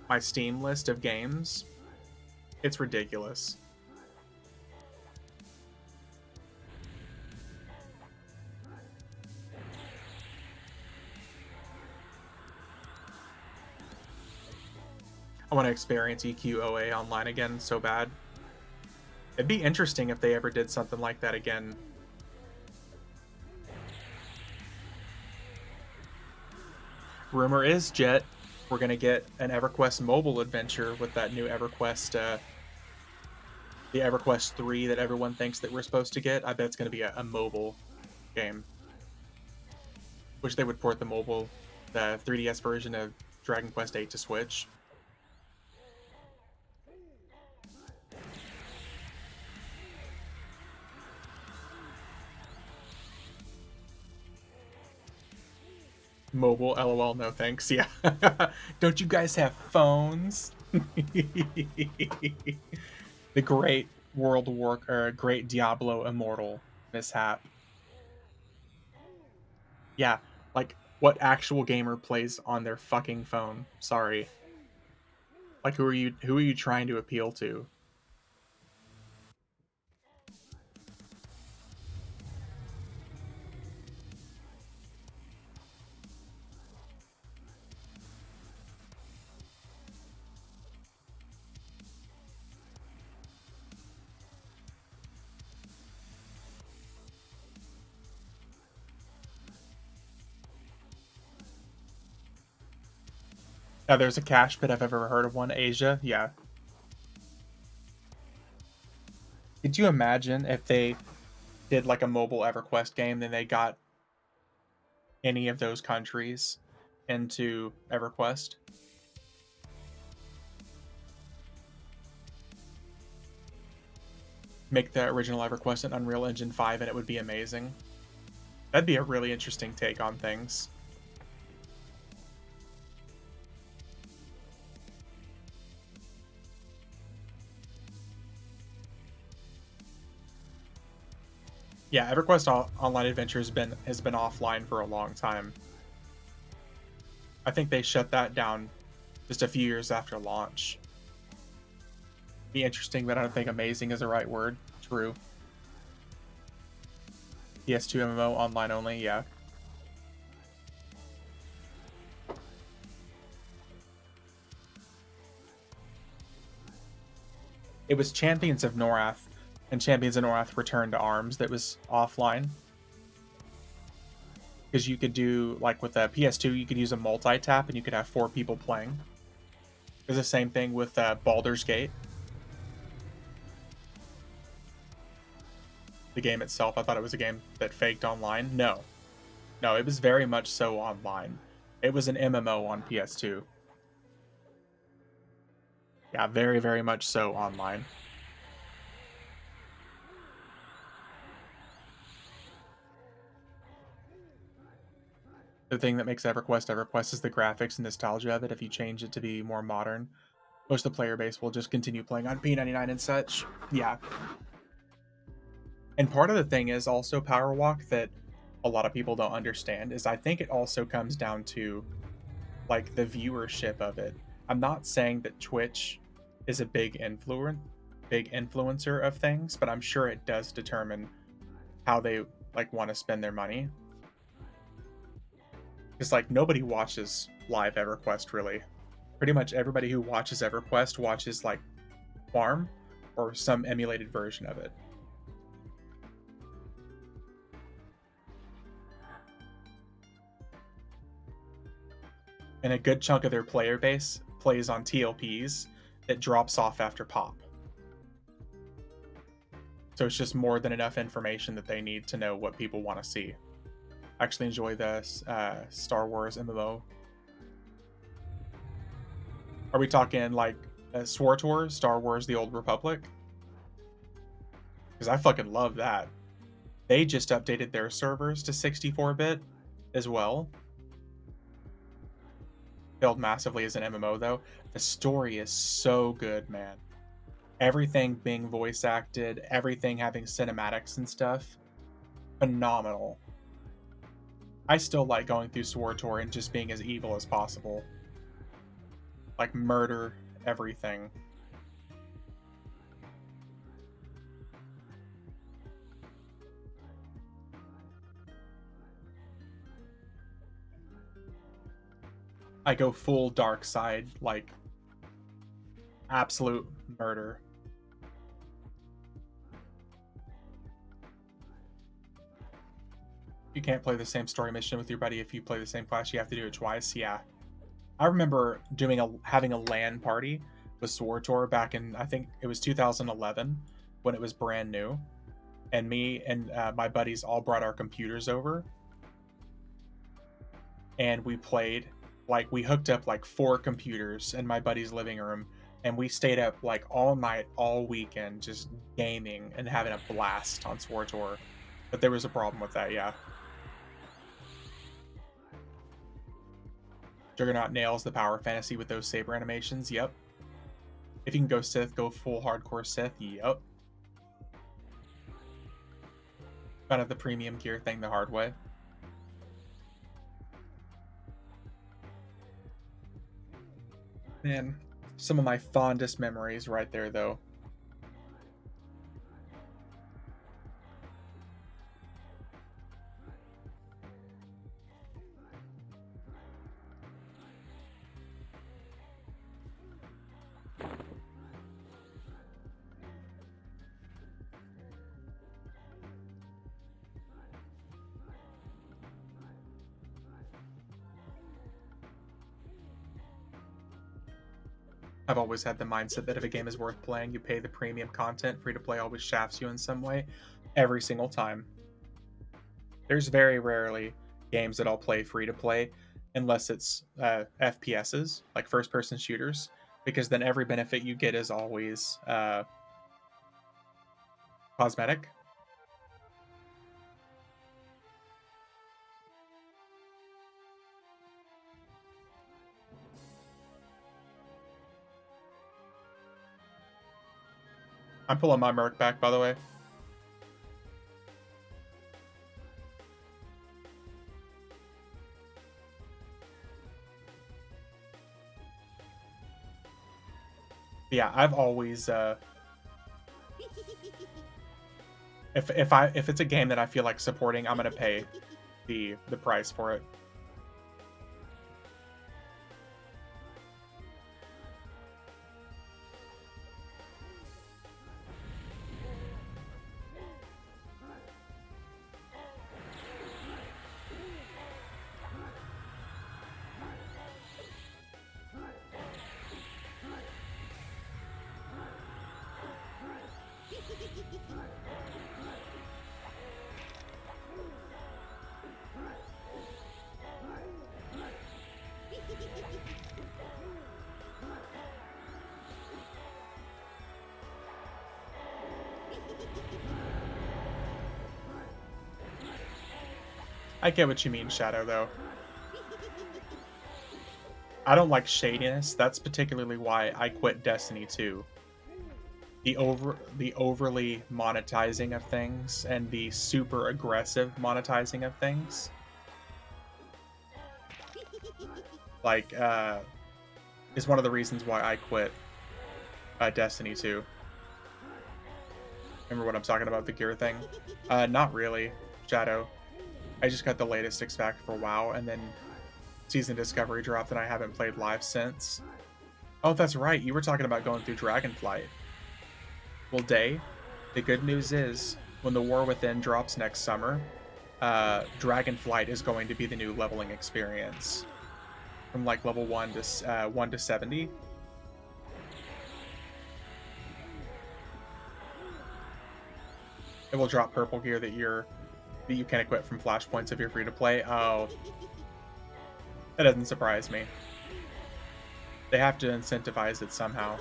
list of games. It's ridiculous. I want to experience EQOA online again so bad. It'd be interesting if they ever did something like that again. Rumor is, Jet, we're gonna get an EverQuest mobile adventure with that new EverQuest, the EverQuest 3 that everyone thinks that we're supposed to get. I bet it's gonna be a mobile game. Wish they would port the 3DS version of Dragon Quest 8 to Switch. Mobile, LOL, no thanks. Yeah. Don't you guys have phones? The great great Diablo Immortal mishap. Yeah, like what actual gamer plays on their fucking phone? Sorry. Like who are you trying to appeal to? There's a cash pit if I've ever heard of one. Asia, yeah. Could you imagine if they did like a mobile EverQuest game, then they got any of those countries into EverQuest? Make the original EverQuest an Unreal Engine 5 and it would be amazing. That'd be a really interesting take on things. Yeah, EverQuest Online Adventure has been offline for a long time. I think they shut that down just a few years after launch. Be interesting, but I don't think amazing is the right word. True. PS2 MMO online only, yeah. It was Champions of Norath and Champions of Norath Return to Arms that was offline. Because you could do, like with a PS2, you could use a multi-tap and you could have 4 people playing. There's the same thing with Baldur's Gate. The game itself, I thought it was a game that faked online. No. No, it was very much so online. It was an MMO on PS2. Yeah, very, very much so online. The thing that makes EverQuest is the graphics and nostalgia of it. If you change it to be more modern, most of the player base will just continue playing on P99 and such. Yeah. And part of the thing is also Power Walk that a lot of people don't understand is I think it also comes down to like the viewership of it. I'm not saying that Twitch is a big influencer of things, but I'm sure it does determine how they like want to spend their money. Because like nobody watches live EverQuest really. Pretty much everybody who watches EverQuest watches like Farm or some emulated version of it. And a good chunk of their player base plays on TLPs that drops off after pop. So it's just more than enough information that they need to know what people want to see. I actually enjoy the Star Wars MMO. Are we talking like SWTOR, Star Wars The Old Republic? Because I fucking love that. They just updated their servers to 64-bit as well. Failed massively as an MMO though. The story is so good, man. Everything being voice acted, everything having cinematics and stuff. Phenomenal. I still like going through SWTOR and just being as evil as possible. Like murder everything. I go full dark side, like absolute murder. You can't play the same story mission with your buddy if you play the same class. You have to do it twice. Yeah, I remember having a LAN party with Swartor back in, I think it was 2011 when it was brand new, and me and my buddies all brought our computers over, and we played. Like, we hooked up like 4 computers in my buddy's living room, and we stayed up like all night, all weekend, just gaming and having a blast on Swartor. But there was a problem with that, yeah. Juggernaut nails the power fantasy with those saber animations. Yep. If you can go Sith, go full hardcore Sith. Yep. Found out the premium gear thing the hard way. Man, some of my fondest memories right there, though. I've always had the mindset that if a game is worth playing, you pay the premium content. Free to play always shafts you in some way, every single time. There's very rarely games that I'll play free to play unless it's FPSs, like first person shooters, because then every benefit you get is always cosmetic. I'm pulling my Merc back, by the way. Yeah, I've always if it's a game that I feel like supporting, I'm gonna pay the price for it. I get what you mean, Shadow, though. I don't like shadiness. That's particularly why I quit Destiny 2. The overly monetizing of things and the super aggressive monetizing of things, like, is one of the reasons why I quit Destiny 2. Remember what I'm talking about, the gear thing? Not really, Shadow. I just got the latest extract for WoW, and then Season Discovery dropped, and I haven't played live since. Oh, that's right. You were talking about going through Dragonflight. Well, Day, the good news is, when the War Within drops next summer, Dragonflight is going to be the new leveling experience. From like level 1 to 70. It will drop purple gear that you can equip from flashpoints if you're free to play. Oh, that doesn't surprise me. They have to incentivize it somehow.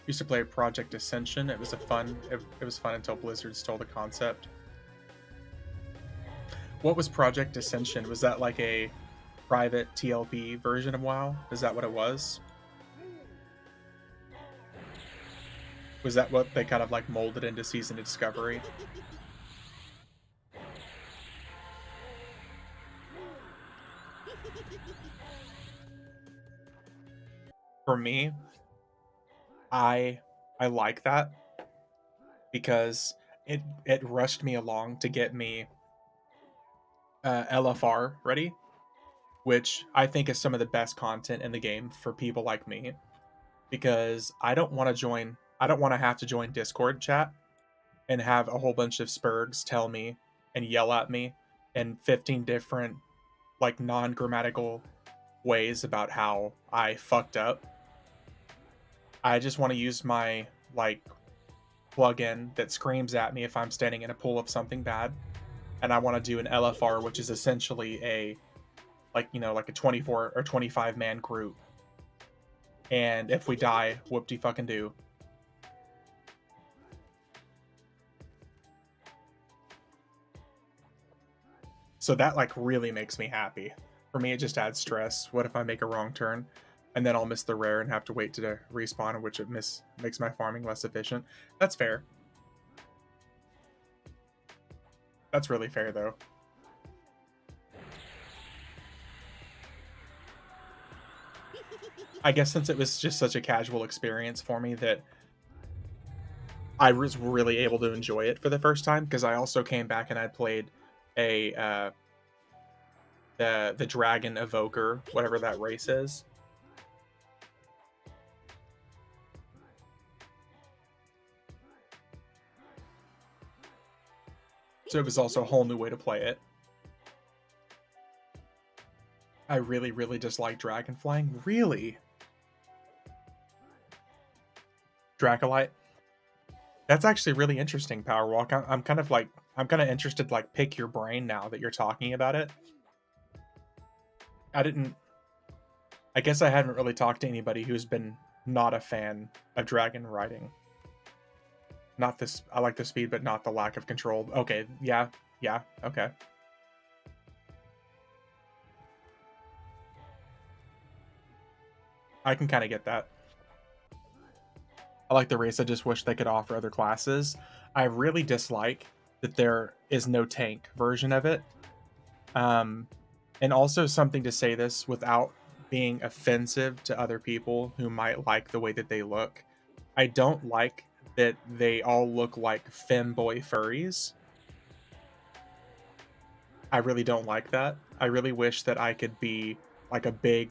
Used to play Project Ascension. It was fun until Blizzard stole the concept. What was Project Ascension? Was that like a private TLP version of WoW? Is that what it was? Was that what they kind of like molded into Season of Discovery? For me, I like that because it rushed me along to get me LFR ready, which I think is some of the best content in the game for people like me, because I don't want to have to join Discord chat and have a whole bunch of spurgs tell me and yell at me in 15 different like non-grammatical ways about how I fucked up. I just want to use my like plugin that screams at me if I'm standing in a pool of something bad, and I want to do an LFR, which is essentially a like a 24 or 25 man group. And if we die, whoop-de fucking do. So that like really makes me happy. For me, it just adds stress. What if I make a wrong turn? And then I'll miss the rare and have to wait to respawn, which makes my farming less efficient. That's fair. That's really fair, though. I guess since it was just such a casual experience for me that I was really able to enjoy it for the first time, because I also came back and I played a the Dragon Evoker, whatever that race is. So it was also a whole new way to play it. I really, really dislike dragon flying. Really? Dracolite? That's actually really interesting, Powerwalk. I'm kind of interested to like pick your brain now that you're talking about it. I guess I haven't really talked to anybody who's been not a fan of dragon riding. Not this, I like the speed, but not the lack of control. Okay, yeah, okay. I can kind of get that. I like the race, I just wish they could offer other classes. I really dislike that there is no tank version of it. And also something to say this without being offensive to other people who might like the way that they look. I don't like that they all look like femboy furries. I really don't like that. I really wish that I could be like a big,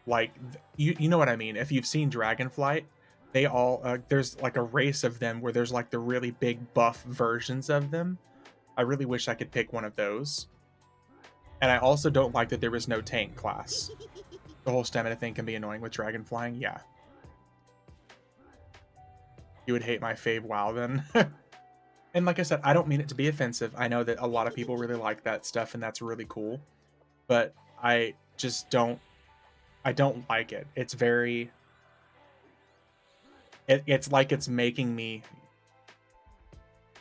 like, you know what I mean? If you've seen Dragonflight, they all, there's like a race of them where there's like the really big buff versions of them. I really wish I could pick one of those. And I also don't like that there was no tank class. The whole stamina thing can be annoying with dragon flying, yeah. You would hate my fave WoW then. And like I said, I don't mean it to be offensive. I know that a lot of people really like that stuff and that's really cool. But I just don't like it. It's very it's like it's making me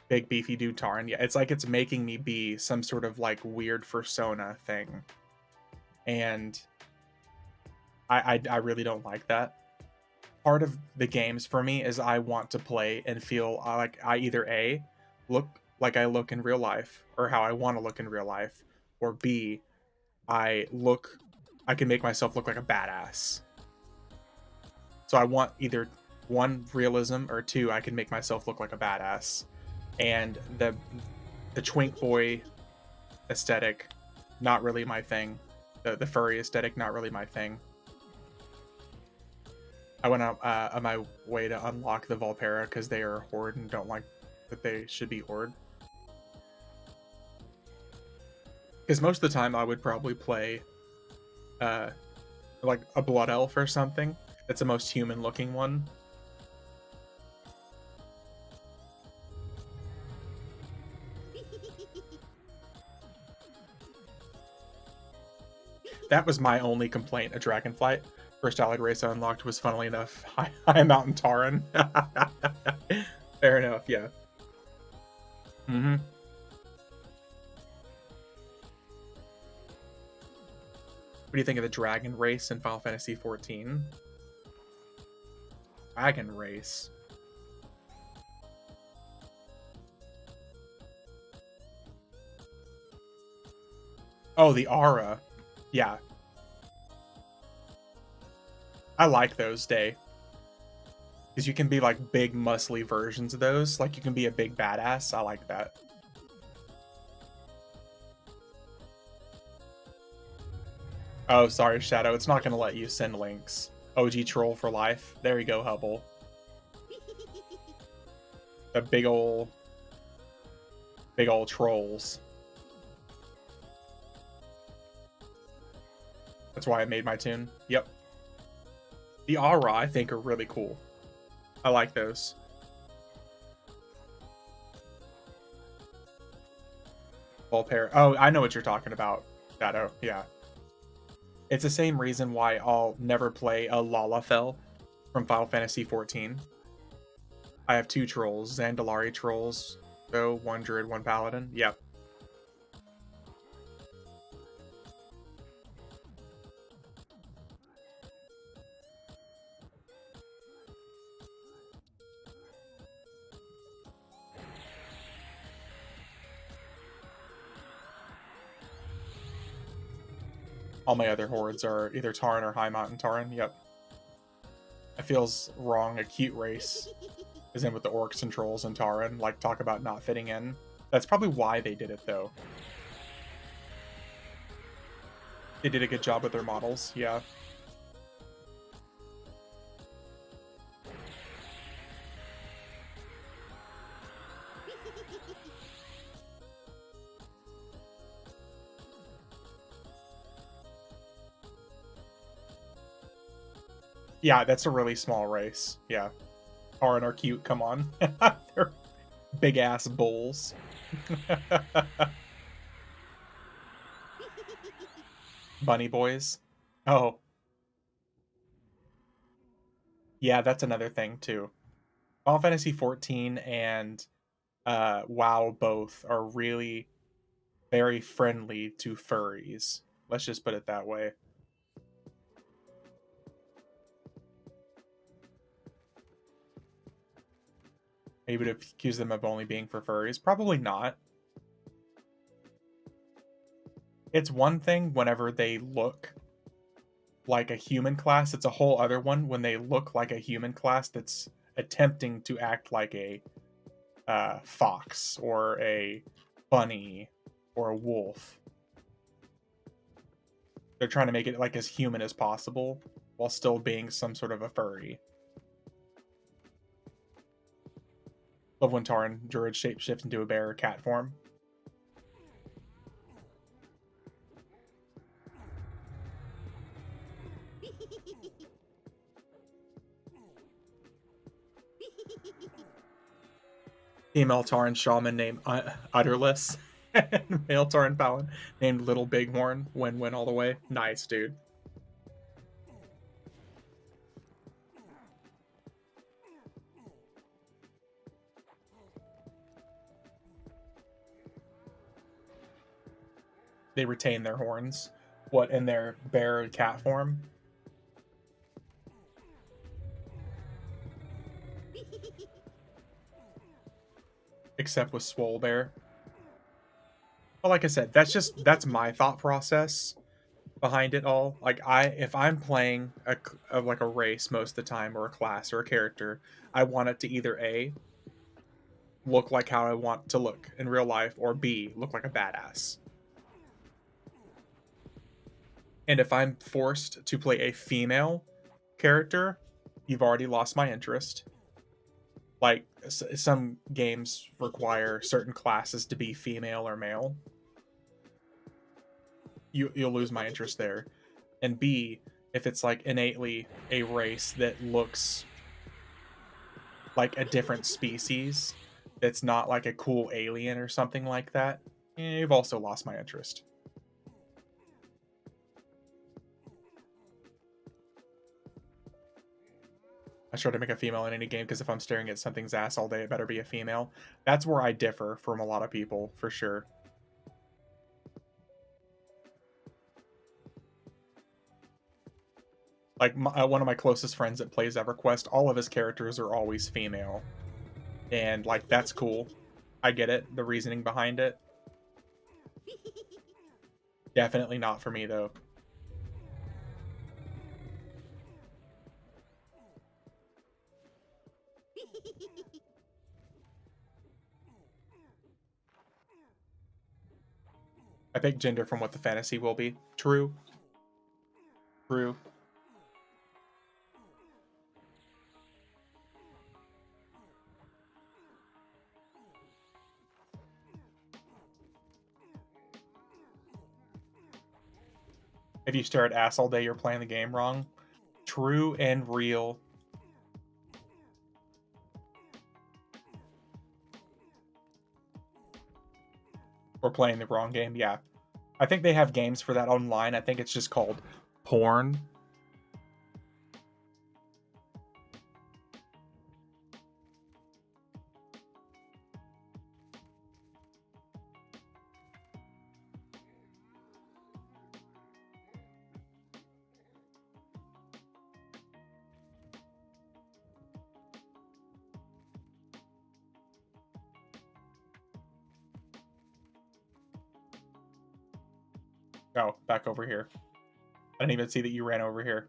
big beefy dude Taran. Yeah, it's like it's making me be some sort of like weird persona thing. And I really don't like that. Part of the games for me is I want to play and feel like I either A, look like I look in real life or how I want to look in real life, or B, I can make myself look like a badass. So I want either one, realism, or two, I can make myself look like a badass. And the twink boy aesthetic, not really my thing. The furry aesthetic, not really my thing. I went out on my way to unlock the Volpera because they are Horde and don't like that they should be Horde. Because most of the time I would probably play like a Blood Elf or something. That's the most human looking one. That was my only complaint at Dragonflight. First allied race I unlocked was, funnily enough, High Mountain Taran. Fair enough, yeah. Mm-hmm. What do you think of the Dragon Race in Final Fantasy XIV? Dragon Race. Oh, the Aura. Yeah. I like those, Day. Because you can be like big muscly versions of those. Like you can be a big badass. I like that. Oh, sorry, Shadow. It's not gonna let you send links. OG troll for life. There you go, Hubble. The big ol' trolls. That's why I made my tune. Yep. The aura, I think, are really cool. I like those. Volpair. Oh, I know what you're talking about, Shadow. Yeah. It's the same reason why I'll never play a Lalafell from Final Fantasy XIV. I have 2 trolls, Zandalari trolls, so 1 druid, 1 paladin. Yep. All my other hordes are either Tauren or High Mountain Tauren. Yep. It feels wrong. A cute race is in with the orcs and trolls and Tauren. Like, talk about not fitting in. That's probably why they did it, though. They did a good job with their models. Yeah. Yeah, that's a really small race. Yeah. Tauren are cute. Come on. They're big-ass bulls. Bunny boys. Oh. Yeah, that's another thing, too. Final Fantasy XIV and WoW both are really very friendly to furries. Let's just put it that way. Maybe to accuse them of only being for furries. Probably not. It's one thing whenever they look like a human class. It's a whole other one when they look like a human class that's attempting to act like a fox or a bunny or a wolf. They're trying to make it like as human as possible while still being some sort of a furry. Love when Tauren Druid shapeshift into a bear or cat form. Female Tauren shaman named Utterless. And male Tauren paladin named Little Bighorn. Win-win all the way. Nice, dude. They retain their horns. What, in their bear and cat form? Except with Swole Bear. Well, like I said, that's my thought process behind it all. Like, if I'm playing like a race most of the time, or a class or a character, I want it to either A, look like how I want to look in real life, or B, look like a badass. And if I'm forced to play a female character, you've already lost my interest. Like, some games require certain classes to be female or male. You'll lose my interest there. And B, if it's like innately a race that looks like a different species, that's not like a cool alien or something like that, you've also lost my interest. I try to make a female in any game because if I'm staring at something's ass all day, it better be a female. That's where I differ from a lot of people, for sure. Like, one of my closest friends that plays EverQuest, all of his characters are always female. And, like, that's cool. I get it, the reasoning behind it. Definitely not for me, though. I pick gender from what the fantasy will be. True. True. If you stare at ass all day, you're playing the game wrong. True and real. We're playing the wrong game. Yeah. I think they have games for that online. I think it's just called porn. Oh, back over here. I didn't even see that you ran over here.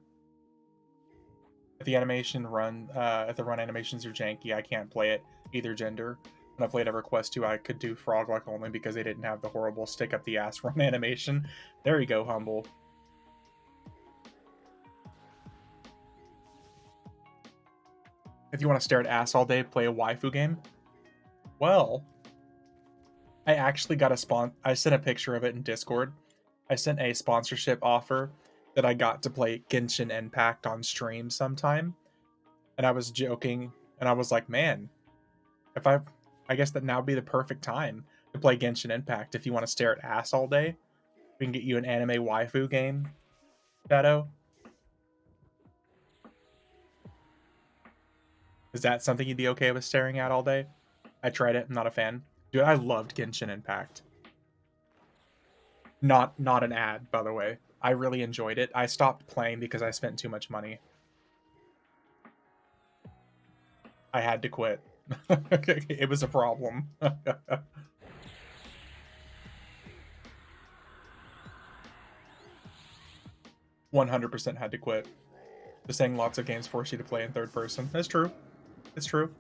If the run animations are janky, I can't play it either gender. When I played EverQuest 2, I could do Frogluck only because they didn't have the horrible stick up the ass run animation. There you go, Humble. If you want to stare at ass all day, play a waifu game. Well, I actually got I sent a picture of it in Discord. I sent a sponsorship offer that I got to play Genshin Impact on stream sometime. And I was joking, and I was like, man, if I guess that now would be the perfect time to play Genshin Impact if you want to stare at ass all day. We can get you an anime waifu game, Shadow. Is that something you'd be okay with staring at all day? I tried it, I'm not a fan. Dude, I loved Genshin Impact. Not an ad, by the way. I really enjoyed it. I stopped playing because I spent too much money. I had to quit. It was a problem. 100% had to quit. Just saying lots of games force you to play in third person. That's true. It's true.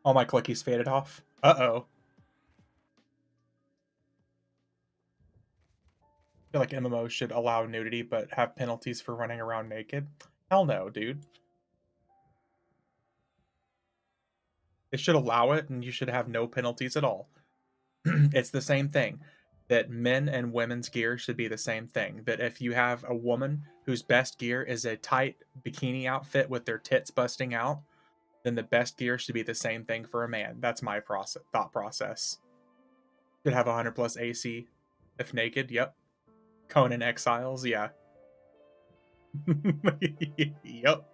All my clickies faded off. Uh-oh. I feel like MMOs should allow nudity but have penalties for running around naked. Hell no, dude. They should allow it and you should have no penalties at all. It's the same thing. That men and women's gear should be the same thing. That if you have a woman whose best gear is a tight bikini outfit with their tits busting out, then the best gear should be the same thing for a man. That's my thought process. Should have 100 plus AC if naked. Yep. Conan Exiles. Yeah. Yep.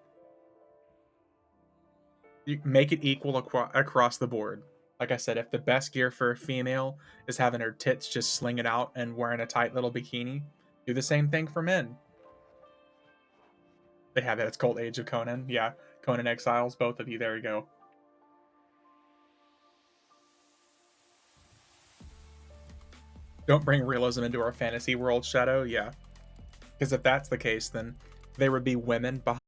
You make it equal across the board. Like I said, if the best gear for a female is having her tits just slinging out and wearing a tight little bikini, do the same thing for men. They have it. It's called Age of Conan. Yeah. Conan Exiles. Both of you. There you go. Don't bring realism into our fantasy world, Shadow. Yeah. Because if that's the case, then there would be women behind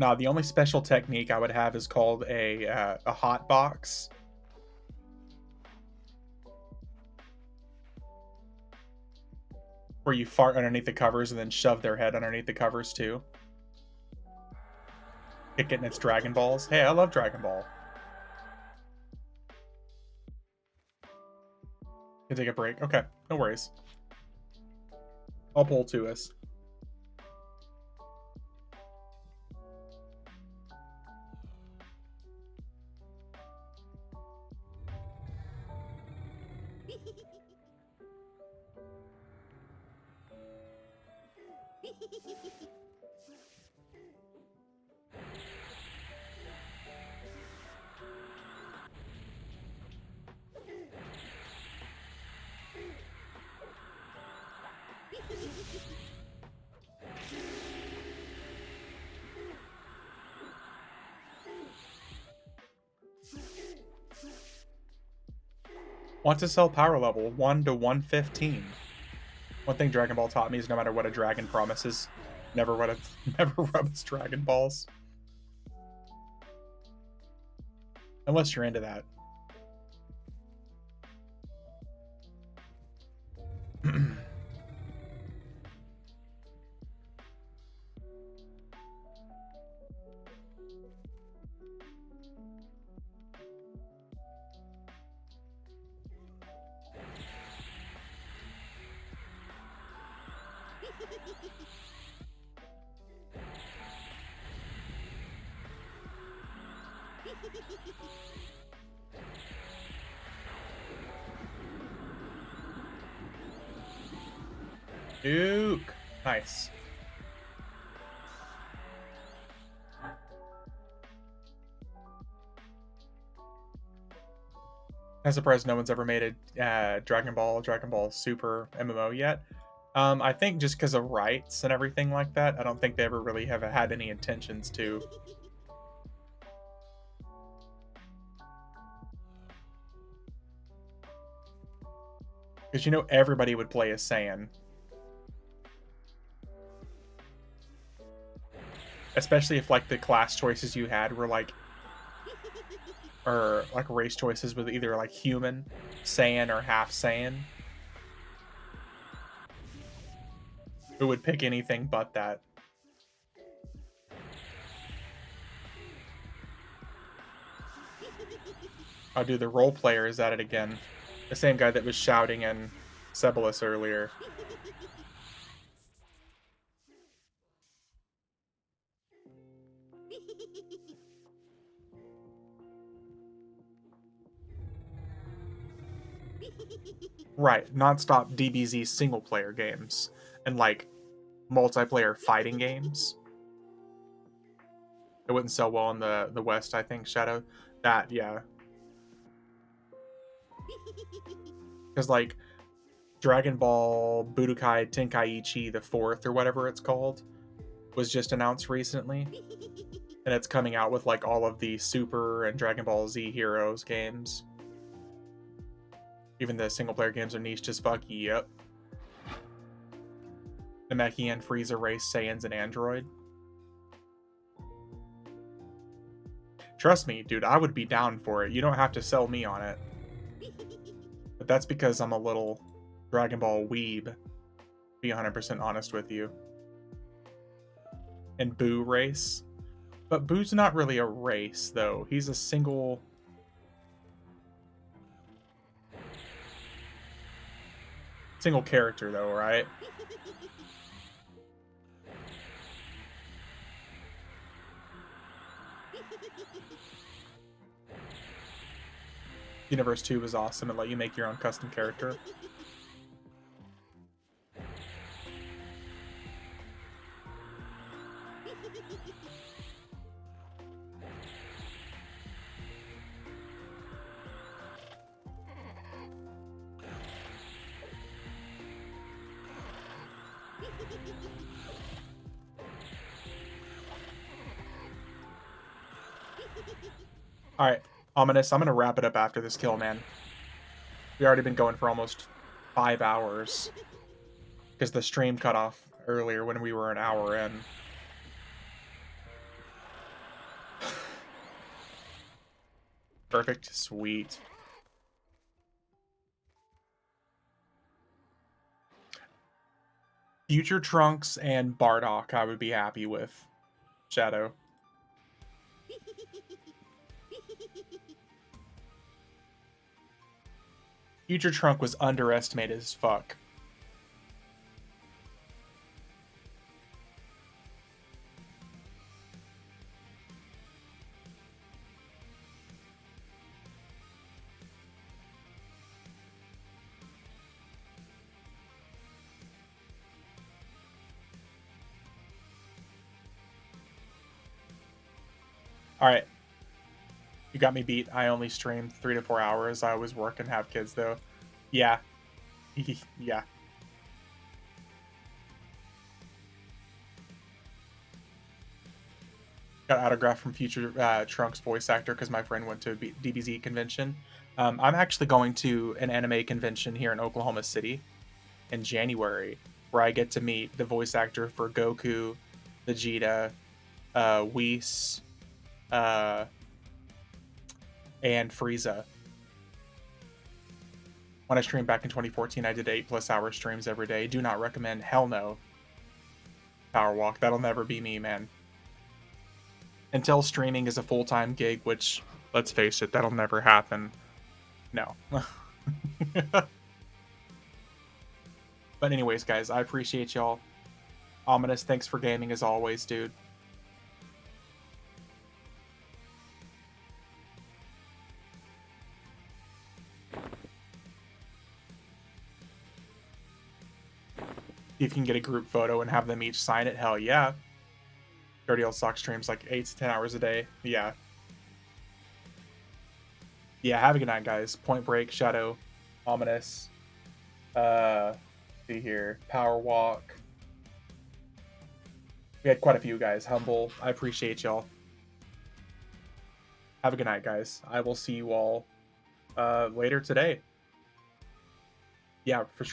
Nah, the only special technique I would have is called a hot box. Where you fart underneath the covers and then shove their head underneath the covers too. Kick it in its Dragon Balls. Hey, I love Dragon Ball. Can take a break. Okay, no worries. I'll pull to us. Want to sell power level 1 to 115. One thing Dragon Ball taught me is no matter what a dragon promises, never rub its Dragon Balls. Unless you're into that. Duke. Nice. I'm surprised no one's ever made a Dragon Ball Super MMO yet. I think just because of rights and everything like that, I don't think they ever really have had any intentions to. Because you know everybody would play as Saiyan. Especially if like the class choices you had were like, or like race choices with either like human, Saiyan, or half Saiyan. Who would pick anything but that? Oh, dude, the role player is at it again. The same guy that was shouting in Cebolus earlier. Right, non-stop DBZ single-player games. And, like, multiplayer fighting games. It wouldn't sell well in the West, I think, Shadow. That, yeah. Because, like, Dragon Ball Budokai Tenkaichi the 4th, or whatever it's called, was just announced recently. And it's coming out with, like, all of the Super and Dragon Ball Z Heroes games. Even the single-player games are niche as fuck. Yep. Namekian, Frieza race, Saiyans, and Android. Trust me, dude, I would be down for it. You don't have to sell me on it. But that's because I'm a little Dragon Ball weeb, to be 100% honest with you. And Boo race. But Boo's not really a race, though. He's a single character, though, right? Universe 2 was awesome. It let you make your own custom character. Alright, Ominous, I'm gonna wrap it up after this kill, man. We already been going for almost 5 hours. Because the stream cut off earlier when we were an hour in. Perfect. Sweet. Future Trunks and Bardock I would be happy with. Shadow. Future Trunk was underestimated as fuck. Alright. You got me beat. I only streamed 3 to 4 hours. I was work and have kids, though. Yeah. Yeah. Got autograph from Future Trunks voice actor because my friend went to a DBZ convention. I'm actually going to an anime convention here in Oklahoma City in January, where I get to meet the voice actor for Goku, Vegeta, Whis, and Frieza. When I streamed back in 2014, I did 8+ hour streams every day. Do not recommend. Hell no. Power walk. That'll never be me, man. Until streaming is a full-time gig, which, let's face it, that'll never happen. No. But anyways, guys, I appreciate y'all. Ominous, thanks for gaming as always, dude. If you can get a group photo and have them each sign it, hell yeah. Dirty Old Sock streams like 8 to 10 hours a day. Yeah. Yeah, have a good night, guys. Point Break, Shadow, Ominous. See here. Power Walk. We had quite a few guys. Humble. I appreciate y'all. Have a good night, guys. I will see you all later today. Yeah, for sure.